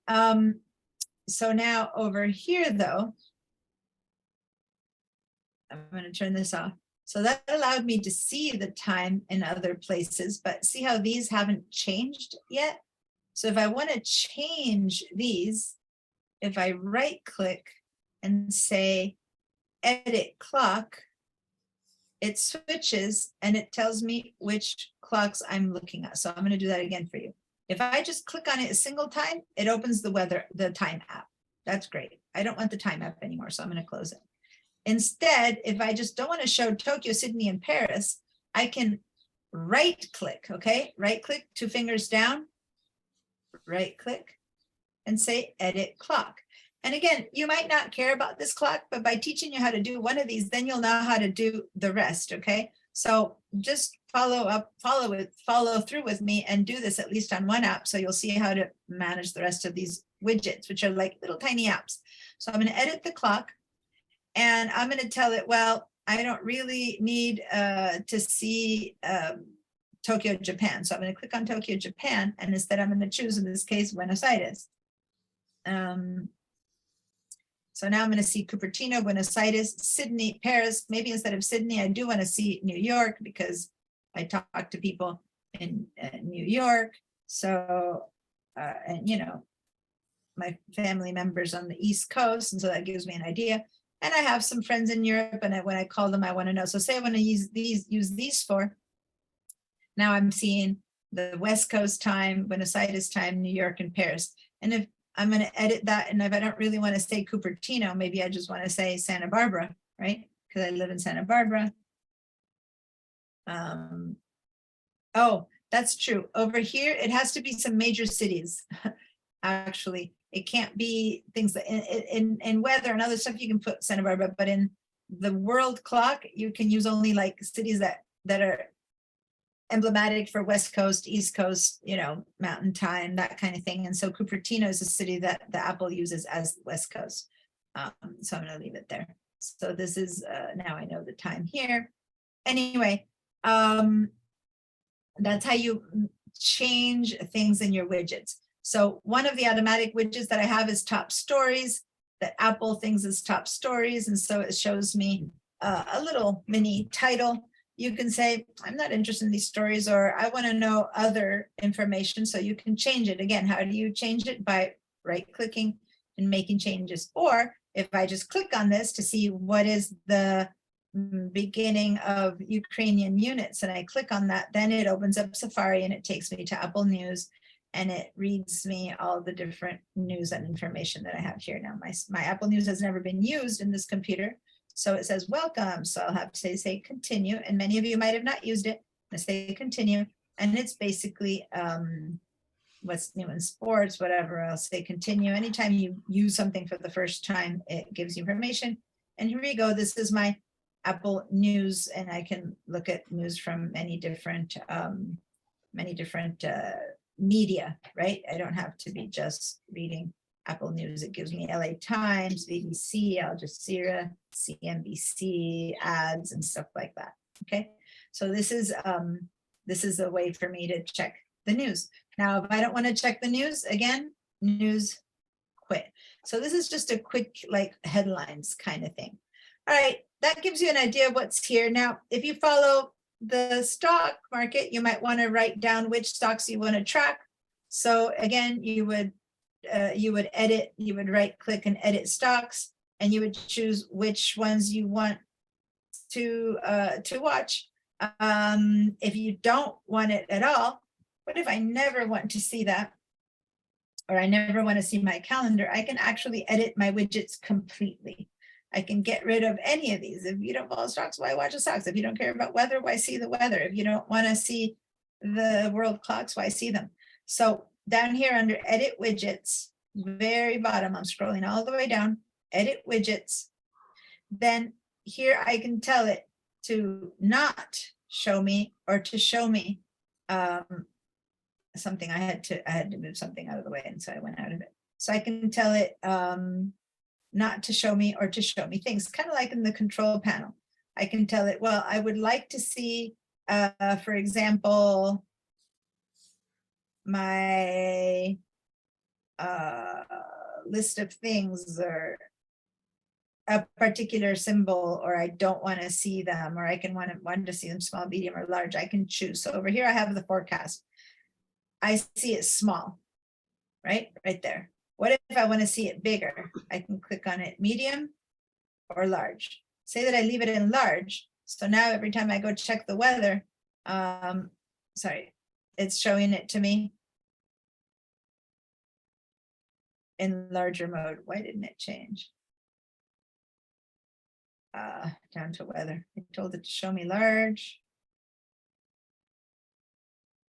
A: So now over here, though, I'm going to turn this off. So that allowed me to see the time in other places, but see how these haven't changed yet? So if I want to change these, if I right click and say edit clock, it switches and it tells me which clocks I'm looking at. So I'm going to do that again for you. If I just click on it a single time, it opens the time app. That's great. I don't want the time app anymore, so I'm going to close it. Instead, if I just don't want to show Tokyo, Sydney, and Paris, I can right click, okay? Right click, 2 fingers down, right click, and say edit clock. And again, you might not care about this clock, but by teaching you how to do one of these, then you'll know how to do the rest, okay? So just follow through with me and do this at least on one app. So you'll see how to manage the rest of these widgets, which are like little tiny apps. So I'm going to edit the clock and I'm going to tell it, well, I don't really need to see Tokyo, Japan. So I'm going to click on Tokyo, Japan, and instead I'm going to choose, in this case, Buenos Aires. So now I'm going to see Cupertino, Buenos Aires, Sydney, Paris. Maybe instead of Sydney, I do want to see New York because I talk to people in New York. So, and you know, my family members on the East Coast. And so that gives me an idea. And I have some friends in Europe, and when I call them, I want to know. So say I want to use these four. Now I'm seeing the West Coast time, Buenos Aires time, New York, and Paris. And if I'm going to edit that, and if I don't really want to say Cupertino, maybe I just want to say Santa Barbara, right? Because I live in Santa Barbara. Oh, that's true. Over here, it has to be some major cities. Actually, it can't be things that in weather and other stuff you can put Santa Barbara, but in the world clock, you can use only like cities that are emblematic for West Coast, East Coast, you know, mountain time, that kind of thing. And so Cupertino is a city that the Apple uses as West Coast. So I'm going to leave it there. So this is, now I know the time here. Anyway, that's how you change things in your widgets. So one of the automatic widgets that I have is top stories, that Apple thinks is top stories. And so it shows me a little mini title. You can say, I'm not interested in these stories, or I want to know other information. So you can change it. Again, how do you change it? By right clicking and making changes. Or if I just click on this to see what is the beginning of Ukrainian units, and I click on that, then it opens up Safari and it takes me to Apple News, and it reads me all the different news and information that I have here. Now my Apple News has never been used in this computer, so it says welcome. So I'll have to say continue, and many of you might have not used it. I say continue, and it's basically what's new in sports, whatever. I'll say continue. Anytime you use something for the first time, it gives you information. And here we go. This is my Apple News, and I can look at news from many different media, right? I don't have to be just reading Apple News. It gives me LA Times, BBC, Al Jazeera, CNBC, ads, and stuff like that. Okay, so this is a way for me to check the news. Now, if I don't want to check the news, again, news quit. So this is just a quick like headlines kind of thing. All right, that gives you an idea of what's here. Now, if you follow the stock market, you might want to write down which stocks you want to track. So again, you would right click and edit stocks, and you would choose which ones you want to watch. If you don't want it at all, what if I never want to see that, or I never want to see my calendar? I can actually edit my widgets completely. I can get rid of any of these. If you don't follow stocks, why watch the stocks? If you don't care about weather, why see the weather? If you don't want to see the world clocks, why see them? So down here under edit widgets, very bottom, I'm scrolling all the way down, edit widgets. Then here I can tell it to not show me, or to show me something. I had to move something out of the way, and so I went out of it. So I can tell it not to show me, or to show me things, kind of like in the control panel. I can tell it, well, I would like to see, for example, my list of things, or a particular symbol, or I don't want to see them, or I can want to see them small, medium, or large. I can choose. So over here I have the forecast. I see it small, right there. What if I want to see it bigger? I can click on it, medium or large. Say that I leave it in large. So now every time I go check the weather, it's showing it to me in larger mode. Why didn't it change? Down to weather. I told it to show me large.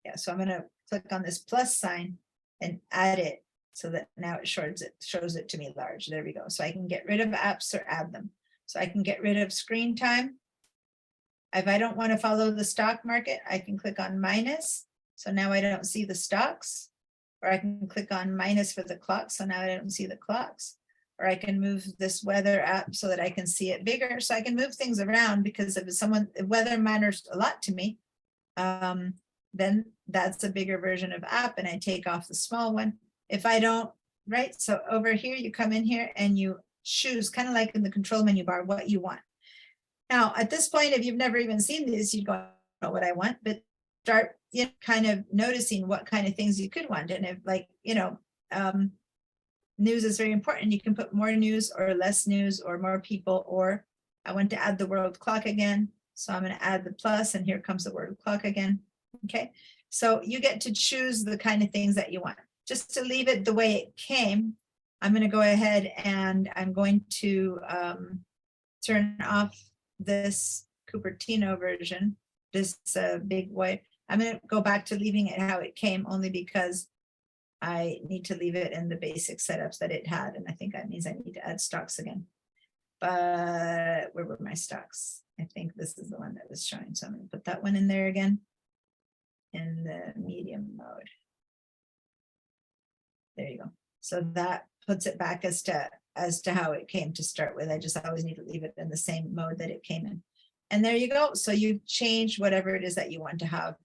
A: Yeah, so I'm gonna click on this plus sign and add it so that now it shows it to me large. There we go. So I can get rid of apps or add them. So I can get rid of screen time. If I don't want to follow the stock market, I can click on minus. So now I don't see the stocks. Or I can click on minus for the clock. So now I don't see the clocks. Or I can move this weather app so that I can see it bigger. So I can move things around because if weather matters a lot to me, then that's a bigger version of app and I take off the small one. If I don't, right? So over here, you come in here and you choose, kind of like in the control menu bar, what you want. Now, at this point, if you've never even seen this, you don't know what I want, but start kind of noticing what kind of things you could want. And if like, news is very important. You can put more news or less news or more people, or I want to add the world clock again. So I'm going to add the plus and here comes the world clock again. Okay, so you get to choose the kind of things that you want. Just to leave it the way it came, I'm going to go ahead and I'm going to turn off this Cupertino version, this big white. I'm going to go back to leaving it how it came only because I need to leave it in the basic setups that it had. And I think that means I need to add stocks again. But where were my stocks? I think this is the one that was showing. So I'm going to put that one in there again in the medium mode. There you go. So that puts it back as to how it came to start with. I just always need to leave it in the same mode that it came in. And there you go. So you've changed whatever it is that you want to have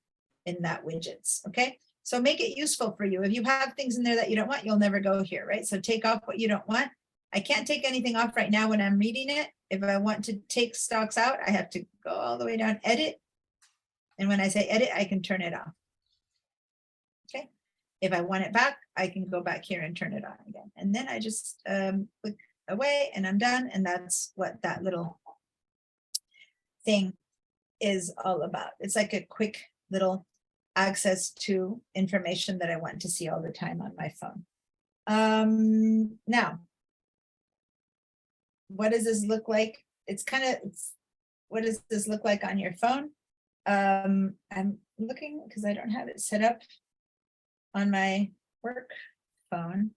A: in that widgets. Okay. So make it useful for you. If you have things in there that you don't want, you'll never go here, right? So take off what you don't want. I can't take anything off right now when I'm reading it. If I want to take stocks out, I have to go all the way down, edit. And when I say edit, I can turn it off. Okay. If I want it back, I can go back here and turn it on again. And then I just click away and I'm done. And that's what that little thing is all about. It's like a quick little access to information that I want to see all the time on my phone. Now, what does this look like? What does this look like on your phone? I'm looking because I don't have it set up on my work phone.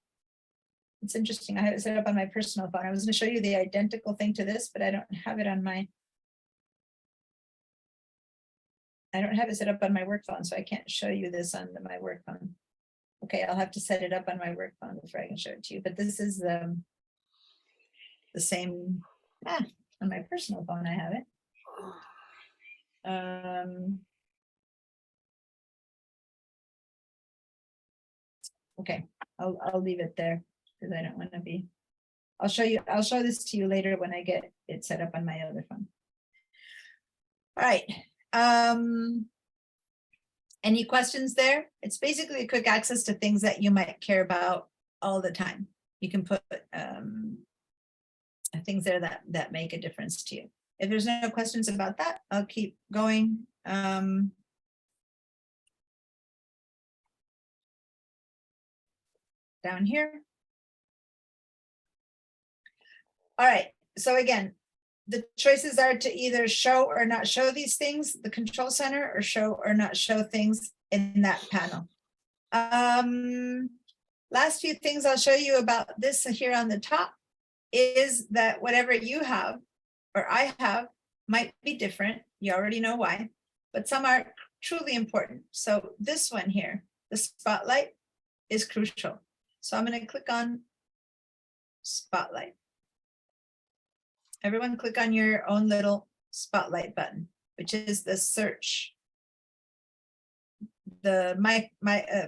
A: It's interesting. I have it set up on my personal phone. I was going to show you the identical thing to this, but I don't have it on my. I don't have it set up on my work phone, so I can't show you this on my work phone. Okay, I'll have to set it up on my work phone before I can show it to you. But this is the same. On my personal phone, I have it. Okay, I'll leave it there because I don't want to be. I'll show this to you later when I get it set up on my other phone. All right. Any questions there? It's basically a quick access to things that you might care about all the time. You can put things there that make a difference to you. If there's no questions about that, I'll keep going. Down here. All right, so again, the choices are to either show or not show these things, the control center, or show or not show things in that panel. Last few things I'll show you about this here on the top is that whatever you have or I have might be different. You already know why, but some are truly important. So this one here, the spotlight, is crucial. So I'm going to click on spotlight. Everyone click on your own little spotlight button, which is the search, the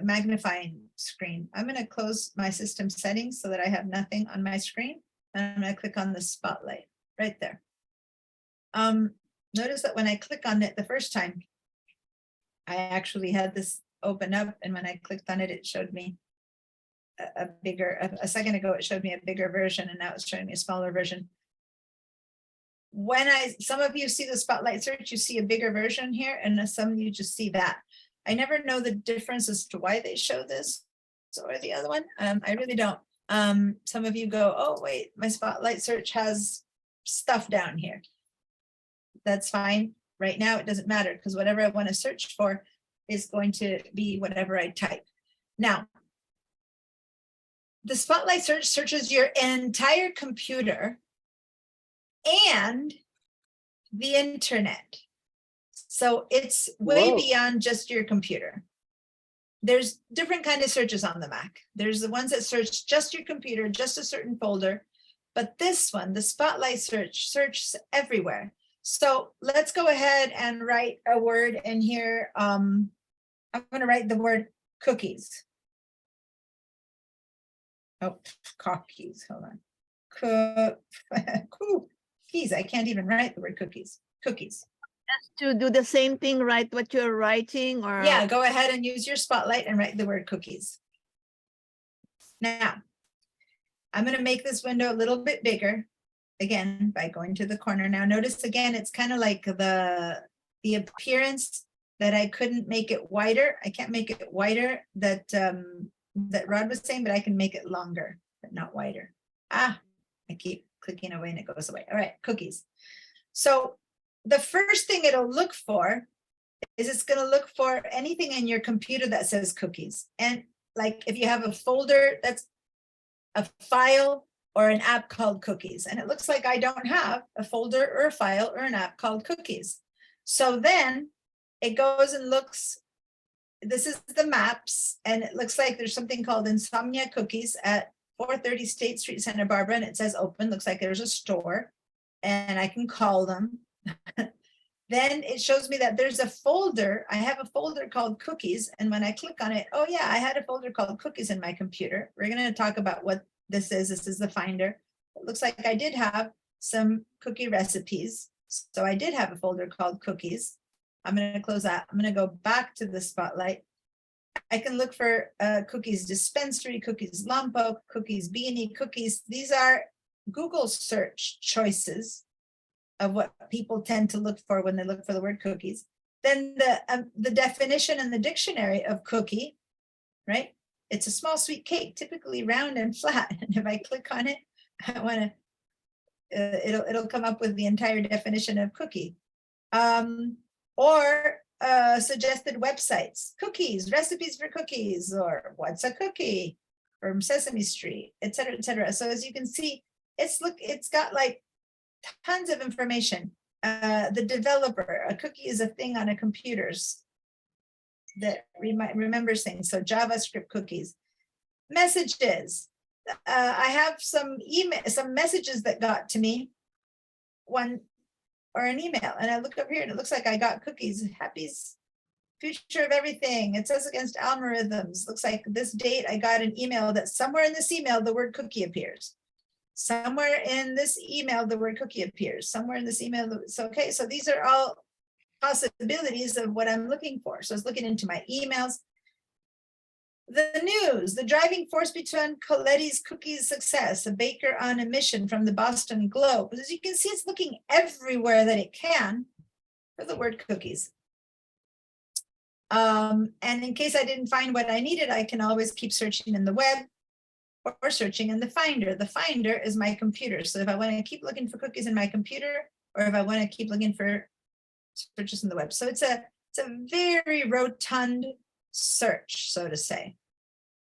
A: magnifying screen. I'm going to close my system settings so that I have nothing on my screen. And I'm going to click on the spotlight right there. Notice that when I click on it the first time, I actually had this open up, and when I clicked on it, it showed me a second ago, it showed me a bigger version, and now it's showing me a smaller version. When some of you see the spotlight search, you see a bigger version here, and some of you just see that. I never know the difference as to why they show this or the other one. I really don't. Some of you go, oh, wait, my spotlight search has stuff down here. That's fine. Right now, it doesn't matter because whatever I want to search for, is going to be whatever I type. Now, the Spotlight search searches your entire computer and the internet. So it's way
B: Whoa.
A: beyond just your computer. There's different kind of searches on the Mac. There's the ones that search just your computer, just a certain folder. But this one, the Spotlight search, searches everywhere. So let's go ahead and write a word in here. I'm going to write the word cookies. Oh, cookies. Hold on. Cookies. I can't even write the word cookies. Cookies.
D: To do the same thing, write what you're writing, or
A: Yeah, go ahead and use your Spotlight and write the word cookies. Now, I'm going to make this window a little bit bigger, again, by going to the corner. Now, notice again, it's kind of like the appearance that I couldn't make it wider. I can't make it wider that Rod was saying, but I can make it longer, but not wider. I keep clicking away and it goes away. All right, cookies. So the first thing it'll look for is it's going to look for anything in your computer that says cookies. And like if you have a folder that's a file or an app called cookies, and it looks like I don't have a folder or a file or an app called cookies. So then it goes and looks, this is the maps, and it looks like there's something called Insomnia Cookies at 430 State Street, Santa Barbara, and it says open, looks like there's a store, and I can call them. Then it shows me that there's a folder. I have a folder called cookies. And when I click on it, oh yeah, I had a folder called cookies in my computer. We're going to talk about what this is. This is the Finder. It looks like I did have some cookie recipes. So I did have a folder called cookies. I'm going to close that. I'm going to go back to the Spotlight. I can look for cookies dispensary, cookies Lompoc, cookies Beanie, cookies. These are Google search choices of what people tend to look for when they look for the word cookies. Then the definition in the dictionary of cookie, right? It's a small sweet cake, typically round and flat. And if I click on it, I want to, it'll come up with the entire definition of cookie. Or suggested websites, cookies, recipes for cookies, or what's a cookie from Sesame Street, et cetera, et cetera. So as you can see, it's got like tons of information. The developer, a cookie is a thing on a computer's that remembers things. So JavaScript cookies, messages. I have some messages that got to me, one or an email, and I look up here and it looks like I got cookies. Happy's future of everything. It says against algorithms. Looks like this date I got an email that somewhere in this email the word cookie appears. Somewhere in this email, the word cookie appears. Somewhere in this email, it's okay. So these are all possibilities of what I'm looking for. So I was looking into my emails. The news, the driving force between Coletti's cookies success, a baker on a mission from the Boston Globe. As you can see, it's looking everywhere that it can for the word cookies. And in case I didn't find what I needed, I can always keep searching in the web or searching in the Finder. The Finder is my computer. So if I want to keep looking for cookies in my computer, or if I want to keep looking for searches in the web. So it's a very rotund search, so to say.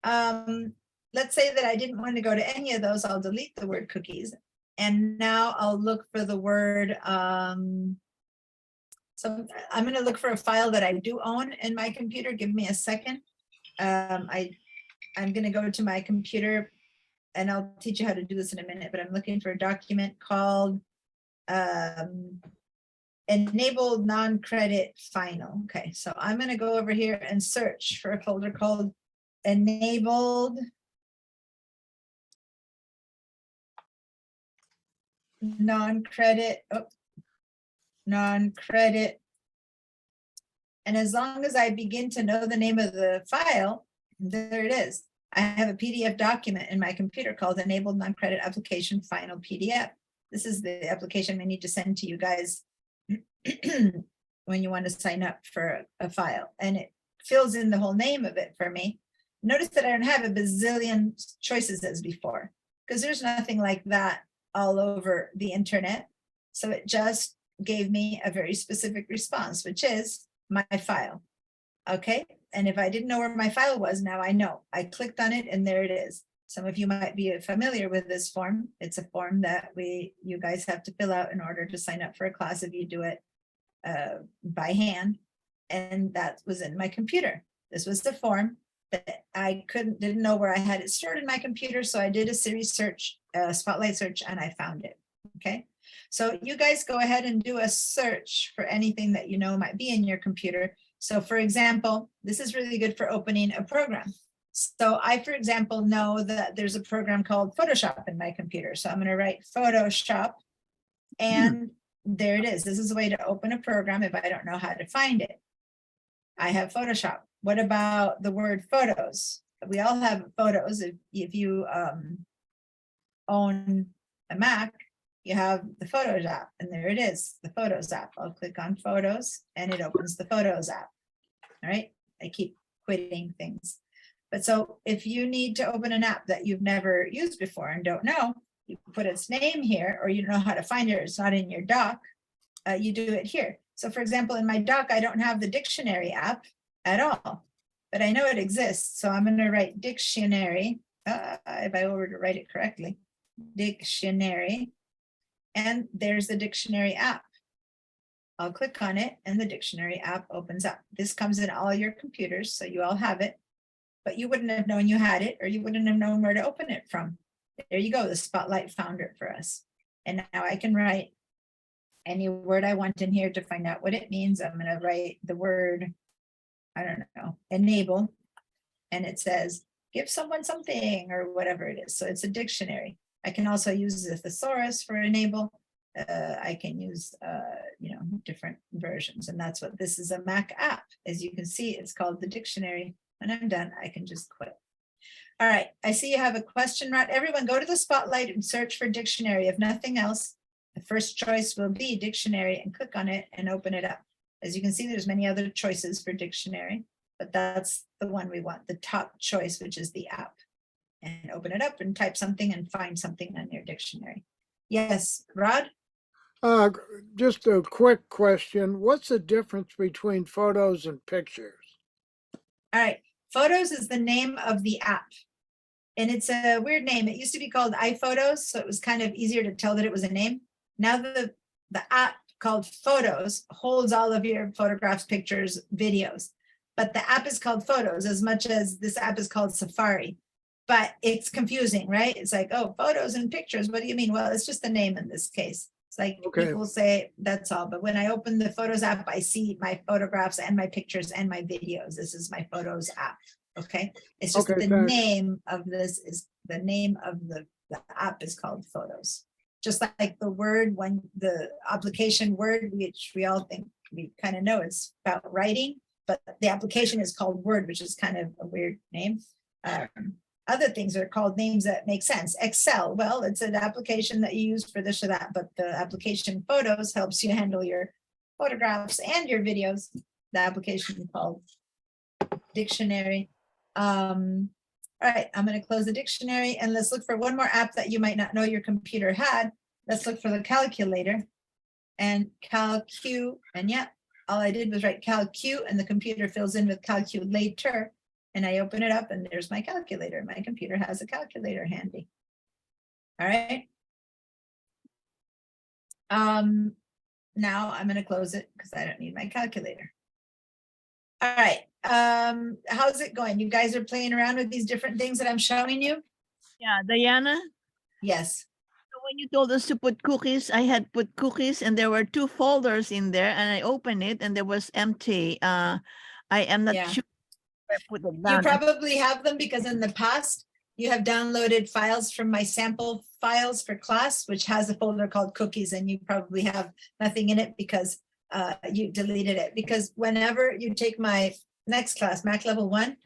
A: Let's say that I didn't want to go to any of those. I'll delete the word cookies. And now I'll look for the word. So I'm going to look for a file that I do own in my computer. Give me a second. I'm going to go to my computer and I'll teach you how to do this in a minute, but I'm looking for a document called enabled non-credit final. Okay, so I'm going to go over here and search for a folder called enabled non-credit, non-credit. And as long as I begin to know the name of the file, there it is. I have a PDF document in my computer called Enabled Non-Credit Application Final PDF. This is the application we need to send to you guys when you want to sign up for a file. And it fills in the whole name of it for me. Notice that I don't have a bazillion choices as before, because there's nothing like that all over the internet. So it just gave me a very specific response, which is my file. Okay, and if I didn't know where my file was, now I know. I clicked on it and there it is. Some of you might be familiar with this form. It's a form that you guys have to fill out in order to sign up for a class if you do it by hand. And that was in my computer. This was the form that I didn't know where I had it stored in my computer. So I did a Siri search, Spotlight search, and I found it. Okay. So you guys go ahead and do a search for anything that you know might be in your computer. So for example, this is really good for opening a program. So I, for example, know that there's a program called Photoshop in my computer. So I'm going to write Photoshop and there it is. This is a way to open a program if I don't know how to find it. I have Photoshop. What about the word photos? We all have photos. If you own a Mac, you have the Photos app, and there it is, the Photos app. I'll click on Photos, and it opens the Photos app. All right, I keep quitting things. But so if you need to open an app that you've never used before and don't know, you put its name here, or you don't know how to find it, it's not in your doc, you do it here. So for example, in my doc, I don't have the dictionary app at all, but I know it exists. So I'm going to write dictionary, if I were to write it correctly, dictionary, and there's the dictionary app. I'll click on it and the dictionary app opens up. This comes in all your computers, so you all have it, but you wouldn't have known you had it, or you wouldn't have known where to open it from. There you go, the Spotlight found it for us. And now I can write any word I want in here to find out what it means. I'm going to write the word, I don't know, enable, and it says, give someone something, or whatever it is. So it's a dictionary. I can also use the thesaurus for enable. I can use, different versions, and that's what this is, a Mac app. As you can see, it's called the dictionary. When I'm done, I can just quit. All right, I see you have a question, Rod. Everyone go to the Spotlight and search for dictionary. If nothing else, the first choice will be dictionary, and click on it and open it up. As you can see, there's many other choices for dictionary, but that's the one we want, the top choice, which is the app. And open it up and type something and find something on your dictionary. Yes, Rod?
B: Just a quick question. What's the difference between photos and pictures?
A: All right, Photos is the name of the app. And it's a weird name. It used to be called iPhotos, so it was kind of easier to tell that it was a name. Now the app called Photos holds all of your photographs, pictures, videos. But the app is called Photos as much as this app is called Safari. But it's confusing, right? It's like, oh, photos and pictures. What do you mean? Well, it's just the name in this case. It's like
B: Okay.
A: people say that's all. But when I open the Photos app, I see my photographs and my pictures and my videos. This is my Photos app. Okay. It's just
B: Okay,
A: the
B: thanks.
A: name of this is the name of the app is called Photos. Just like the word, when the application word, which we all think we kind of know it's about writing, but the application is called Word, which is kind of a weird name. Other things are called names that make sense. Excel, well, it's an application that you use for this or that, but the application Photos helps you handle your photographs and your videos. The application is called Dictionary. All right, I'm going to close the dictionary and let's look for one more app that you might not know your computer had. Let's look for the calculator and CalQ. And yeah, all I did was write CalQ and the computer fills in with calculator. And I open it up and there's my calculator. My computer has a calculator handy. All right. Now I'm going to close it because I don't need my calculator. All right. How's it going? You guys are playing around with these different things that I'm showing you?
D: Yeah, Diana,
A: Yes.
D: so when you told us to put cookies, I had put cookies and there were 2 folders in there and I opened it and there was empty. I am not
A: Yeah.
D: sure if I put it
A: You
D: down.
A: probably have them because in the past you have downloaded files from my sample files for class, which has a folder called cookies, and you probably have nothing in it because you deleted it. Because whenever you take my next class, Mac Level 1,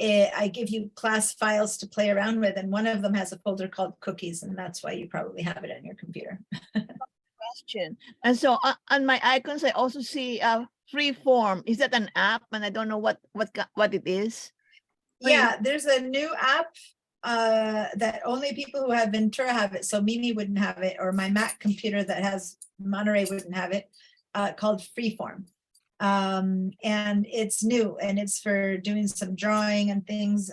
A: I give you class files to play around with, and one of them has a folder called cookies, and that's why you probably have it on your computer.
D: Question. And so on my icons, I also see Freeform. Is that an app? And I don't know what it is.
A: Yeah, there's a new app that only people who have Ventura have it. So Mimi wouldn't have it, or my Mac computer that has Monterey wouldn't have it, called Freeform. And it's new and it's for doing some drawing and things,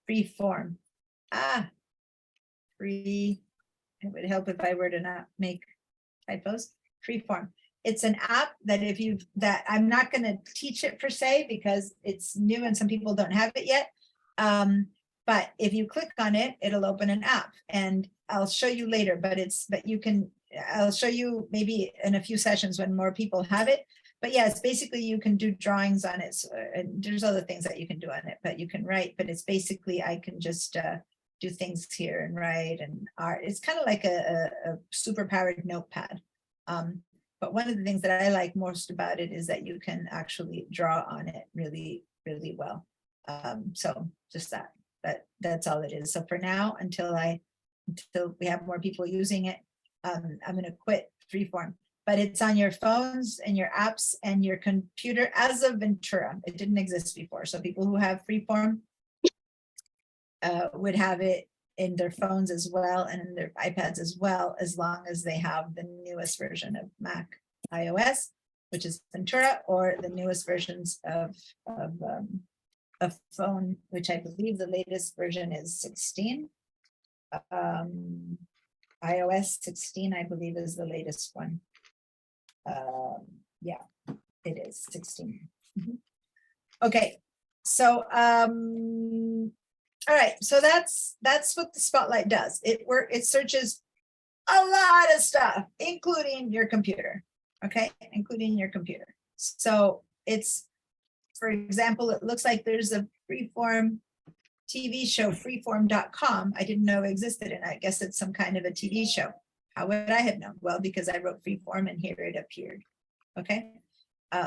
A: free form. Free, it would help if I were to not make typos. Freeform. It's an app that that I'm not going to teach it per se because it's new and some people don't have it yet. But if you click on it, it'll open an app and I'll show you later, but I'll show you maybe in a few sessions when more people have it. But yeah, it's basically you can do drawings on it. So, and there's other things that you can do on it, but you can write, but it's basically, I can just do things here and write and art. It's kind of like a super powered notepad. But one of the things that I like most about it is that you can actually draw on it really, really well. So just that's all it is. So for now, until we have more people using it, I'm going to quit Freeform. But it's on your phones and your apps and your computer as of Ventura. It didn't exist before. So people who have Freeform would have it in their phones as well and in their iPads as well, as long as they have the newest version of Mac iOS, which is Ventura, or the newest versions of phone, which I believe the latest version is 16. iOS 16, I believe, is the latest one. Yeah, it is 16. Okay, so all right, so that's what the Spotlight does. It searches a lot of stuff, including your computer. Okay, including your computer. So it's, for example, it looks like there's a Freeform TV show, freeform.com. I didn't know existed, and I guess it's some kind of a TV show. How would I have known? Well, because I wrote Freeform and here it appeared. Okay,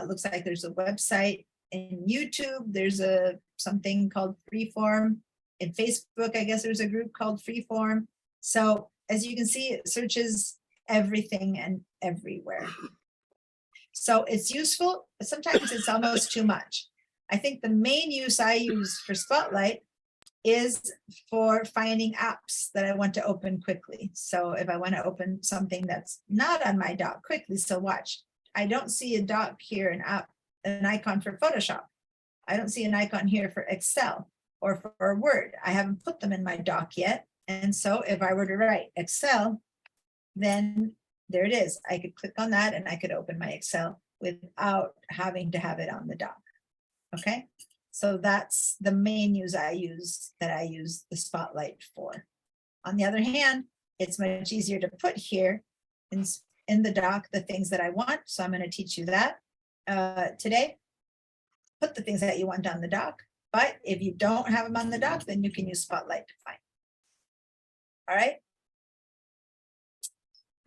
A: looks like there's a website in YouTube. There's something called Freeform. In Facebook, I guess there's a group called Freeform. So as you can see, it searches everything and everywhere. So it's useful, but sometimes it's almost too much. I think the main use I use for Spotlight is for finding apps that I want to open quickly. So if I want to open something that's not on my dock quickly, so watch, I don't see a dock here, an icon for Photoshop. I don't see an icon here for Excel or for Word. I haven't put them in my dock yet. And so if I were to write Excel, then there it is. I could click on that and I could open my Excel without having to have it on the dock. Okay, so that's the main use I use the Spotlight for. On the other hand, it's much easier to put here in the dock the things that I want. So I'm going to teach you that today. Put the things that you want on the dock. But if you don't have them on the dock, then you can use Spotlight to find. All right.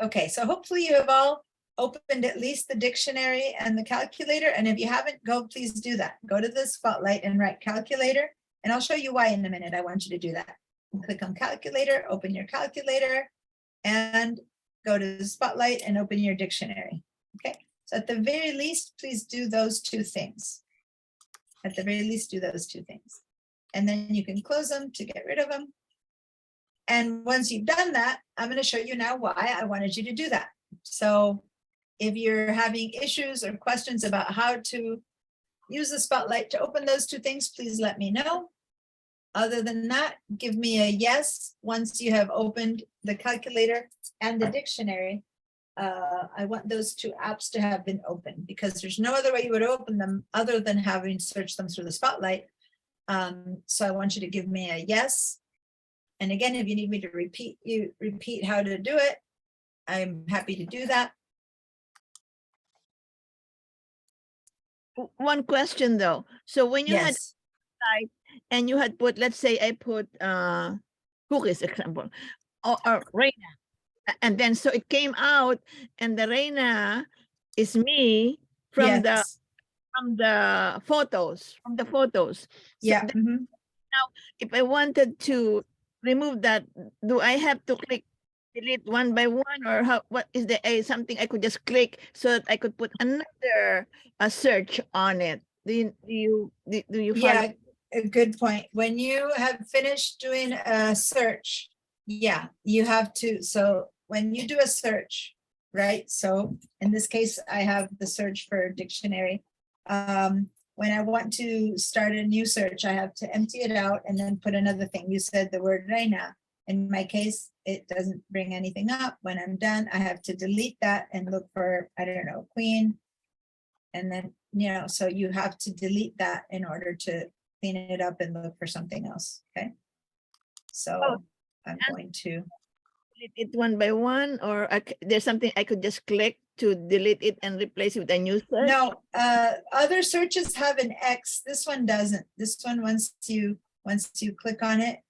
A: Okay, so hopefully you have all opened at least the dictionary and the calculator. And if you haven't, please do that. Go to the Spotlight and write calculator. And I'll show you why in a minute. I want you to do that. Click on calculator, open your calculator, and go to the Spotlight and open your dictionary. Okay, so at the very least, please do those two things. At the very least, do those two things. And then you can close them to get rid of them. And once you've done that, I'm going to show you now why I wanted you to do that. So if you're having issues or questions about how to use the Spotlight to open those two things, please let me know. Other than that, give me a yes once you have opened the calculator and the dictionary. I want those two apps to have been opened because there's no other way you would open them other than having searched them through the Spotlight. So I want you to give me a yes. And again, if you need me to repeat how to do it, I'm happy to do that.
D: One question though. So when you had
A: Yes.
D: and you had put, let's say I put cookies example, or Reina, and then so it came out and the Reina is me from
A: Yes.
D: the photos. So
A: Yeah.
D: if I wanted to remove that, do I have to click delete one by one, or what is the something I could just click so that I could put another search on it? Do you follow?
A: Yeah, a good point. When you have finished doing a search, yeah, you have to. So when you do a search, right? So in this case, I have the search for dictionary. When I want to start a new search, I have to empty it out and then put another thing. You said the word reina. In my case, it doesn't bring anything up. When I'm done, I have to delete that and look for, I don't know, queen. And then, you know, so you have to delete that in order to clean it up and look for something else, okay? So
D: Oh,
A: I'm going to,
D: Delete it one by one, or there's something I could just click to delete it and replace it with a new search?
A: no, other searches have an X. This one doesn't. This one, once you click on it,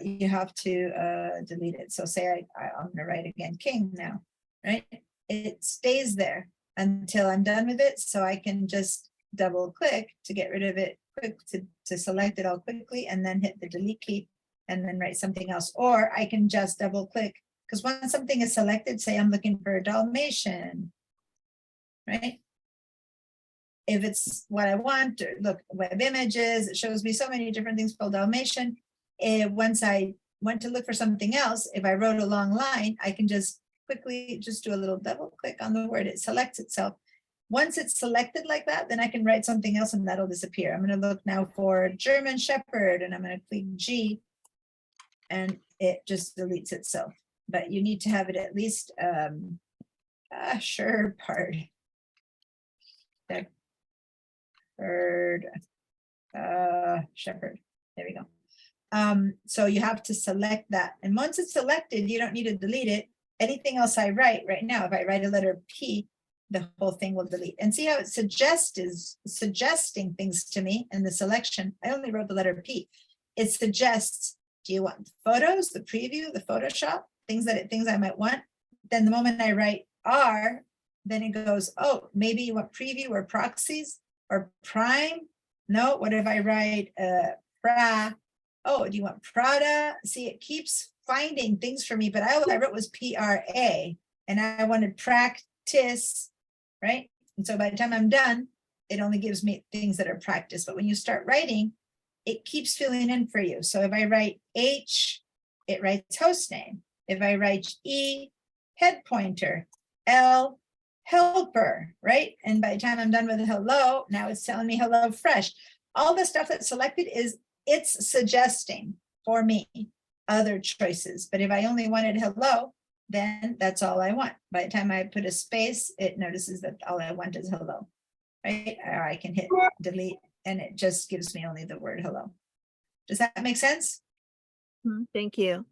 A: you have to delete it. So say I'm gonna write again, king now, right? It stays there until I'm done with it. So I can just double click to get rid of it quick, to select it all quickly and then hit the delete key and then write something else. Or I can just double click, because once something is selected, say I'm looking for a Dalmatian, right? If it's what I want, or look, web images, it shows me so many different things called Dalmatian. Once I went to look for something else, if I wrote a long line, I can just quickly just do a little double click on the word, it selects itself. Once it's selected like that, then I can write something else and that'll disappear. I'm gonna look now for German Shepherd and I'm gonna click G and it just deletes itself. But you need to have it at least, sure part. Shepherd, Shepherd, there we go. So you have to select that. And once it's selected, you don't need to delete it. Anything else I write right now, if I write a letter P, the whole thing will delete. And see how it suggesting things to me in the selection. I only wrote the letter P. It suggests, do you want photos, the preview, the Photoshop, things I might want. Then the moment I write R, then it goes, oh, maybe you want preview or proxies or prime. No, what if I write pra? Oh, do you want Prada? See, it keeps finding things for me, but all I wrote was PRA and I wanted practice, right? And so by the time I'm done, it only gives me things that are practice. But when you start writing, it keeps filling in for you. So if I write H, it writes host name. If I write E, head pointer, L, helper, right? And by the time I'm done with the hello, now it's telling me hello fresh. All the stuff that's selected is it's suggesting for me other choices. But if I only wanted hello, then that's all I want. By the time I put a space, it notices that all I want is hello, right? Or I can hit delete and it just gives me only the word hello. Does that make sense?
D: Thank you.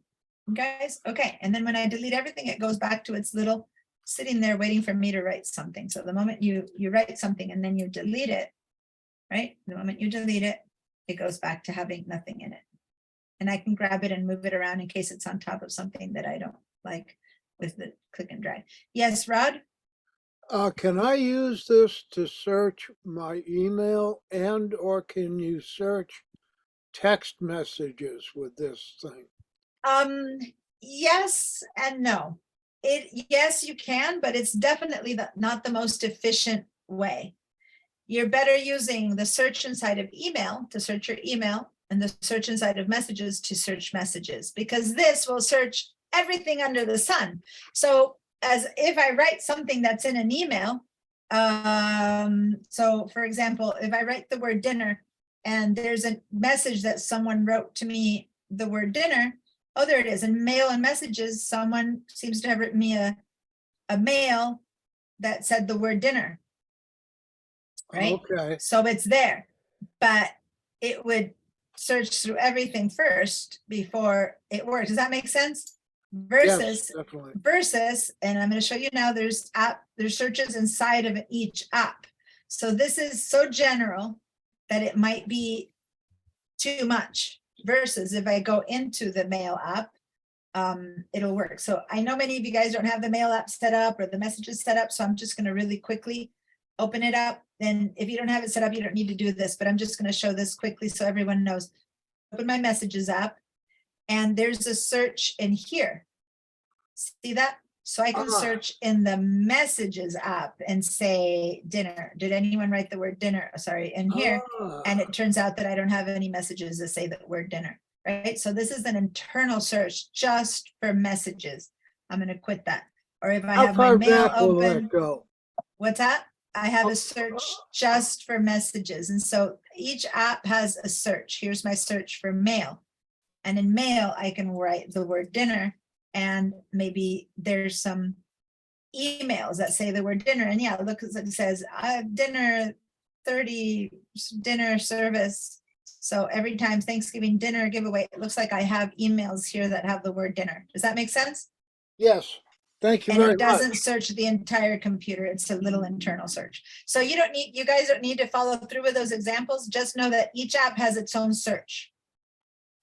A: Guys, okay. And then when I delete everything, it goes back to its little sitting there waiting for me to write something. So the moment you write something and then you delete it, right? The moment you delete it, it goes back to having nothing in it. And I can grab it and move it around in case it's on top of something that I don't like with the click and drag. Yes, Rod?
B: Can I use this to search my email and or can you search text messages with this thing?
A: Yes and no. Yes, you can, but it's definitely not the most efficient way. You're better using the search inside of email to search your email and the search inside of messages to search messages, because this will search everything under the sun. So as if I write something that's in an email, so for example, if I write the word dinner and there's a message that someone wrote to me, the word dinner, oh, there it is. In mail and messages, someone seems to have written me a mail that said the word dinner. Right?
B: Okay.
A: So it's there, but it would search through everything first before it works. Does that make sense?
B: Yes, definitely.
A: Versus, and I'm going to show you now, there's searches inside of each app. So this is so general that it might be too much. Versus if I go into the mail app, it'll work. So I know many of you guys don't have the mail app set up or the messages set up. So I'm just going to really quickly open it up. And if you don't have it set up, you don't need to do this, but I'm just going to show this quickly so everyone knows. Open my messages app and there's a search in here. See that? So I can search in the messages app and say dinner. Did anyone write the word dinner? Sorry, in here. And it turns out that I don't have any messages that say the word dinner, right? So this is an internal search just for messages. I'm going to quit that. or if I
B: How
A: have my
B: far
A: mail
B: back will
A: open.
B: that go?
A: What's that? I have
B: Oh.
A: a search just for messages. And so each app has a search. Here's my search for mail. And in mail, I can write the word dinner, and maybe there's some emails that say the word dinner. And yeah, look, it says dinner 30 dinner service. So every time Thanksgiving dinner giveaway, it looks like I have emails here that have the word dinner. Does that make sense?
B: Yes, thank you
A: And
B: very
A: it doesn't
B: much.
A: search the entire computer. It's a little internal search. So you guys don't need to follow through with those examples. Just know that each app has its own search,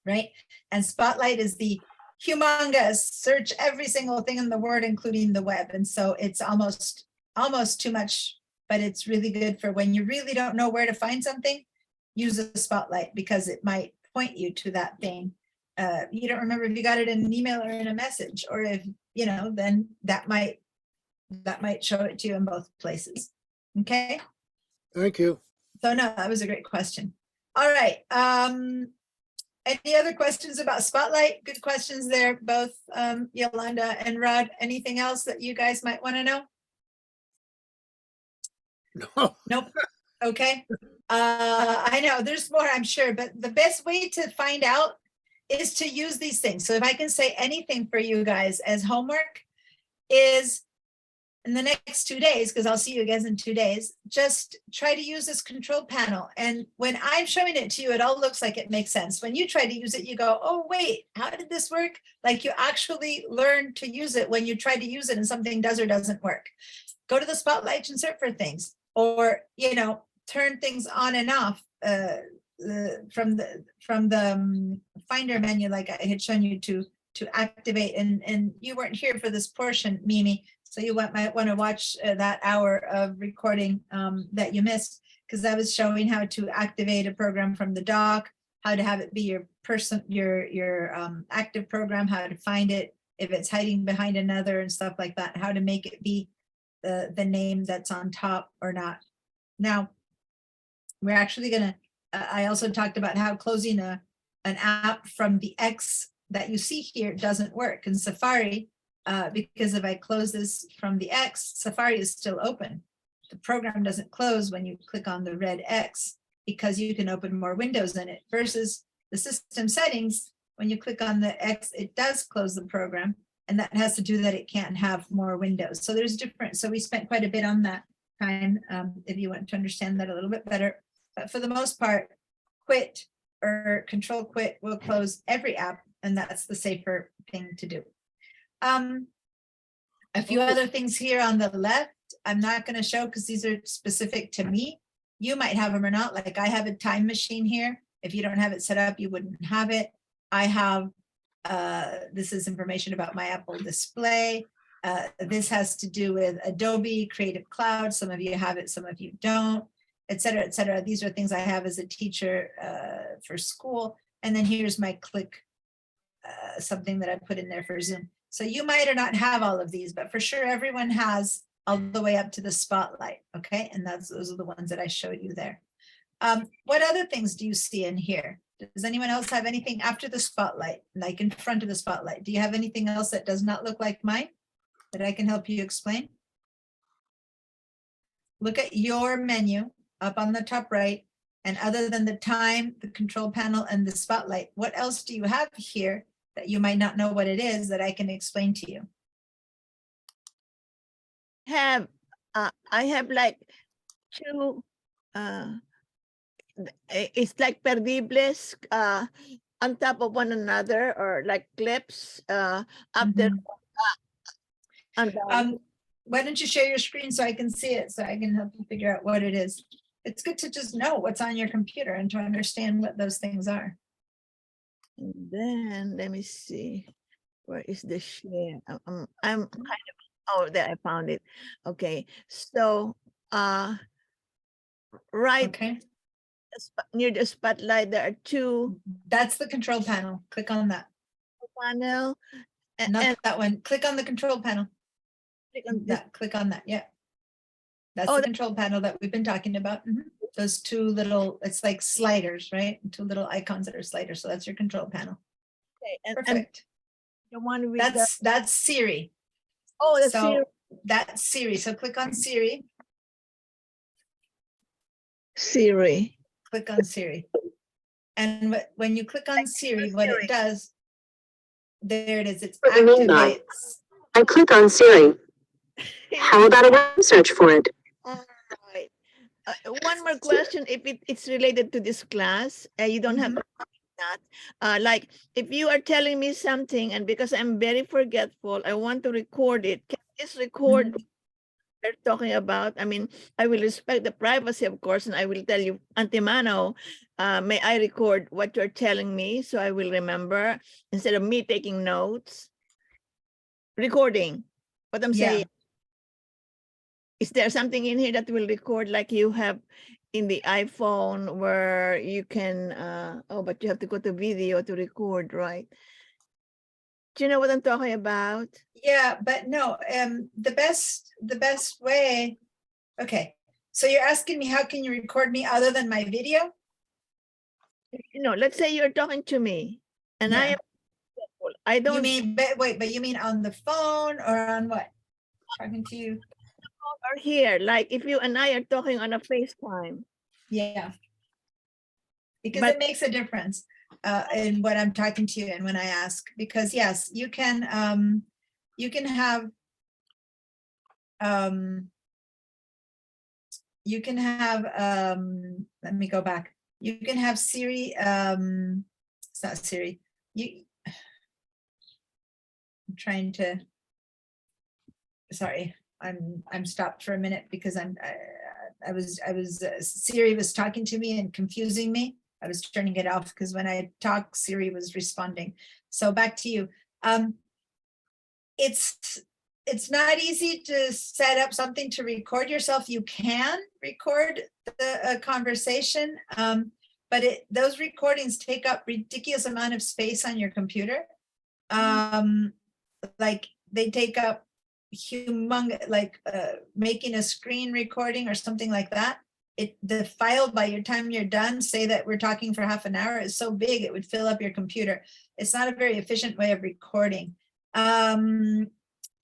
A: right? And Spotlight is the humongous search every single thing in the word, including the web. And so it's almost too much, but it's really good for when you really don't know where to find something, use a Spotlight because it might point you to that thing. You don't remember if you got it in an email or in a message, or if, then that might show it to you in both places. Okay.
B: Thank you.
A: So no, that was a great question. All right. Any other questions about Spotlight? Good questions there, both Yolanda and Rod. Anything else that you guys might want to know?
B: No,
A: Nope. Okay. I know there's more, I'm sure, but the best way to find out is to use these things. So if I can say anything for you guys as homework is in the next 2 days, because I'll see you guys in 2 days, just try to use this control panel. And when I'm showing it to you, it all looks like it makes sense. When you try to use it, you go, oh, wait, how did this work? Like you actually learn to use it when you try to use it and something does or doesn't work. Go to the Spotlight and search for things, or, turn things on and off from the Finder menu, like I had shown you to activate. And you weren't here for this portion, Mimi, so you might want to watch that hour of recording that you missed, because I was showing how to activate a program from the dock, how to have it be your active program, how to find it if it's hiding behind another and stuff like that, how to make it be the name that's on top or not. Now, we're actually gonna, I also talked about how closing an app from the X that you see here doesn't work in Safari, because if I close this from the X, Safari is still open. The program doesn't close when you click on the red X, because you can open more windows in it, versus the system settings. When you click on the X, it does close the program, and that has to do that it can't have more windows. So there's different, so we spent quite a bit on that time, if you want to understand that a little bit better. But for the most part, quit or control quit will close every app, and that's the safer thing to do. A few other things here on the left, I'm not going to show because these are specific to me. You might have them or not. Like I have a time machine here. If you don't have it set up, you wouldn't have it. I have, this is information about my Apple display. This has to do with Adobe Creative Cloud. Some of you have it, some of you don't, et cetera, et cetera. These are things I have as a teacher for school. And then here's my click, something that I put in there for Zoom. So you might or not have all of these, but for sure everyone has all the way up to the Spotlight, okay? And those are the ones that I showed you there. What other things do you see in here? Does anyone else have anything after the Spotlight, like in front of the Spotlight? Do you have anything else that does not look like mine that I can help you explain? Look at your menu up on the top right, and other than the time, the control panel, and the Spotlight, what else do you have here that you might not know what it is that I can explain to you?
D: I have like two, it's like perdibles on top of one another, or like clips after.
A: Why don't you share your screen so I can see it, so I can help you figure out what it is? It's good to just know what's on your computer and to understand what those things are.
D: And then let me see, where is the share? I'm kind of, oh, there, I found it. Okay, so right
A: Okay,
D: near the Spotlight, there are two
A: that's the control panel. Click on that.
D: panel.
A: Not
D: And
A: that one. Click on the control panel.
D: click on this.
A: Click on that. Yeah. That's
D: Oh,
A: the
D: that-
A: control panel that we've been talking about. Those two little, it's like sliders, right? Two little icons that are sliders. So that's your control panel.
D: Okay, and
A: Perfect.
D: the one with the,
A: That's Siri.
D: Oh, that's
A: So that's Siri. So click on Siri,
D: Siri.
A: click on Siri. And when you click on Siri, what it does, there it is, it's
G: For the main bar.
A: activates.
G: I click on Siri. How about a web search for it?
D: All right. One more question, if it's related to this class, you don't have
A: Mhm.
D: that. Like, if you are telling me something and because I'm very forgetful, I want to record it. Can I just record what you're talking about? I mean, I will respect the privacy, of course, and I will tell you, antemano, may I record what you're telling me so I will remember instead of me taking notes? Recording what I'm
A: Yeah.
D: saying. Is there something in here that will record like you have in the iPhone where you can, oh, but you have to go to video to record, right? Do you know what I'm talking about?
A: Yeah, but no, the best way, okay. So you're asking me, how can you record me other than my video?
D: You know, let's say you're talking to me and I
A: Yeah.
D: am, I
A: You
D: don't
A: mean, but wait, but you mean on the phone or on what? Talking to you?
D: or here, like if you and I are talking on a FaceTime.
A: Yeah. Because
D: But
A: it makes a difference in what I'm talking to you and when I ask, because yes, you can have, let me go back. You can have Siri, it's not Siri. I'm trying to, sorry, I'm stopped for a minute because Siri was talking to me and confusing me. I was turning it off because when I talk, Siri was responding. So back to you. It's not easy to set up something to record yourself. You can record the conversation, but those recordings take up ridiculous amount of space on your computer. Like they take up humongous, like making a screen recording or something like that. The file by your time you're done, say that we're talking for half an hour, is so big it would fill up your computer. It's not a very efficient way of recording.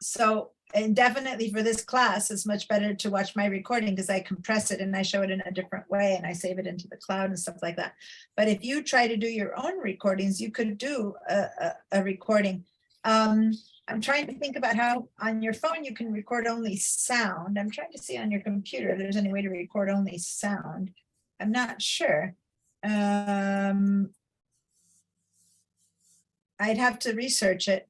A: So, and definitely for this class, it's much better to watch my recording because I compress it and I show it in a different way and I save it into the cloud and stuff like that. But if you try to do your own recordings, you could do a recording. I'm trying to think about how on your phone you can record only sound. I'm trying to see on your computer if there's any way to record only sound. I'm not sure. I'd have to research it.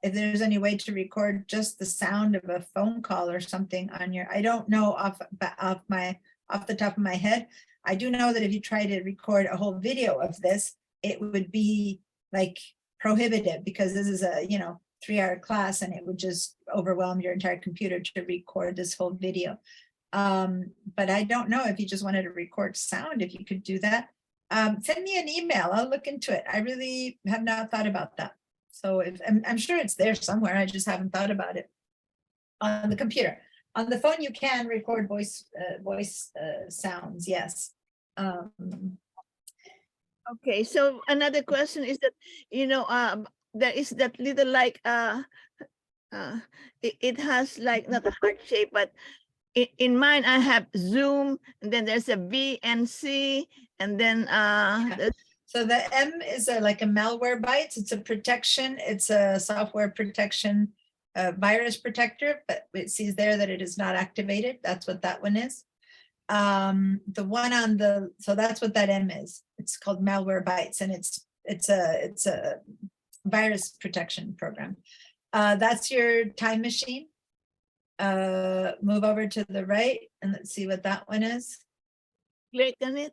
A: If there's any way to record just the sound of a phone call or something on your, I don't know off the top of my head. I do know that if you try to record a whole video of this, it would be like prohibitive because this is a 3-hour class and it would just overwhelm your entire computer to record this whole video. But I don't know if you just wanted to record sound, if you could do that. Send me an email, I'll look into it. I really have not thought about that. So I'm sure it's there somewhere, I just haven't thought about it. On the computer. On the phone, you can record voice sounds, yes.
D: okay, so another question is that, there is that little like, it has like not a heart shape, but in mine I have Zoom, and then there's a VNC, and then
A: So the M is like a Malwarebytes. It's a protection. It's a software protection virus protector, but it sees there that it is not activated. That's what that one is. The one on the, so that's what that M is. It's called Malwarebytes, and it's a virus protection program. That's your time machine. Move over to the right and let's see what that one is.
D: click on it.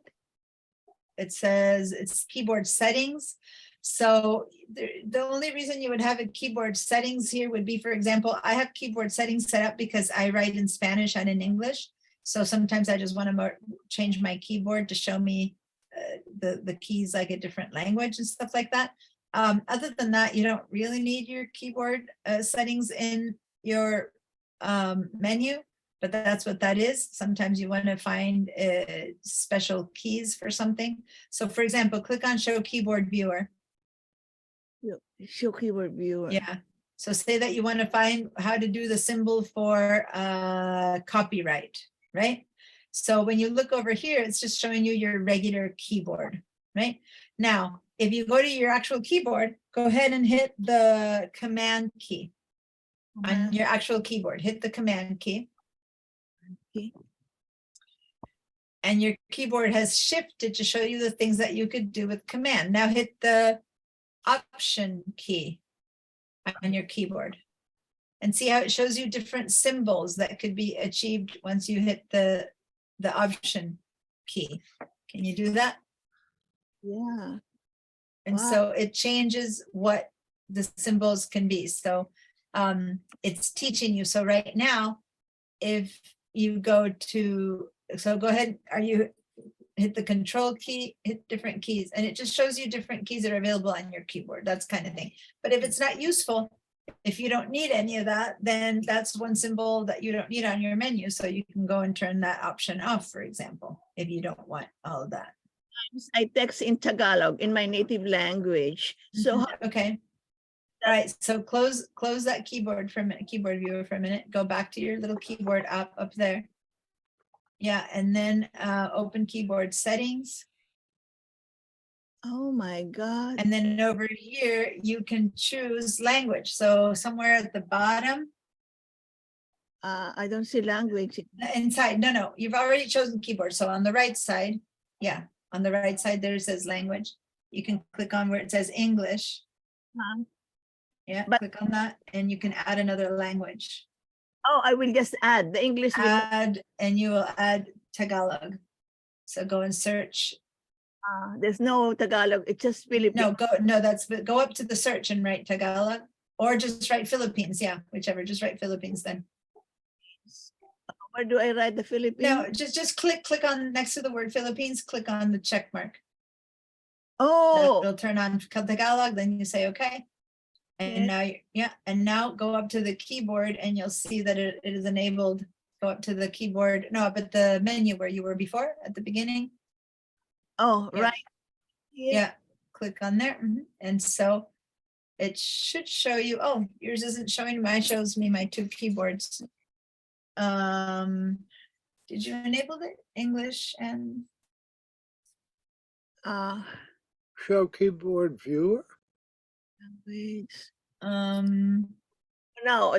A: It says it's keyboard settings. So the only reason you would have a keyboard settings here would be, for example, I have keyboard settings set up because I write in Spanish and in English. So sometimes I just want to change my keyboard to show me the keys like a different language and stuff like that. Other than that, you don't really need your keyboard settings in your menu. But that's what that is. Sometimes you want to find special keys for something. So for example, click on show keyboard viewer.
D: Show keyboard viewer.
A: Yeah. So say that you want to find how to do the symbol for copyright, right? So when you look over here, it's just showing you your regular keyboard, right? Now, if you go to your actual keyboard, go ahead and hit the command key on your actual keyboard. Hit the command key.
D: Okay.
A: And your keyboard has shifted to show you the things that you could do with command. Now hit the option key on your keyboard and see how it shows you different symbols that could be achieved once you hit the option key. Can you do that?
D: Yeah.
A: And
D: Wow.
A: so it changes what the symbols can be. So it's teaching you. So right now, if you go to, so go ahead, hit the control key, hit different keys, and it just shows you different keys that are available on your keyboard, that's kind of thing. But if it's not useful, if you don't need any of that, then that's one symbol that you don't need on your menu. So you can go and turn that option off, for example, if you don't want all of that.
D: I text in Tagalog, in my native language. So
A: Okay. All right, so close that keyboard for a minute, keyboard viewer for a minute. Go back to your little keyboard up there. Yeah, and then open keyboard settings.
D: oh my God.
A: And then over here, you can choose language. So somewhere at the bottom,
D: I don't see language.
A: inside, no, you've already chosen keyboard. So on the right side, yeah, on the right side there it says language. You can click on where it says English. Yeah,
D: But-
A: click on that and you can add another language.
D: Oh, I will just add the English. Will not-
A: Add, and you will add Tagalog. So go and search.
D: there's no Tagalog. It's just Filipino.
A: Go up to the search and write Tagalog or just write Philippines. Yeah, whichever, just write Philippines then.
D: Or do I write the Philippines?
A: No, just click on next to the word Philippines, click on the check mark.
D: Oh,
A: It'll turn on Tagalog, then you say, okay. And now go up to the keyboard and you'll see that it is enabled. Go up to the keyboard, no, up at the menu where you were before at the beginning.
D: oh,
A: Yeah.
D: right.
A: Yeah, click on there. And so it should show you, oh, yours isn't showing, mine shows me my two keyboards. Did you enable the English and
B: Show keyboard viewer.
D: Wait.
A: um
D: No,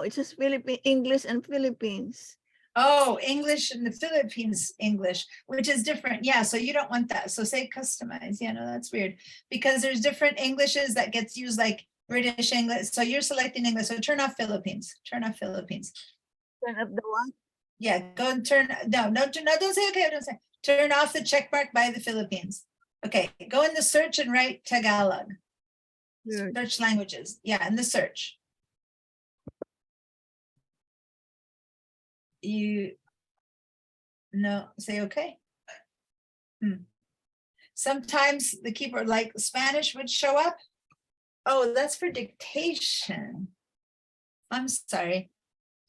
D: it's just Philippine English and Philippines.
A: oh, English in the Philippines English, which is different. Yeah, so you don't want that. So say customize. Yeah, no, that's weird because there's different Englishes that gets used like British English. So you're selecting English. So turn off Philippines. Turn off Philippines.
D: Turn up the one.
A: Yeah, go and turn. No, don't say okay. Don't say. Turn off the check mark by the Philippines. Okay, go in the search and write Tagalog.
D: Search.
A: Search languages. Yeah, in the search. Say okay. Sometimes the keyboard, like Spanish, would show up. Oh, that's for dictation. I'm sorry.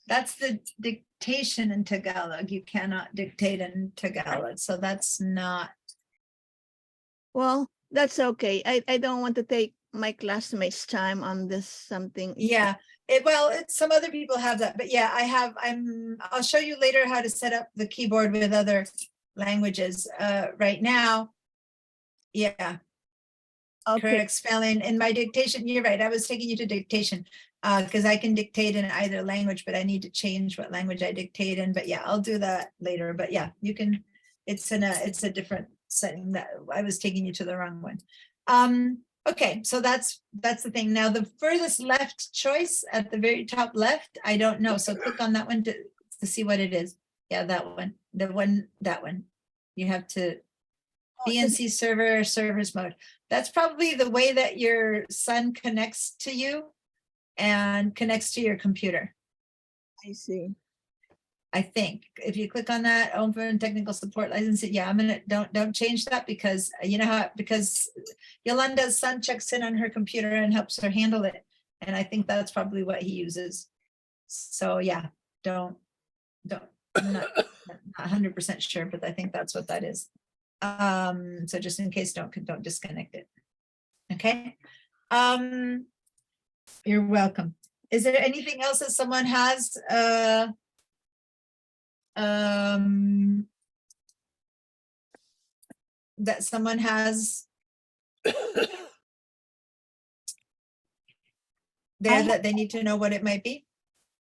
A: That's the dictation in Tagalog. You cannot dictate in Tagalog. So that's not.
D: Well, that's okay. I don't want to take my classmates' time on this something.
A: Yeah, some other people have that, but yeah, I'll show you later how to set up the keyboard with other languages. Right now, yeah,
D: Okay.
A: correct spelling in my dictation. You're right. I was taking you to dictation because I can dictate in either language, but I need to change what language I dictate in. But yeah, I'll do that later. But yeah, you can. It's a different setting. That I was taking you to the wrong one. Okay, so that's the thing. Now the furthest left choice at the very top left, I don't know. So click on that one to see what it is. Yeah, that one. That one. You have to BNC server, servers mode. That's probably the way that your son connects to you and connects to your computer.
D: I see.
A: I think if you click on that open technical support license, yeah, I'm gonna don't change that because you know how because Yolanda's son checks in on her computer and helps her handle it, and I think that's probably what he uses. So yeah, I'm not 100% sure, but I think that's what that is. So just in case, don't disconnect it. Okay. You're welcome. Is there anything else that someone has? That someone has there that they need to know what it might be?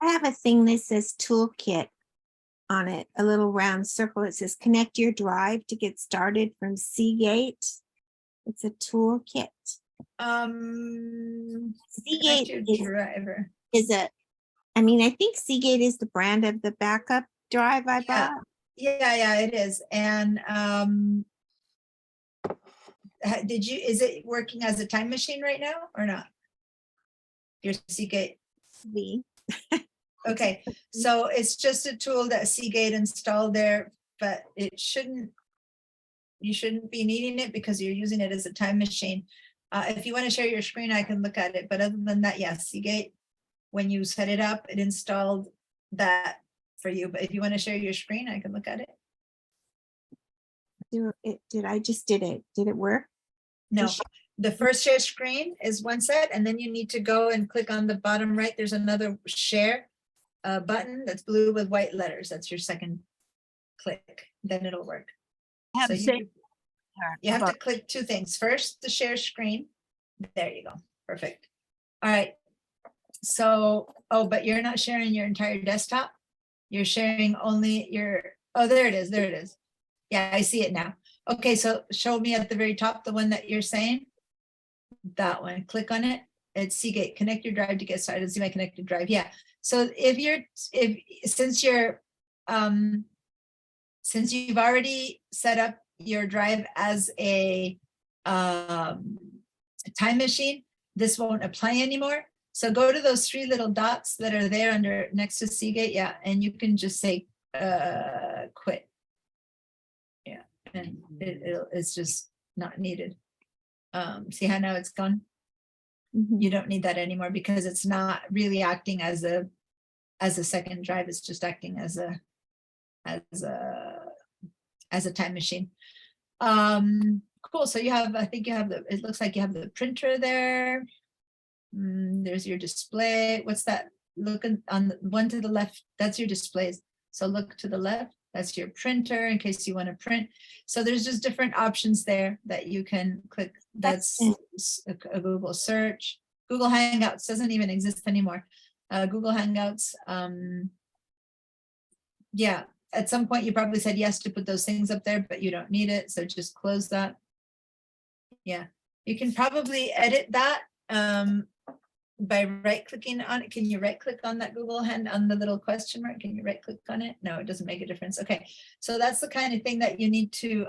F: I have a thing that says toolkit on it, a little round circle. It says connect your drive to get started from Seagate. It's a toolkit.
A: Connect
F: Seagate
A: your driver.
F: is a, I mean, I think Seagate is the brand of the backup drive I
A: Yeah.
F: bought.
A: Yeah, it is. And is it working as a time machine right now or not? Your Seagate.
F: The-
A: Okay, so it's just a tool that Seagate installed there, but you shouldn't be needing it because you're using it as a time machine. If you want to share your screen, I can look at it, but other than that, yes, Seagate, when you set it up, it installed that for you. But if you want to share your screen, I can look at it.
F: I just did it. Did it work?
A: No,
F: share-
A: the first share screen is one set, and then you need to go and click on the bottom right. There's another share button that's blue with white letters. That's your second click. Then it'll work.
D: Have
A: So
D: same
A: you have to click two things. First, the share screen. There you go. Perfect. All right. So, but you're not sharing your entire desktop. You're sharing only your, oh, there it is. There it is. Yeah, I see it now. Okay, so show me at the very top, the one that you're saying. That one, click on it. It's Seagate, connect your drive to get started. See my connected drive. Yeah. So since you've already set up your drive as a time machine, this won't apply anymore. So go to those three little dots that are there under next to Seagate. Yeah. And you can just say quit. Yeah. And it's just not needed. See how now it's gone?
F: Mhm.
A: You don't need that anymore because it's not really acting as a second drive. It's just acting as a time machine. Cool. So you have, I think you have it looks like you have the printer there. There's your display. What's that? Looking on the one to the left, that's your displays. So look to the left, that's your printer in case you want to print. So there's just different options there that you can click. That's a Google search. Google Hangouts doesn't even exist anymore. Google Hangouts. Yeah, at some point you probably said yes to put those things up there, but you don't need it. So just close that. Yeah, you can probably edit that by right clicking on it. Can you right click on that Google hand on the little question mark? Can you right click on it? No, it doesn't make a difference. Okay, so that's the kind of thing that you need to,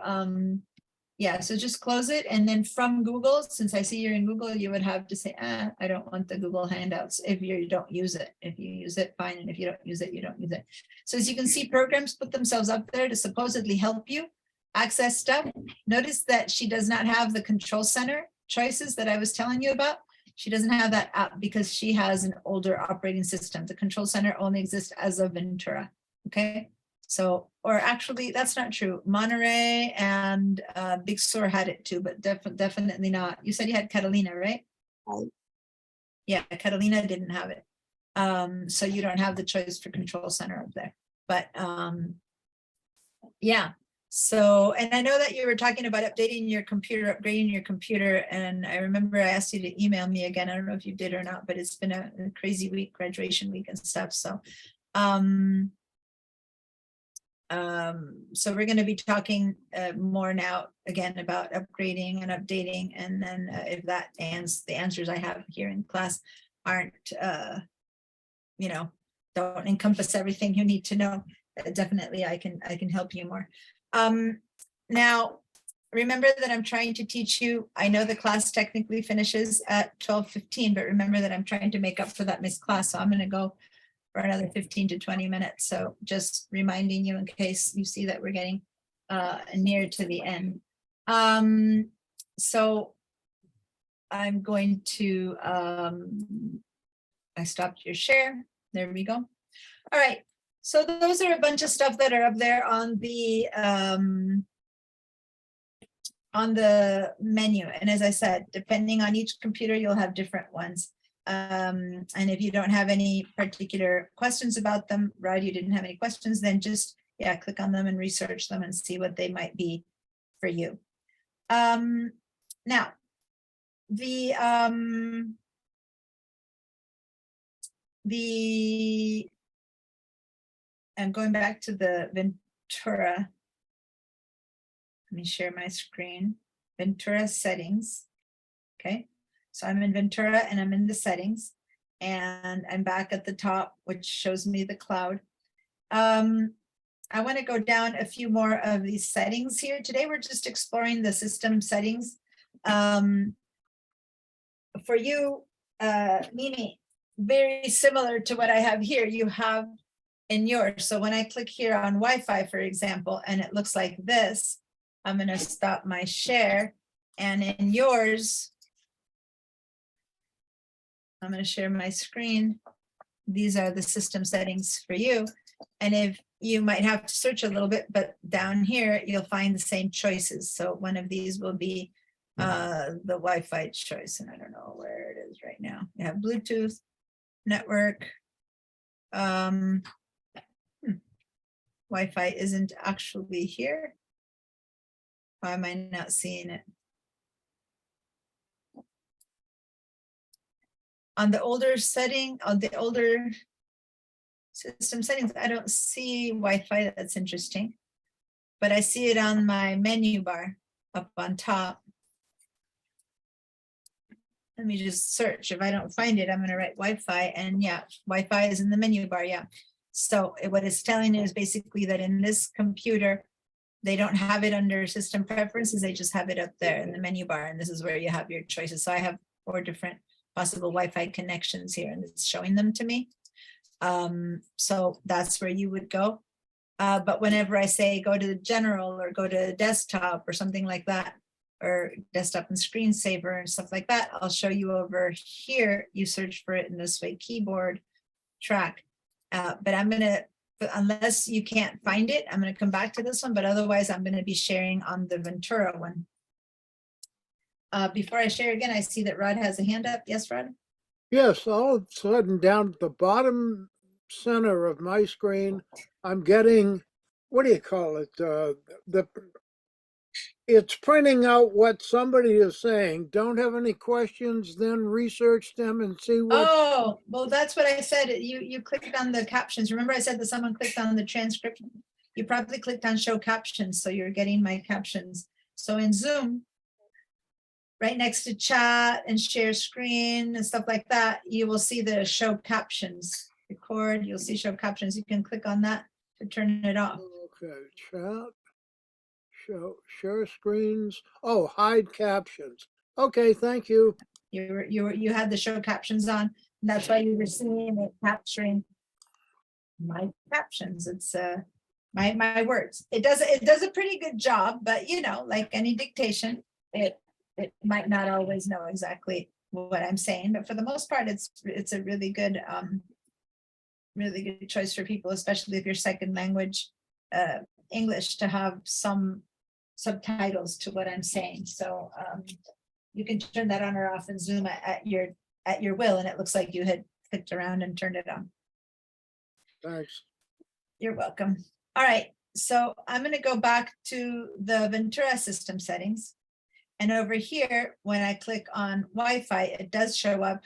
A: yeah, so just close it. And then from Google, since I see you're in Google, you would have to say, I don't want the Google Handouts if you don't use it. If you use it, fine. And if you don't use it, you don't use it. So as you can see, programs put themselves up there to supposedly help you access stuff. Notice that she does not have the control center choices that I was telling you about. She doesn't have that app because she has an older operating system. The control center only exists as of Ventura. Okay. So, or actually that's not true. Monterey and Big Sur had it too, but definitely not. You said you had Catalina, right?
F: Right.
A: Yeah, Catalina didn't have it. So you don't have the choice for control center up there. But yeah. So, and I know that you were talking about updating your computer, upgrading your computer. And I remember I asked you to email me again. I don't know if you did or not, but it's been a crazy week, graduation week and stuff. So, so we're going to be talking more now again about upgrading and updating. And then if that the answers I have here in class aren't, you know, don't encompass everything you need to know, definitely I can help you more. Now, remember that I'm trying to teach you. I know the class technically finishes at 12:15, but remember that I'm trying to make up for that missed class. So I'm going to go for another 15 to 20 minutes. So just reminding you in case you see that we're getting near to the end. So I'm going to, I stopped your share. There we go. All right. So those are a bunch of stuff that are up there on the on the menu. And as I said, depending on each computer, you'll have different ones. And if you don't have any particular questions about them, Rod, you didn't have any questions, then just, yeah, click on them and research them and see what they might be for you. Now, I'm going back to the Ventura. Let me share my screen. Ventura settings. Okay, so I'm in Ventura and I'm in the settings, and I'm back at the top, which shows me the cloud. I want to go down a few more of these settings here. Today, we're just exploring the system settings. For you, Mimi, very similar to what I have here, you have in yours. So when I click here on Wi-Fi, for example, and it looks like this, I'm going to stop my share. And in yours, I'm going to share my screen. These are the system settings for you. And if you might have to search a little bit, but down here, you'll find the same choices. So one of these will be the Wi-Fi choice. And I don't know where it is right now. You have Bluetooth, network. Wi-Fi isn't actually here. Why am I not seeing it? On the older setting, on the older system settings, I don't see Wi-Fi. That's interesting. But I see it on my menu bar up on top. Let me just search. If I don't find it, I'm going to write Wi-Fi. And yeah, Wi-Fi is in the menu bar. Yeah. So what it's telling you is basically that in this computer, they don't have it under system preferences. They just have it up there in the menu bar. And this is where you have your choices. So I have 4 different possible Wi-Fi connections here, and it's showing them to me. So that's where you would go. But whenever I say go to the general or go to desktop or something like that, or desktop and screensaver and stuff like that, I'll show you over here. You search for it in this way, keyboard track. But I'm going to, unless you can't find it, I'm going to come back to this one, but otherwise I'm going to be sharing on the Ventura one. Before I share again, I see that Rod has a hand up. Yes, Rod?
B: Yes, all of a sudden down at the bottom center of my screen, I'm getting, what do you call it? It's printing out what somebody is saying. Don't have any questions, then research them and see what.
A: Oh, well, that's what I said. You clicked on the captions. Remember I said that someone clicked on the transcription? You probably clicked on show captions, so you're getting my captions. So in Zoom, right next to chat and share screen and stuff like that, you will see the show captions. Record, you'll see show captions. You can click on that to turn it off.
B: Okay, chat, share screens. Oh, hide captions. Okay, thank you.
A: You had the show captions on. And that's why you were seeing it capturing my captions. It's my words. It does a pretty good job, but you know, like any dictation, it might not always know exactly what I'm saying, but for the most part, it's a really good choice for people, especially if your second language English, to have some subtitles to what I'm saying. So you can turn that on or off in Zoom at your will, and it looks like you had clicked around and turned it on.
B: Thanks.
A: You're welcome. All right, so I'm going to go back to the Ventura system settings. And over here, when I click on Wi-Fi, it does show up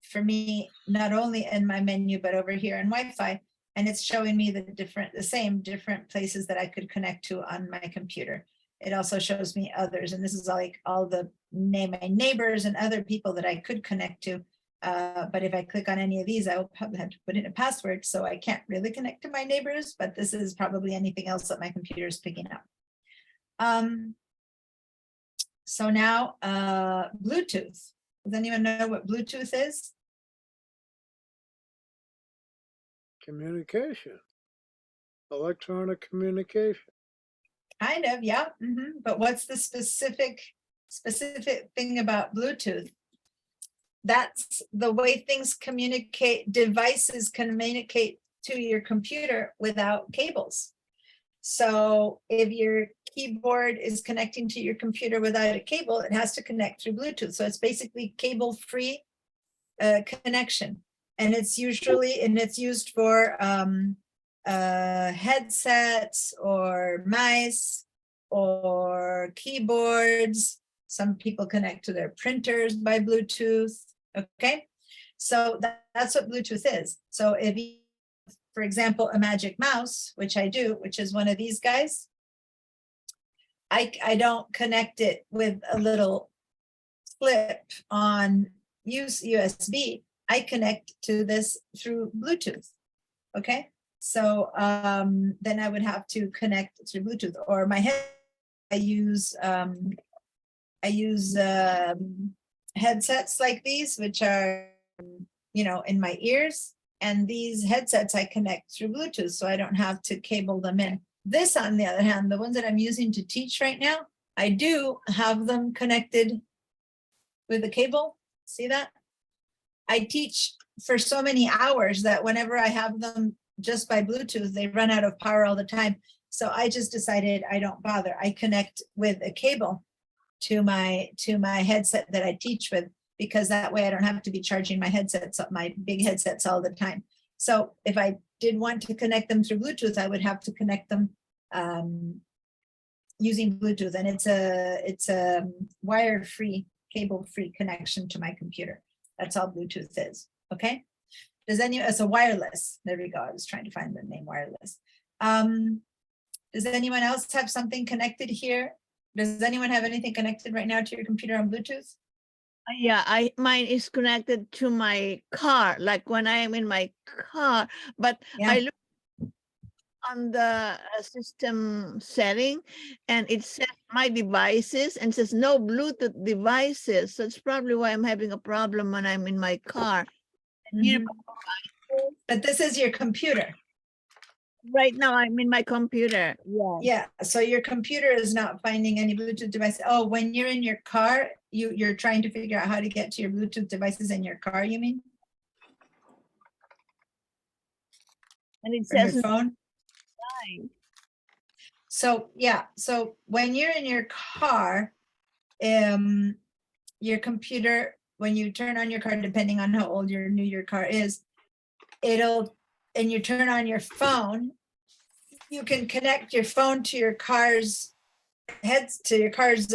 A: for me, not only in my menu, but over here in Wi-Fi. And it's showing me the same different places that I could connect to on my computer. It also shows me others. And this is like all the my neighbors and other people that I could connect to. But if I click on any of these, I will probably have to put in a password. So I can't really connect to my neighbors, but this is probably anything else that my computer is picking up. So now Bluetooth. Does anyone know what Bluetooth is?
B: Communication. Electronic communication.
A: Kind of, yeah. But what's the specific thing about Bluetooth? That's the way things communicate, devices communicate to your computer without cables. So if your keyboard is connecting to your computer without a cable, it has to connect through Bluetooth. So it's basically cable-free connection. And it's used for headsets or mice or keyboards. Some people connect to their printers by Bluetooth. Okay, so that's what Bluetooth is. So if you, for example, a Magic Mouse, which I do, which is one of these guys, I don't connect it with a little clip on USB. I connect to this through Bluetooth. Okay, so then I would have to connect through Bluetooth, or my head. I use headsets like these, which are, in my ears. And these headsets I connect through Bluetooth, so I don't have to cable them in. This, on the other hand, the ones that I'm using to teach right now, I do have them connected with a cable. See that? I teach for so many hours that whenever I have them just by Bluetooth, they run out of power all the time. So I just decided I don't bother. I connect with a cable to my headset that I teach with, because that way I don't have to be charging my headsets, my big headsets all the time. So if I did want to connect them through Bluetooth, I would have to connect them using Bluetooth, and it's a wire-free, cable-free connection to my computer. That's all Bluetooth is. Okay. It's a wireless. There we go. I was trying to find the name wireless. Does anyone else have something connected here? Does anyone have anything connected right now to your computer on Bluetooth?
D: Yeah, mine is connected to my car, like when I am in my car, but
A: Yeah.
D: I look on the system setting and it says my devices and says no Bluetooth devices. So that's probably why I'm having a problem when I'm in my car. And here,
A: But this is your computer.
D: right now I'm in my computer. Yeah.
A: Yeah, so your computer is not finding any Bluetooth device. Oh, when you're in your car, you're trying to figure out how to get to your Bluetooth devices in your car, you mean?
D: And it
A: From your
D: says
A: phone?
D: nine.
A: So, yeah, so when you're in your car, your computer, when you turn on your car, depending on how old or new your car is, and you turn on your phone, you can connect your phone to your car's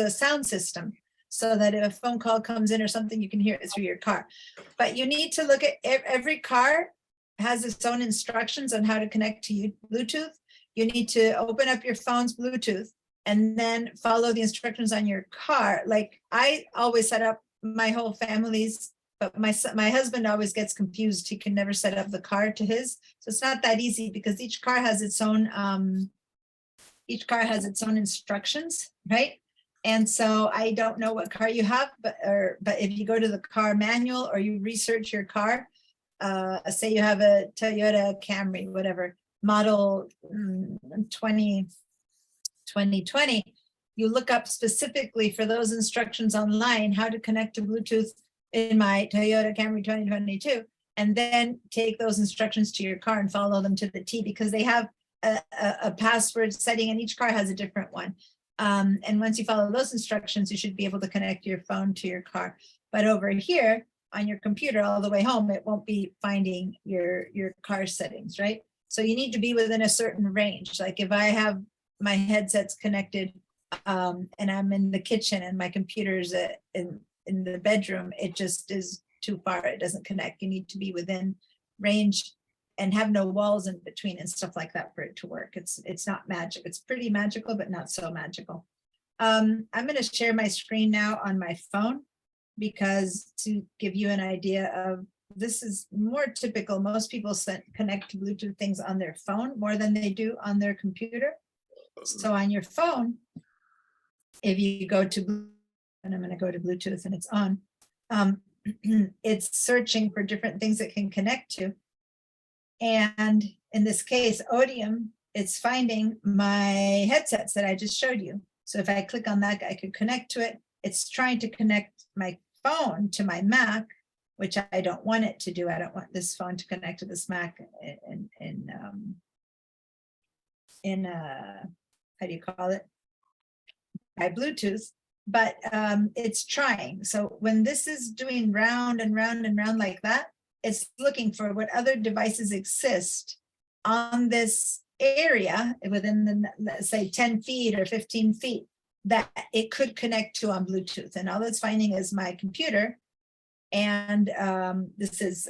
A: sound system, so that if a phone call comes in or something, you can hear it through your car. But you need to look at every car has its own instructions on how to connect to Bluetooth. You need to open up your phone's Bluetooth and then follow the instructions on your car. Like I always set up my whole family's, but my husband always gets confused. He can never set up the car to his. So it's not that easy, because each car has its own instructions, right? And so I don't know what car you have, but if you go to the car manual or you research your car, say you have a Toyota Camry, whatever, model 2020, you look up specifically for those instructions online, how to connect to Bluetooth in my Toyota Camry 2022, and then take those instructions to your car and follow them to the T, because they have a password setting, and each car has a different one. And once you follow those instructions, you should be able to connect your phone to your car. But over here on your computer all the way home, it won't be finding your car settings, right? So you need to be within a certain range. Like if I have my headsets connected and I'm in the kitchen and my computer's in the bedroom, it just is too far. It doesn't connect. You need to be within range and have no walls in between and stuff like that for it to work. It's not magic. It's pretty magical, but not so magical. I'm going to share my screen now on my phone, because to give you an idea of, this is more typical. Most people connect to Bluetooth things on their phone more than they do on their computer. So on your phone, if you go to, and I'm going to go to Bluetooth and it's on, it's searching for different things it can connect to. And in this case, Odium, it's finding my headsets that I just showed you. So if I click on that, I could connect to it. It's trying to connect my phone to my Mac, which I don't want it to do. I don't want this phone to connect to this Mac how do you call it? By Bluetooth, but it's trying. So when this is doing round and round and round like that, it's looking for what other devices exist on this area within the, let's say 10 feet or 15 feet that it could connect to on Bluetooth. And all it's finding is my computer. And this is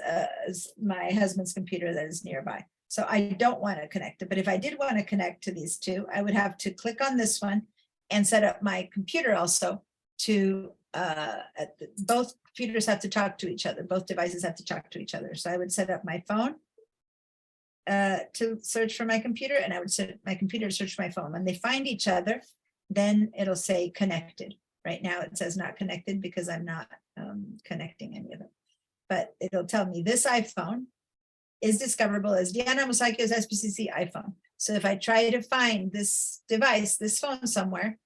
A: my husband's computer that is nearby. So I don't want to connect it. But if I did want to connect to these two, I would have to click on this one and set up my computer also to, both computers have to talk to each other. Both devices have to talk to each other. So I would set up my phone to search for my computer, and I would set my computer to search my phone. When they find each other, then it'll say connected. Right now it says not connected because I'm not connecting any of them. But it'll tell me this iPhone is discoverable as Diana Musakio's SPCC iPhone. So if I try to find this device, this phone somewhere,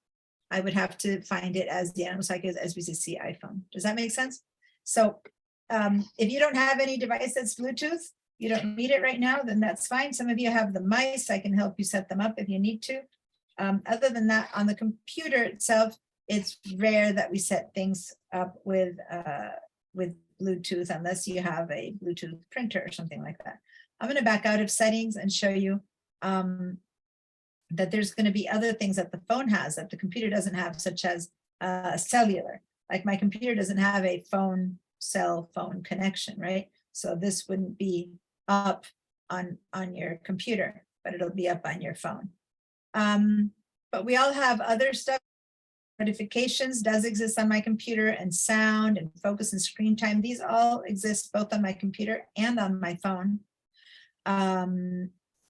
A: I would have to find it as Diana Musakio's SPCC iPhone. Does that make sense? So if you don't have any device that's Bluetooth, you don't need it right now, then that's fine. Some of you have the mice. I can help you set them up if you need to. Other than that, on the computer itself, it's rare that we set things up with Bluetooth unless you have a Bluetooth printer or something like that. I'm going to back out of settings and show you that there's going to be other things that the phone has that the computer doesn't have, such as cellular. Like my computer doesn't have a cell phone connection, right? So this wouldn't be up on your computer, but it'll be up on your phone. But we all have other stuff. Notifications does exist on my computer, and sound and focus and screen time. These all exist both on my computer and on my phone.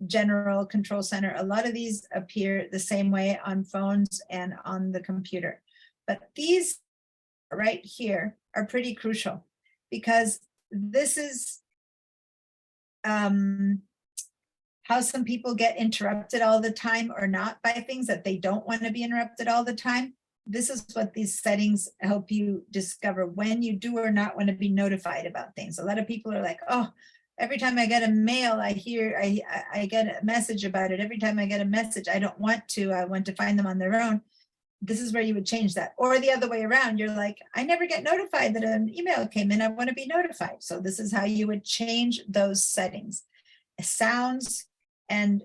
A: General control center, a lot of these appear the same way on phones and on the computer. But these right here are pretty crucial because this is how some people get interrupted all the time or not by things that they don't want to be interrupted all the time. This is what these settings help you discover when you do or not want to be notified about things. A lot of people are like, oh, every time I get a mail, I get a message about it. Every time I get a message, I don't want to, I want to find them on their own. This is where you would change that. Or the other way around, you're like, I never get notified that an email came in, I want to be notified. So this is how you would change those settings. Sounds and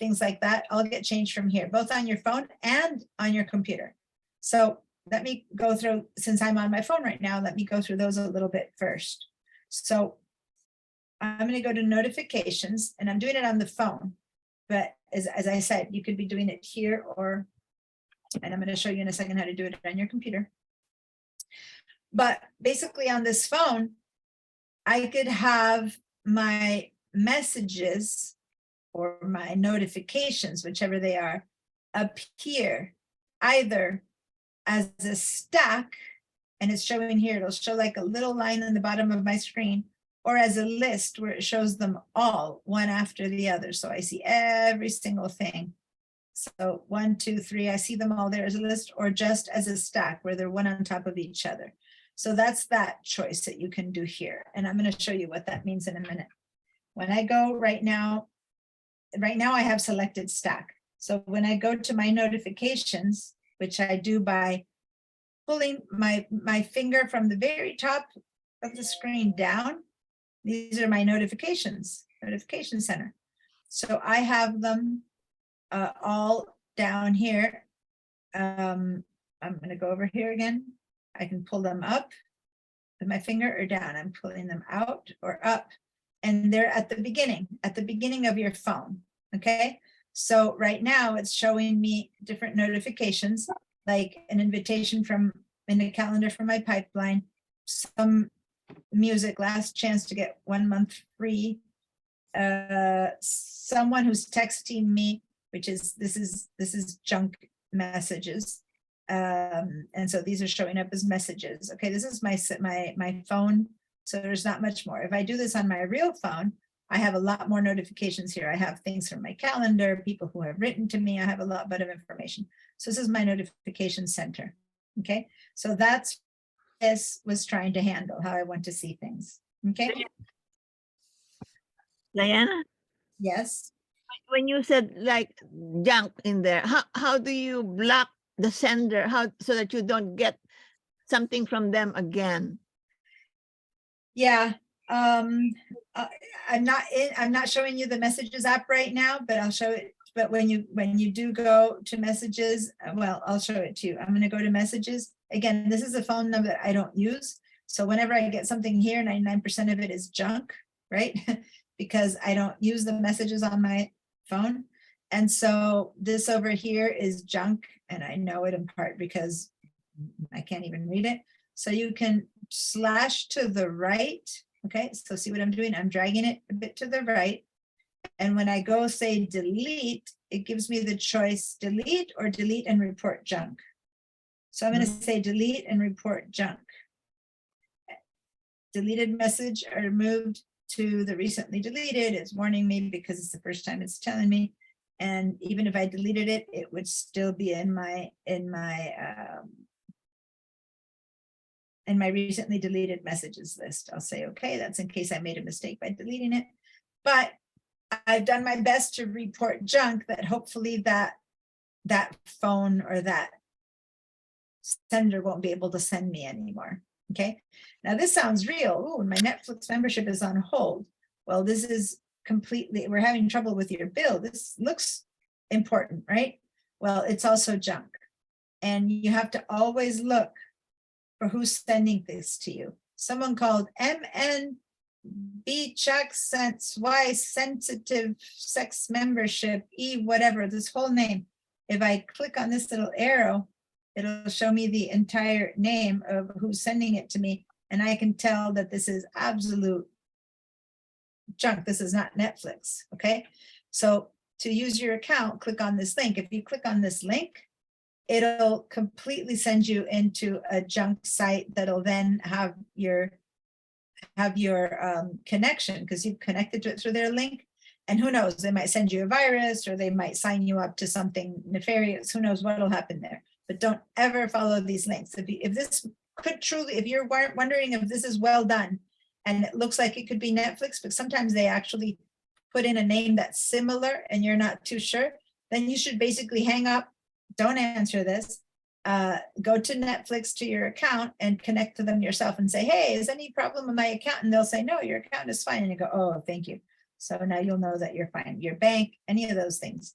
A: things like that all get changed from here, both on your phone and on your computer. So let me go through, since I'm on my phone right now, let me go through those a little bit first. So I'm going to go to notifications, and I'm doing it on the phone. But as I said, you could be doing it here or, and I'm going to show you in a second how to do it on your computer. But basically on this phone, I could have my messages or my notifications, whichever they are, appear either as a stack, and it's showing here, it'll show like a little line on the bottom of my screen, or as a list where it shows them all one after the other. So I see every single thing. So 1, 2, 3, I see them all there as a list, or just as a stack where they're one on top of each other. So that's that choice that you can do here. And I'm going to show you what that means in a minute. When I go right now I have selected stack. So when I go to my notifications, which I do by pulling my finger from the very top of the screen down, these are my notifications, notification center. So I have them all down here. I'm going to go over here again. I can pull them up with my finger or down. I'm pulling them out or up, and they're at the beginning of your phone. Okay. So right now it's showing me different notifications, like an invitation in the calendar for my pipeline, some music, last chance to get 1 month free, someone who's texting me, which is, this is junk messages. And so these are showing up as messages. Okay, this is my phone. So there's not much more. If I do this on my real phone, I have a lot more notifications here. I have things from my calendar, people who have written to me. I have a lot of information. So this is my notification center. Okay, so that's this was trying to handle how I want to see things. Okay.
D: Diana,
A: Yes.
D: when you said like junk in there, how do you block the sender? How so that you don't get something from them again?
A: Yeah, um, I'm not showing you the messages app right now, but I'll show it. But when you do go to messages, well, I'll show it to you. I'm gonna go to messages. Again, this is a phone number that I don't use. So whenever I get something here, 99% of it is junk, right? Because I don't use the messages on my phone. And so this over here is junk, and I know it in part because I can't even read it. So you can slash to the right. Okay, so see what I'm doing? I'm dragging it a bit to the right. And when I go say delete, it gives me the choice delete or delete and report junk. So I'm going to say delete and report junk. Deleted message are moved to the recently deleted. It's warning me because it's the first time it's telling me. And even if I deleted it, it would still be in my recently deleted messages list. I'll say, okay, that's in case I made a mistake by deleting it. But I've done my best to report junk that hopefully that phone or that sender won't be able to send me anymore. Okay. Now this sounds real. Oh, my Netflix membership is on hold. Well, this is completely, we're having trouble with your bill. This looks important, right? Well, it's also junk. And you have to always look for who's sending this to you. Someone called MNB Chuck Sense Y Sensitive Sex Membership E whatever, this whole name. If I click on this little arrow, it'll show me the entire name of who's sending it to me. And I can tell that this is absolute junk. This is not Netflix, okay? So to use your account, click on this link. If you click on this link, it'll completely send you into a junk site that'll then have your connection because you've connected to it through their link. And who knows, they might send you a virus or they might sign you up to something nefarious. Who knows what'll happen there. But don't ever follow these links. If this could truly, if you're wondering if this is well done and it looks like it could be Netflix, but sometimes they actually put in a name that's similar and you're not too sure, then you should basically hang up, don't answer this, go to Netflix to your account and connect to them yourself and say, hey, is any problem with my account? And they'll say, no, your account is fine. And you go, oh, thank you. So now you'll know that you're fine. Your bank, any of those things.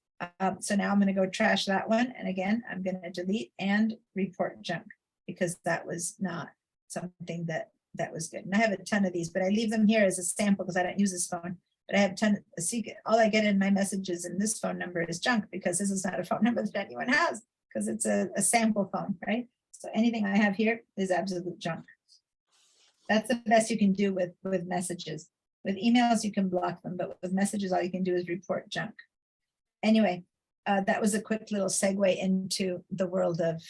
A: So now I'm going to go trash that one. And again, I'm going to delete and report junk because that was not something that was good. And I have a ton of these, but I leave them here as a sample because I don't use this phone. But I have a ton of secret. All I get in my messages in this phone number is junk because this is not a phone number that anyone has because it's a sample phone, right? So anything I have here is absolute junk. That's the best you can do with messages. With emails, you can block them, but with messages, all you can do is report junk. Anyway, that was a quick little segue into the world of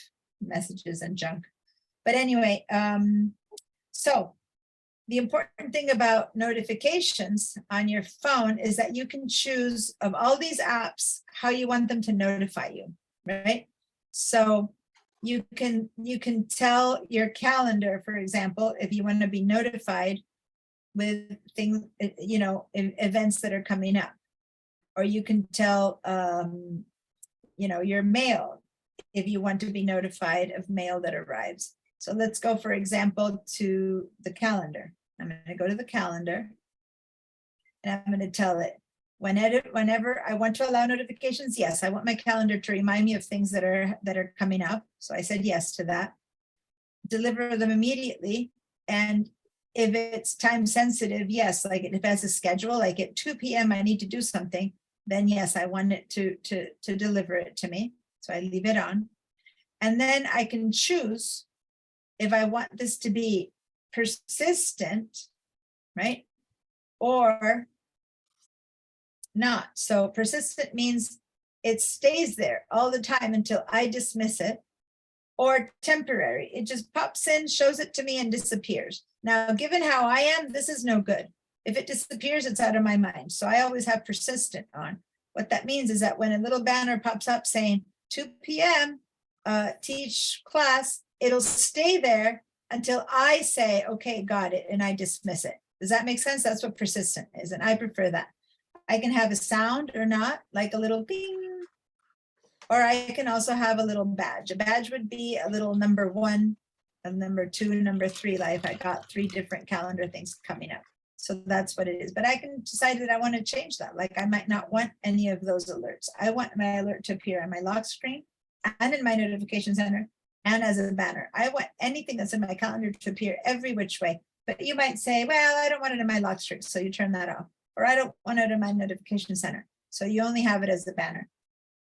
A: messages and junk. But anyway, so the important thing about notifications on your phone is that you can choose of all these apps how you want them to notify you, right? So you can tell your calendar, for example, if you want to be notified with things, you know, events that are coming up. Or you can tell, you know, your mail if you want to be notified of mail that arrives. So let's go, for example, to the calendar. I'm going to go to the calendar and I'm going to tell it whenever I want to allow notifications. Yes, I want my calendar to remind me of things that are coming up. So I said yes to that. Deliver them immediately. And if it's time sensitive, yes, like if it has a schedule, like at 2 p.m. I need to do something, then yes, I want it to deliver it to me. So I leave it on. And then I can choose if I want this to be persistent, right? Or not. So persistent means it stays there all the time until I dismiss it, or temporary. It just pops in, shows it to me and disappears. Now, given how I am, this is no good. If it disappears, it's out of my mind. So I always have persistent on. What that means is that when a little banner pops up saying 2 p.m. Teach class, it'll stay there until I say, okay, got it, and I dismiss it. Does that make sense? That's what persistent is, and I prefer that. I can have a sound or not, like a little ding. Or I can also have a little badge. A badge would be a little number 1, a number 2, number 3, like I got 3 different calendar things coming up. So that's what it is. But I can decide that I want to change that. Like I might not want any of those alerts. I want my alert to appear on my lock screen and in my notification center and as a banner. I want anything that's in my calendar to appear every which way. But you might say, well, I don't want it in my lock screen, so you turn that off. Or I don't want it in my notification center, so you only have it as a banner.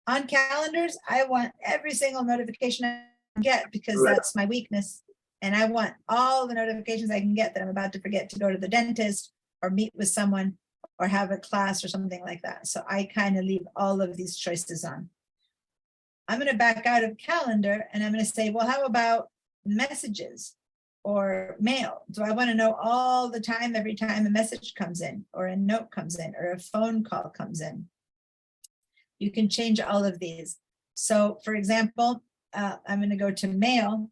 A: On calendars, I want every single notification I get because that's my weakness. And I want all the notifications I can get that I'm about to forget to go to the dentist or meet with someone or have a class or something like that. So I kind of leave all of these choices on. I'm going to back out of calendar and I'm going to say, well, how about messages or mail? Do I want to know all the time, every time a message comes in or a note comes in or a phone call comes in? You can change all of these. So for example, I'm going to go to mail.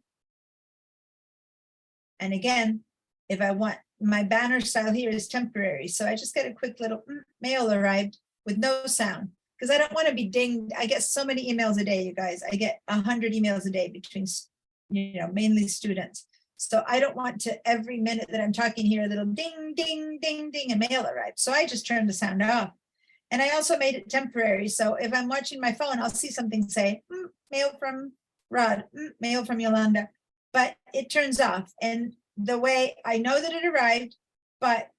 A: And again, if I want my banner style here is temporary. So I just get a quick little mail arrived with no sound because I don't want to be dinged. I get so many emails a day, you guys. I get 100 emails a day between, mainly students. So I don't want to every minute that I'm talking here, a little ding, ding, ding, ding, and mail arrived. So I just turned the sound off. And I also made it temporary. So if I'm watching my phone, I'll see something say, mail from Rod, mail from Yolanda, but it turns off. And the way I know that it arrived, but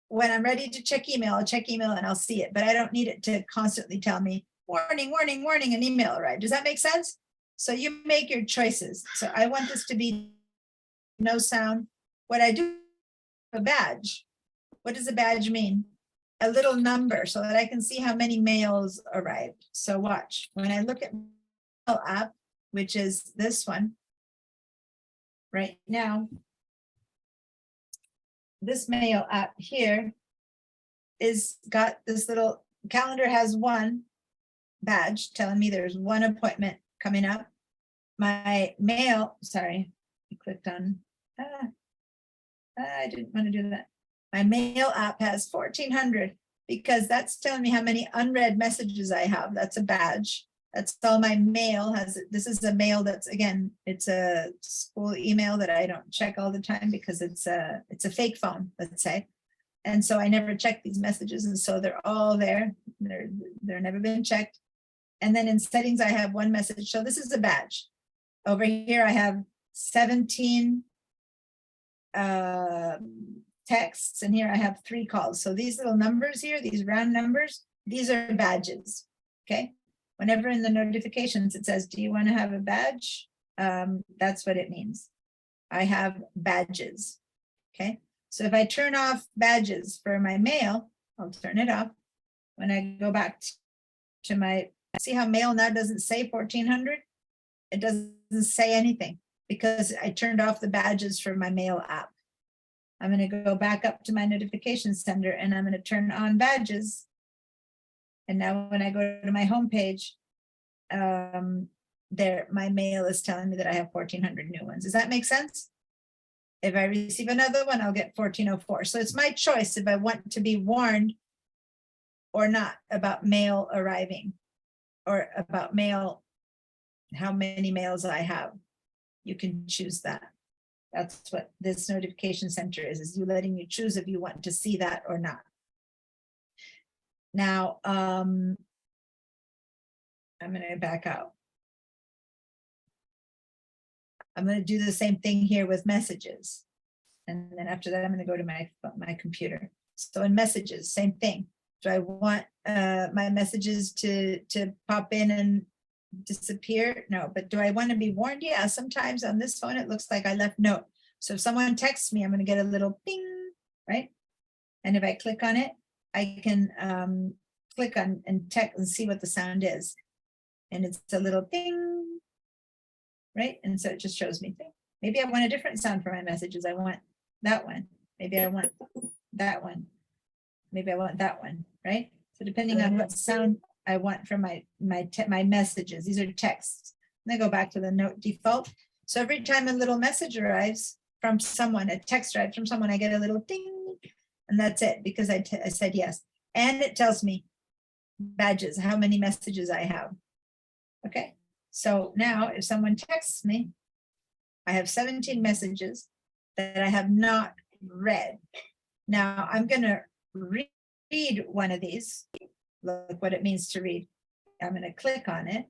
A: when I'm ready to check email, I'll check email and I'll see it, but I don't need it to constantly tell me, warning, warning, warning, an email arrived. Does that make sense? So you make your choices. So I want this to be no sound. What I do, a badge. What does a badge mean? A little number so that I can see how many mails arrived. So watch, when I look at mail app, which is this one right now, this mail app here is got this little calendar, has one badge telling me there's one appointment coming up. My mail, sorry, I clicked on, I didn't want to do that. My mail app has 1,400 because that's telling me how many unread messages I have. That's a badge. That's all my mail has. This is a mail that's, again, it's a school email that I don't check all the time because it's a fake phone, let's say. And so I never check these messages. And so they're all there. They're never been checked. And then in settings, I have one message. So this is a badge. Over here, I have 17 texts, and here I have 3 calls. So these little numbers here, these round numbers, these are badges, okay? Whenever in the notifications, it says, do you want to have a badge? That's what it means. I have badges, okay? So if I turn off badges for my mail, I'll turn it off. When I go back to my, see how mail now doesn't say 1,400? It doesn't say anything because I turned off the badges for my mail app. I'm going to go back up to my notification center and I'm going to turn on badges. And now when I go to my homepage, there, my mail is telling me that I have 1,400 new ones. Does that make sense? If I receive another one, I'll get 1,404. So it's my choice if I want to be warned or not about mail arriving or about mail, how many mails I have. You can choose that. That's what this notification center is you letting you choose if you want to see that or not. Now, I'm going to back out. I'm going to do the same thing here with messages. And then after that, I'm going to go to my computer. So in messages, same thing. Do I want my messages to pop in and disappear? No, but do I want to be warned? Yeah, sometimes on this phone, it looks like I left note. So if someone texts me, I'm going to get a little ping, right? And if I click on it, I can click on and text and see what the sound is. And it's a little ping, right? And so it just shows me things. Maybe I want a different sound for my messages. I want that one. Maybe I want that one. Maybe I want that one, right? So depending on what sound I want from my messages, these are texts. And I go back to the note default. So every time a little message arrives from someone, a text arrives from someone, I get a little ding, and that's it because I said yes. And it tells me badges, how many messages I have. Okay, so now if someone texts me, I have 17 messages that I have not read. Now I'm gonna read one of these. Look what it means to read. I'm gonna click on it.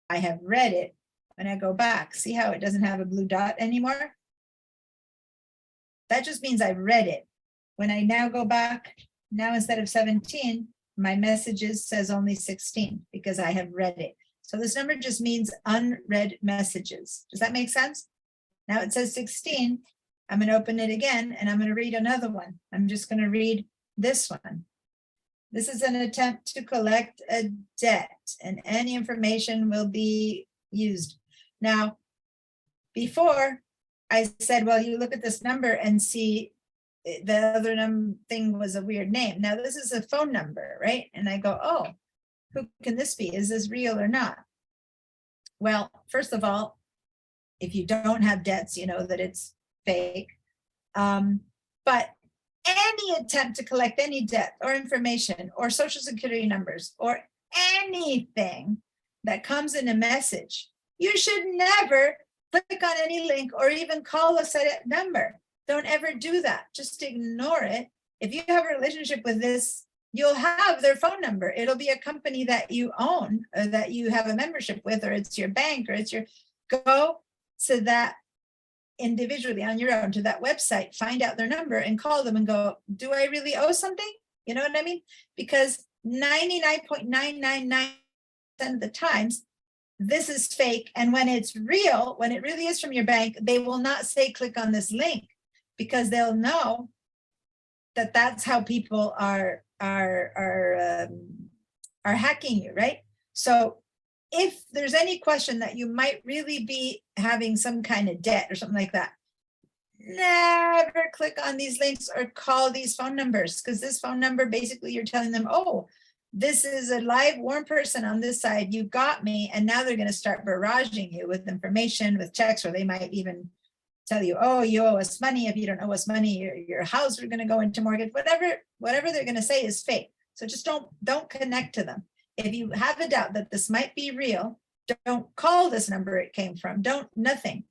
A: I have read it. When I go back, see how it doesn't have a blue dot anymore? That just means I read it. When I now go back, now instead of 17, my messages says only 16 because I have read it. So this number just means unread messages. Does that make sense? Now it says 16. I'm going to open it again and I'm going to read another one. I'm just going to read this one. This is an attempt to collect a debt and any information will be used. Now, before I said, well, you look at this number and see the other thing was a weird name. Now this is a phone number, right? And I go, oh, who can this be? Is this real or not? Well, first of all, if you don't have debts, you know that it's fake. But any attempt to collect any debt or information or social security numbers or anything that comes in a message, you should never click on any link or even call a set number. Don't ever do that. Just ignore it. If you have a relationship with this, you'll have their phone number. It'll be a company that you own or that you have a membership with, or it's your bank, or it's your, go to that individually on your own to that website, find out their number and call them and go, do I really owe something? You know what I mean? Because 99.999% of the times, this is fake. And when it's real, when it really is from your bank, they will not say, click on this link, because they'll know that that's how people are hacking you, right? So if there's any question that you might really be having some kind of debt or something like that, never click on these links or call these phone numbers, because this phone number, basically you're telling them, oh, this is a live warm person on this side, you got me. And now they're going to start barraging you with information, with checks, or they might even tell you, oh, you owe us money. If you don't owe us money, your house, we're going to go into mortgage. Whatever they're going to say is fake. So just don't connect to them. If you have a doubt that this might be real, don't call this number it came from. Nothing.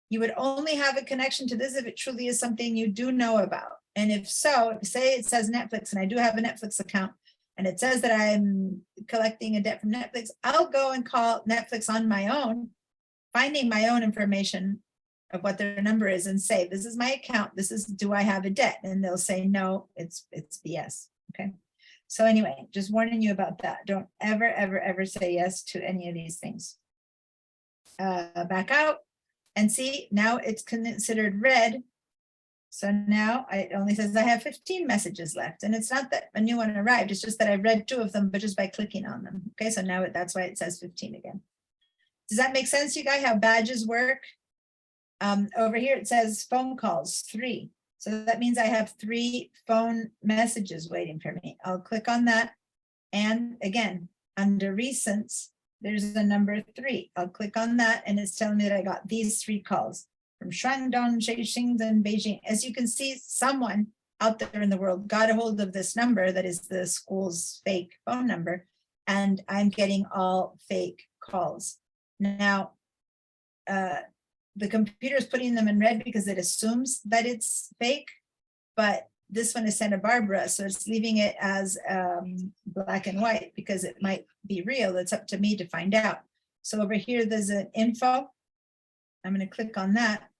A: You would only have a connection to this if it truly is something you do know about. And if so, say it says Netflix, and I do have a Netflix account, and it says that I'm collecting a debt from Netflix, I'll go and call Netflix on my own, finding my own information of what their number is and say, this is my account, do I have a debt? And they'll say, no, it's BS, okay? So anyway, just warning you about that. Don't ever, ever, ever say yes to any of these things. Back out and see, now it's considered read. So now it only says I have 15 messages left, and it's not that a new one arrived, it's just that I read 2 of them, but just by clicking on them. Okay, so now that's why it says 15 again. Does that make sense, you guys, how badges work? Over here it says phone calls 3. So that means I have 3 phone messages waiting for me. I'll click on that. And again, under recents, there's a number 3. I'll click on that and it's telling me that I got these 3 calls from Shandong, Beijing, and Beijing. As you can see, someone out there in the world got a hold of this number that is the school's fake phone number, and I'm getting all fake calls. Now, the computer is putting them in red because it assumes that it's fake, but this one is Santa Barbara, so it's leaving it as black and white because it might be real. It's up to me to find out. So over here, there's an info. I'm going to click on that,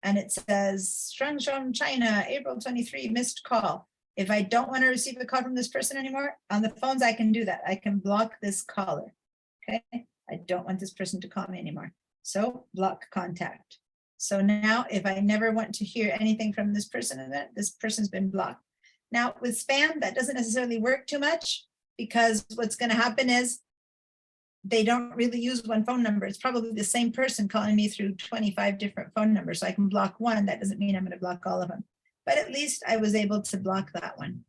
A: and it says Shenzhen, China, April 23, missed call. If I don't want to receive a call from this person anymore, on the phones, I can do that. I can block this caller. Okay, I don't want this person to call me anymore. So block contact. So now if I never want to hear anything from this person, and that this person's been blocked. Now with spam, that doesn't necessarily work too much, because what's going to happen is they don't really use one phone number. It's probably the same person calling me through 25 different phone numbers. So I can block one. That doesn't mean I'm going to block all of them. But at least I was able to block that one.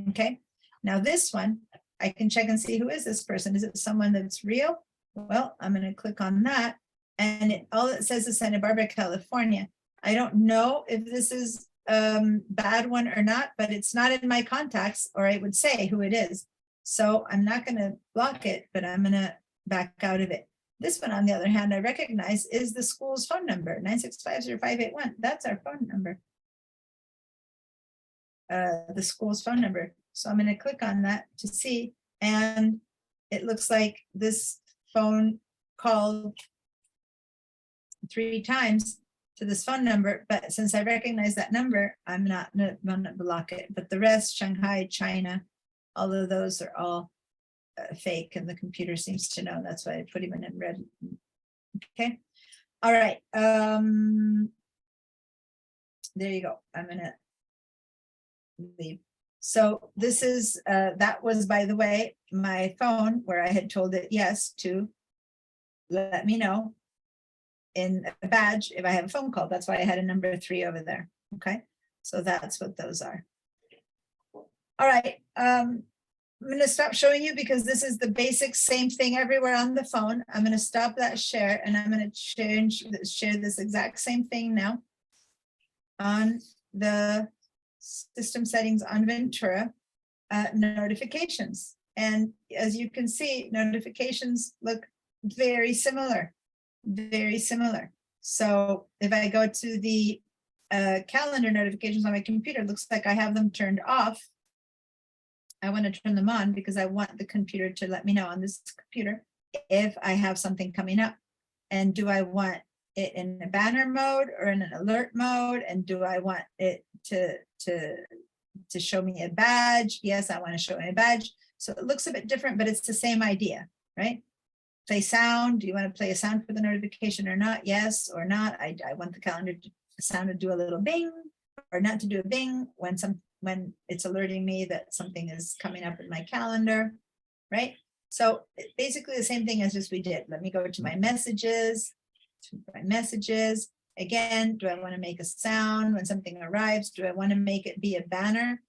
A: Okay. Now this one, I can check and see, who is this person? Is it someone that's real? Well, I'm going to click on that. And all it says is Santa Barbara, California. I don't know if this is bad one or not, but it's not in my contacts, or I would say who it is. So I'm not gonna block it, but I'm gonna back out of it. This one, on the other hand, I recognize is the school's phone number, 9650581. That's our phone number. The school's phone number. So I'm gonna click on that to see, and it looks like this phone called 3 times to this phone number, but since I recognize that number, I'm not gonna block it. But the rest, Shanghai, China, all of those are all fake, and the computer seems to know. That's why I put him in red. Okay. All right. There you go. I'm gonna leave. So this is that was, by the way, my phone where I had told it yes to let me know in a badge if I have a phone call. That's why I had a number 3 over there. Okay, so that's what those are. All right, I'm going to stop showing you because this is the basic same thing everywhere on the phone. I'm going to stop that share, and I'm going to share this exact same thing now on the system settings on Ventura, notifications. And as you can see, notifications look very similar, very similar. So if I go to the calendar notifications on my computer, it looks like I have them turned off. I want to turn them on because I want the computer to let me know on this computer if I have something coming up. And do I want it in a banner mode or in an alert mode? And do I want it to show me a badge? Yes, I want to show me a badge. So it looks a bit different, but it's the same idea, right? Play sound. Do you want to play a sound for the notification or not? Yes or not. I want the calendar sound to do a little bing or not to do a bing when it's alerting me that something is coming up in my calendar, right? So basically the same thing as just we did. Let me go to my messages. Again, do I want to make a sound when something arrives? Do I want to make it be a banner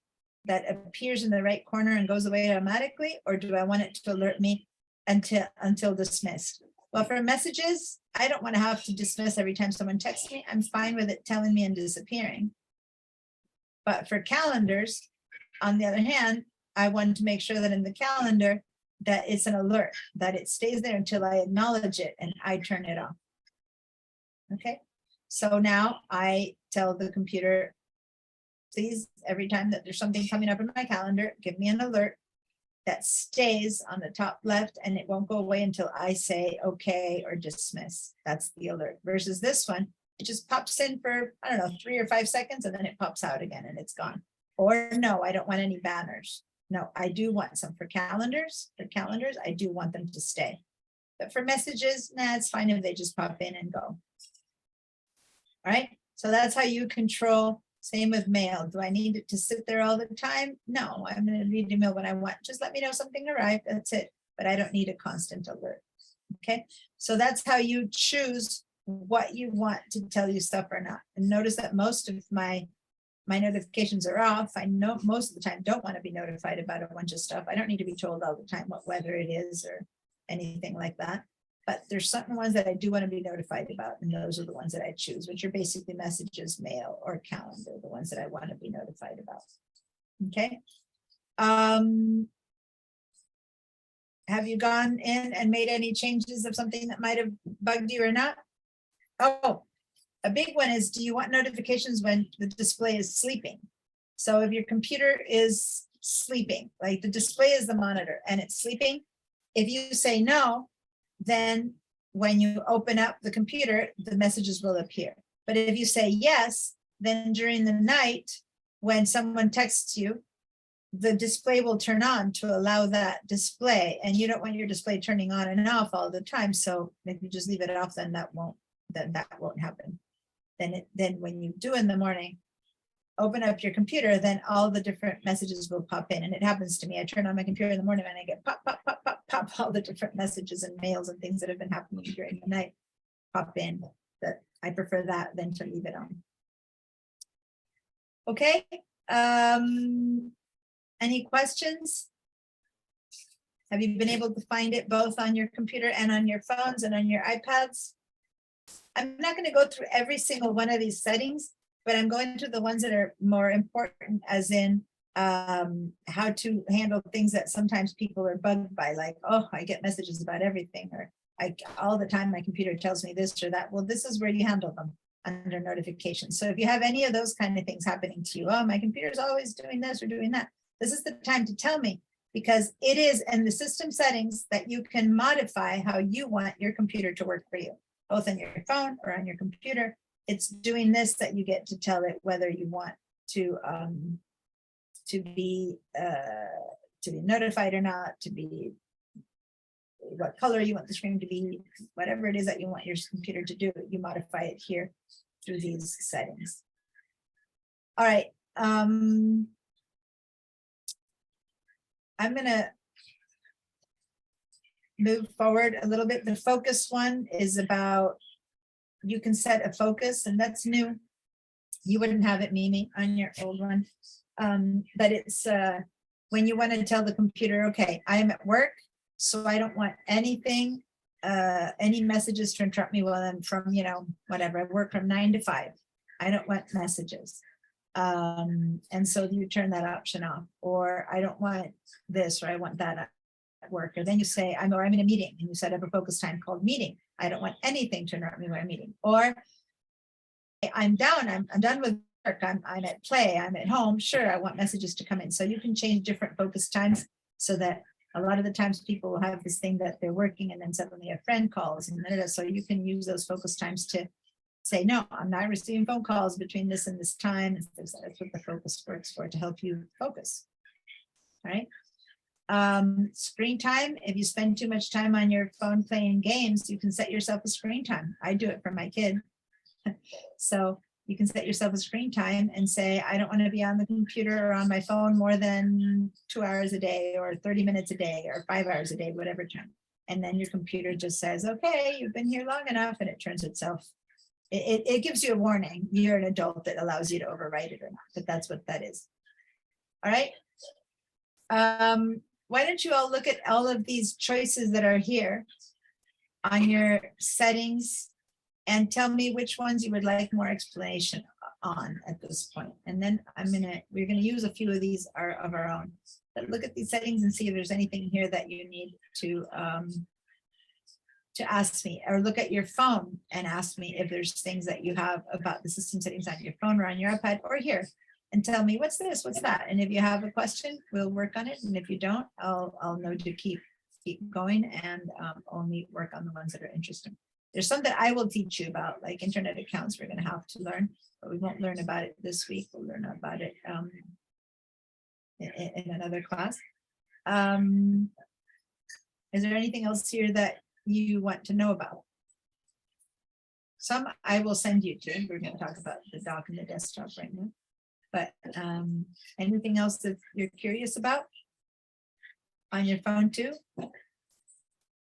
A: that appears in the right corner and goes away automatically? Or do I want it to alert me until dismissed? Well, for messages, I don't want to have to dismiss every time someone texts me. I'm fine with it telling me and disappearing. But for calendars, on the other hand, I want to make sure that in the calendar that it's an alert, that it stays there until I acknowledge it and I turn it off. Okay, so now I tell the computer, please, every time that there's something coming up in my calendar, give me an alert that stays on the top left, and it won't go away until I say okay or dismiss. That's the alert. Versus this one, it just pops in for, I don't know, 3 or 5 seconds, and then it pops out again and it's gone. Or no, I don't want any banners. No, I do want some for calendars. For calendars, I do want them to stay. But for messages, nah, it's fine if they just pop in and go. All right, so that's how you control. Same with mail. Do I need it to sit there all the time? No, I'm going to read email when I want. Just let me know something arrived. That's it. But I don't need a constant alert. Okay, so that's how you choose what you want to tell you stuff or not. And notice that most of my notifications are off. I know most of the time don't want to be notified about a bunch of stuff. I don't need to be told all the time what weather it is or anything like that. But there's certain ones that I do want to be notified about, and those are the ones that I choose, which are basically messages, mail, or calendar, the ones that I want to be notified about. Okay. Have you gone in and made any changes of something that might have bugged you or not? Oh, a big one is, do you want notifications when the display is sleeping? So if your computer is sleeping, like the display is the monitor and it's sleeping, if you say no, then when you open up the computer, the messages will appear. But if you say yes, then during the night, when someone texts you, the display will turn on to allow that display. And you don't want your display turning on and off all the time. So if you just leave it off, then that won't happen. Then when you do in the morning, open up your computer, then all the different messages will pop in. And it happens to me. I turn on my computer in the morning and I get pop, pop, pop, pop, pop, all the different messages and mails and things that have been happening during the night pop in. But I prefer that than to leave it on. Okay. Any questions? Have you been able to find it both on your computer and on your phones and on your iPads? I'm not going to go through every single one of these settings, but I'm going to the ones that are more important, as in how to handle things that sometimes people are bugged by, like, oh, I get messages about everything, or all the time my computer tells me this or that. Well, this is where you handle them under notifications. So if you have any of those kind of things happening to you, oh, my computer's always doing this or doing that, this is the time to tell me, because it is in the system settings that you can modify how you want your computer to work for you, both on your phone or on your computer. It's doing this that you get to tell it whether you want to be notified or not, to be what color you want the screen to be, whatever it is that you want your computer to do, you modify it here through these settings. All right. I'm gonna move forward a little bit. The focus one is about, you can set a focus, and that's new. You wouldn't have it, Mimi, on your old one. But it's when you want to tell the computer, okay, I am at work, so I don't want anything, any messages to interrupt me while I'm from, whatever, I work from 9 to 5. I don't want messages. And so you turn that option off, or I don't want this, or I want that at work. Or then you say, I'm in a meeting, and you set up a focus time called meeting. I don't want anything to interrupt me while I'm meeting. Or I'm down, I'm done with work, I'm at play, I'm at home, sure, I want messages to come in. So you can change different focus times, so that a lot of the times people will have this thing that they're working, and then suddenly a friend calls, and so you can use those focus times to say, no, I'm not receiving phone calls between this and this time. That's what the focus works for, to help you focus. All right. Screen time. If you spend too much time on your phone playing games, you can set yourself a screen time. I do it for my kid. So you can set yourself a screen time and say, I don't want to be on the computer or on my phone more than 2 hours a day, or 30 minutes a day, or 5 hours a day, whatever time. And then your computer just says, okay, you've been here long enough, and it turns itself. It gives you a warning. You're an adult, that allows you to override it or not, but that's what that is. All right. Why don't you all look at all of these choices that are here on your settings, and tell me which ones you would like more explanation on at this point. And then we're gonna use a few of these of our own. But look at these settings and see if there's anything here that you need to ask me, or look at your phone and ask me if there's things that you have about the system settings on your phone or on your iPad or here, and tell me what's this, what's that. And if you have a question, we'll work on it. And if you don't, I'll know to keep going and only work on the ones that are interesting. There's some that I will teach you about, like internet accounts we're going to have to learn, but we won't learn about it this week. We'll learn about it in another class. Is there anything else here that you want to know about? Some I will send you to. We're going to talk about the dock and the desktop right now. But anything else that you're curious about on your phone too?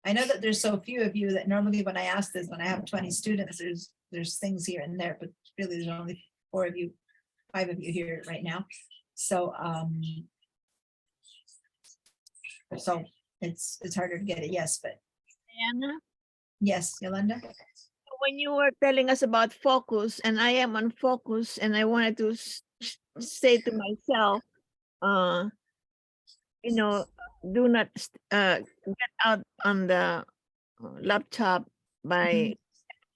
A: I know that there's so few of you that normally when I ask this, when I have 20 students, there's things here and there, but really there's only 4 of you, 5 of you here right now. So so it's harder to get a yes, but
D: Diana,
A: yes, Yolanda.
D: when you were telling us about focus, and I am on focus, and I wanted to say to myself, do not get out on the laptop by 10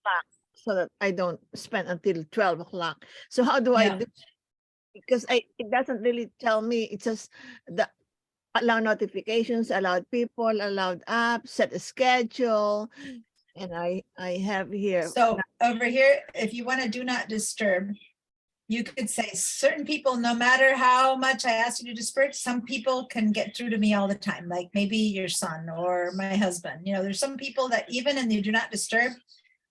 D: o'clock, so that I don't spend until 12 o'clock. So how do I
A: Yeah.
D: do? Because it doesn't really tell me. It's just the allow notifications, allowed people, allowed apps, set a schedule, and I have here.
A: So over here, if you want to do not disturb, you could say certain people, no matter how much I ask you to disperse, some people can get through to me all the time, like maybe your son or my husband. There's some people that even in the do not disturb,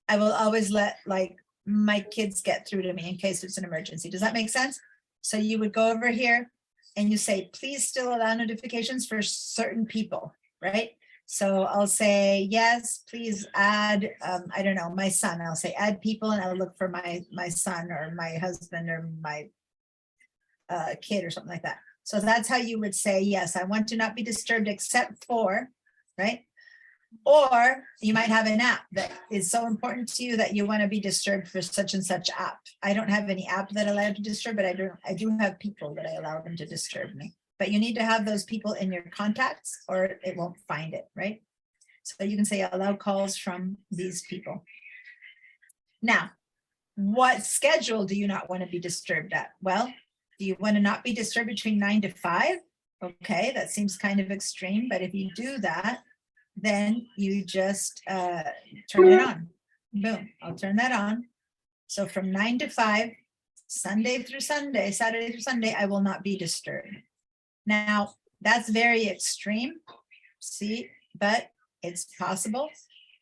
A: I will always let like my kids get through to me in case it's an emergency. Does that make sense? So you would go over here and you say, please still allow notifications for certain people, right? So I'll say, yes, please add, I don't know, my son. I'll say add people, and I'll look for my son or my husband or my kid or something like that. So that's how you would say, yes, I want to not be disturbed except for, right? Or you might have an app that is so important to you that you want to be disturbed for such and such app. I don't have any app that allow to disturb, but I do have people that I allow them to disturb me. But you need to have those people in your contacts or it won't find it, right? So you can say allow calls from these people. Now, what schedule do you not want to be disturbed at? Well, do you want to not be disturbed between 9 to 5? Okay, that seems kind of extreme, but if you do that, then you just turn it on. Boom, I'll turn that on. So from 9 to 5, Sunday through Sunday, Saturday through Sunday, I will not be disturbed. Now, that's very extreme, see, but it's possible.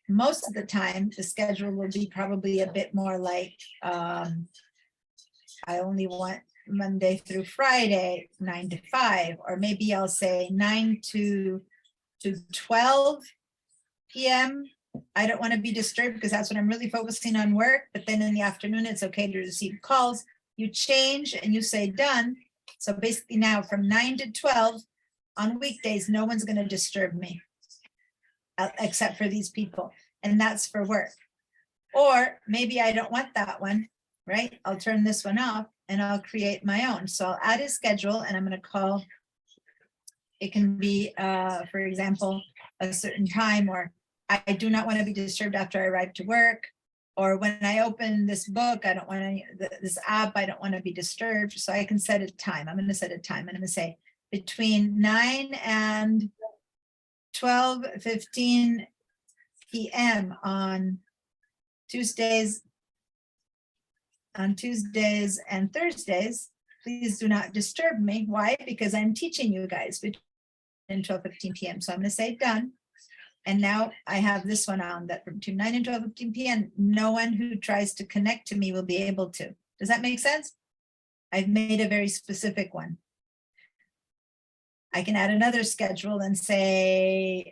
A: Most of the time, the schedule will be probably a bit more like, I only want Monday through Friday, 9 to 5, or maybe I'll say 9 to 12 p.m. I don't want to be disturbed because that's when I'm really focusing on work. But then in the afternoon, it's okay to receive calls. You change and you say done. So basically now from 9 to 12 on weekdays, no one's going to disturb me except for these people. And that's for work. Or maybe I don't want that one, right? I'll turn this one off and I'll create my own. So I'll add a schedule and I'm going to call, it can be, for example, a certain time, or I do not want to be disturbed after I arrive to work, or when I open this book, I don't want any, this app, I don't want to be disturbed. So I can set a time. I'm going to set a time and I'm going to say between 9 and 12:15 p.m. on Tuesdays and Thursdays, please do not disturb me. Why? Because I'm teaching you guys between 12:15 p.m. So I'm going to say done. And now I have this one on that from between 9 and 12:15 p.m. No one who tries to connect to me will be able to. Does that make sense? I've made a very specific one. I can add another schedule and say,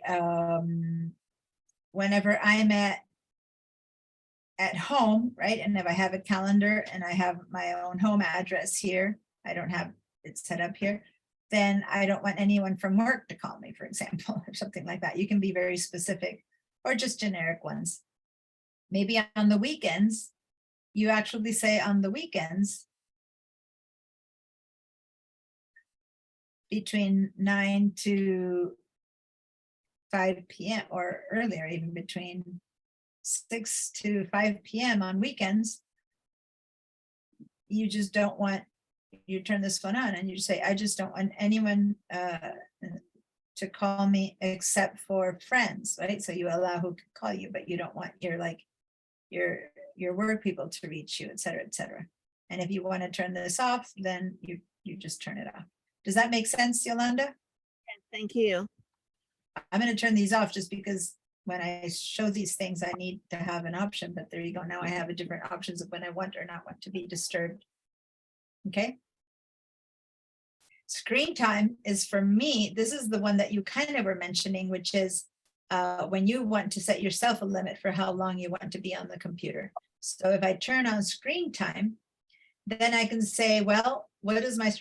A: whenever I'm at home, right? And if I have a calendar and I have my own home address here, I don't have it set up here, then I don't want anyone from work to call me, for example, or something like that. You can be very specific or just generic ones. Maybe on the weekends, you actually say on the weekends, between 9 to 5 p.m. or earlier, even between 6 to 5 p.m. on weekends, you just don't want, you turn this phone on and you say, I just don't want anyone to call me except for friends, right? So you allow who can call you, but you don't want your work people to reach you, et cetera, et cetera. And if you want to turn this off, then you just turn it off. Does that make sense, Yolanda?
D: Thank you.
A: I'm going to turn these off just because when I show these things, I need to have an option, but there you go. Now I have a different options of when I want or not want to be disturbed. Okay. Screen time is for me, this is the one that you kind of were mentioning, which is when you want to set yourself a limit for how long you want to be on the computer. So if I turn on screen time, then I can say, well, what is my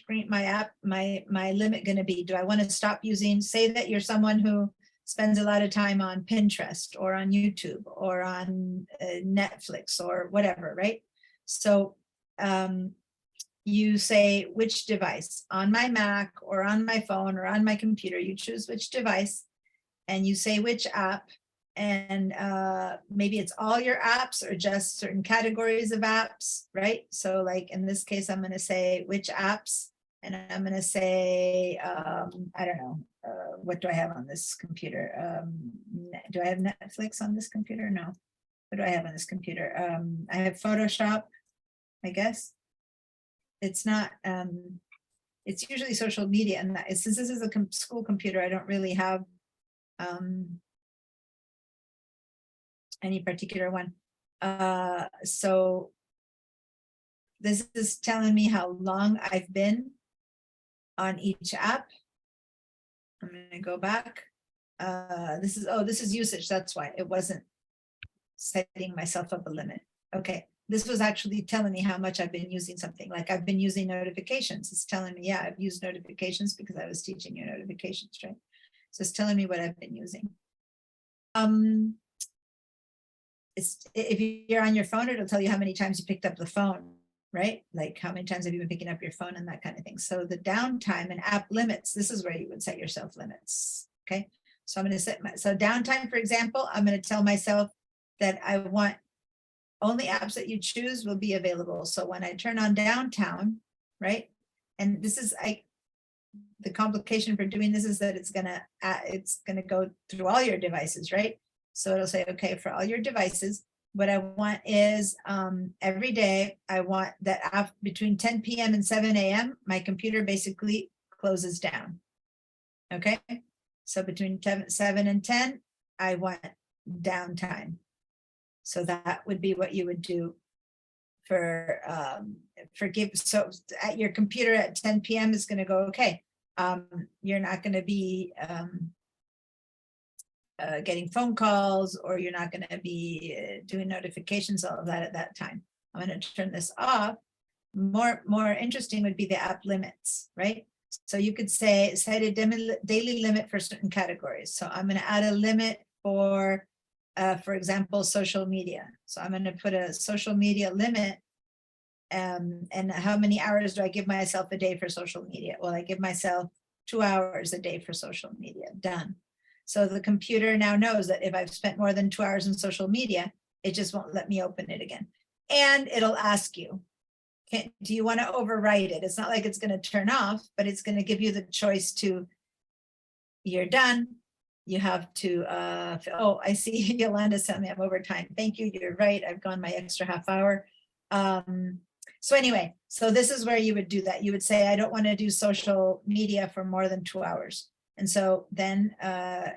A: limit going to be? Do I want to stop using, say that you're someone who spends a lot of time on Pinterest or on YouTube or on Netflix or whatever, right? So you say which device, on my Mac or on my phone or on my computer, you choose which device and you say which app, and maybe it's all your apps or just certain categories of apps, right? So like in this case, I'm going to say which apps, and I'm going to say, I don't know, what do I have on this computer? Do I have Netflix on this computer? No. What do I have on this computer? I have Photoshop, I guess. It's not, it's usually social media, and since this is a school computer, I don't really have any particular one. So this is telling me how long I've been on each app. I'm going to go back. This is usage. That's why it wasn't setting myself up a limit. Okay. This was actually telling me how much I've been using something. Like I've been using notifications. It's telling me, yeah, I've used notifications because I was teaching you notifications, right? So it's telling me what I've been using. if you're on your phone, it'll tell you how many times you picked up the phone, right? Like how many times have you been picking up your phone and that kind of thing. So the downtime and app limits, this is where you would set yourself limits. Okay. So I'm going to set so downtime, for example, I'm going to tell myself that I want only apps that you choose will be available. So when I turn on downtown, right? And this is the complication for doing this is that it's gonna go through all your devices, right? So it'll say, okay, for all your devices, what I want is every day, I want that between 10 p.m. and 7 a.m., my computer basically closes down. Okay, so between 7 and 10, I want downtime. So that would be what you would do for so at your computer at 10 p.m. is going to go, okay, you're not going to be getting phone calls, or you're not going to be doing notifications, all of that at that time. I'm going to turn this off. More interesting would be the app limits, right? So you could say set a daily limit for certain categories. So I'm going to add a limit for example, social media. So I'm going to put a social media limit. And how many hours do I give myself a day for social media? Well, I give myself 2 hours a day for social media. Done. So the computer now knows that if I've spent more than 2 hours in social media, it just won't let me open it again. And it'll ask you, do you want to overwrite it? It's not like it's going to turn off, but it's going to give you the choice to, you're done. You have to, oh, I see Yolanda's telling me I'm over time. Thank you. You're right. I've gone my extra half hour. So anyway, so this is where you would do that. You would say, I don't want to do social media for more than 2 hours. And so then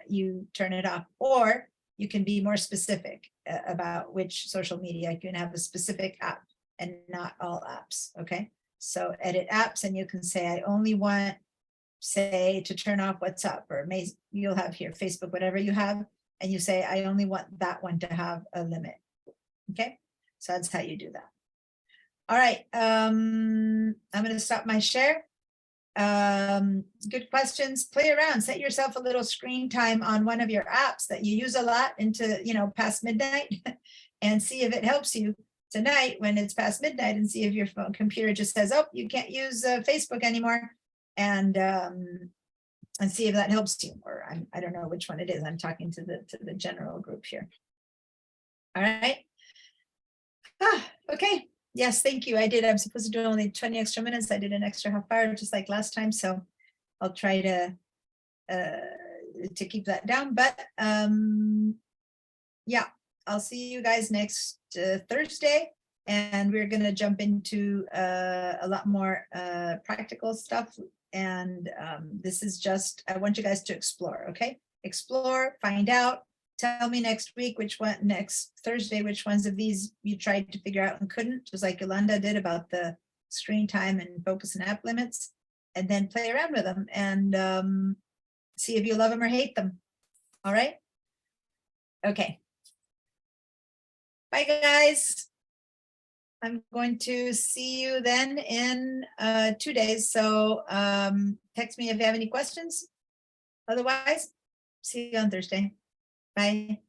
A: you turn it off, or you can be more specific about which social media. You can have a specific app and not all apps. Okay. So edit apps, and you can say, I only want, say, to turn off WhatsApp, or you'll have here Facebook, whatever you have. And you say, I only want that one to have a limit. Okay. So that's how you do that. All right, I'm going to stop my share. Good questions. Play around, set yourself a little screen time on one of your apps that you use a lot into, past midnight and see if it helps you tonight when it's past midnight, and see if your computer just says, oh, you can't use Facebook anymore, and see if that helps you. Or I don't know which one it is. I'm talking to the general group here. All right. Okay. Yes, thank you. I did. I'm supposed to do only 20 extra minutes. I did an extra half hour, just like last time. So I'll try to keep that down. But yeah, I'll see you guys next Thursday, and we're going to jump into a lot more practical stuff. And this is just, I want you guys to explore. Okay, explore, find out. Tell me next Thursday, which ones of these you tried to figure out and couldn't, just like Yolanda did about the screen time and focus and app limits, and then play around with them and see if you love them or hate them. All right. Okay. Bye, guys. I'm going to see you then in 2 days. So text me if you have any questions. Otherwise, see you on Thursday. Bye.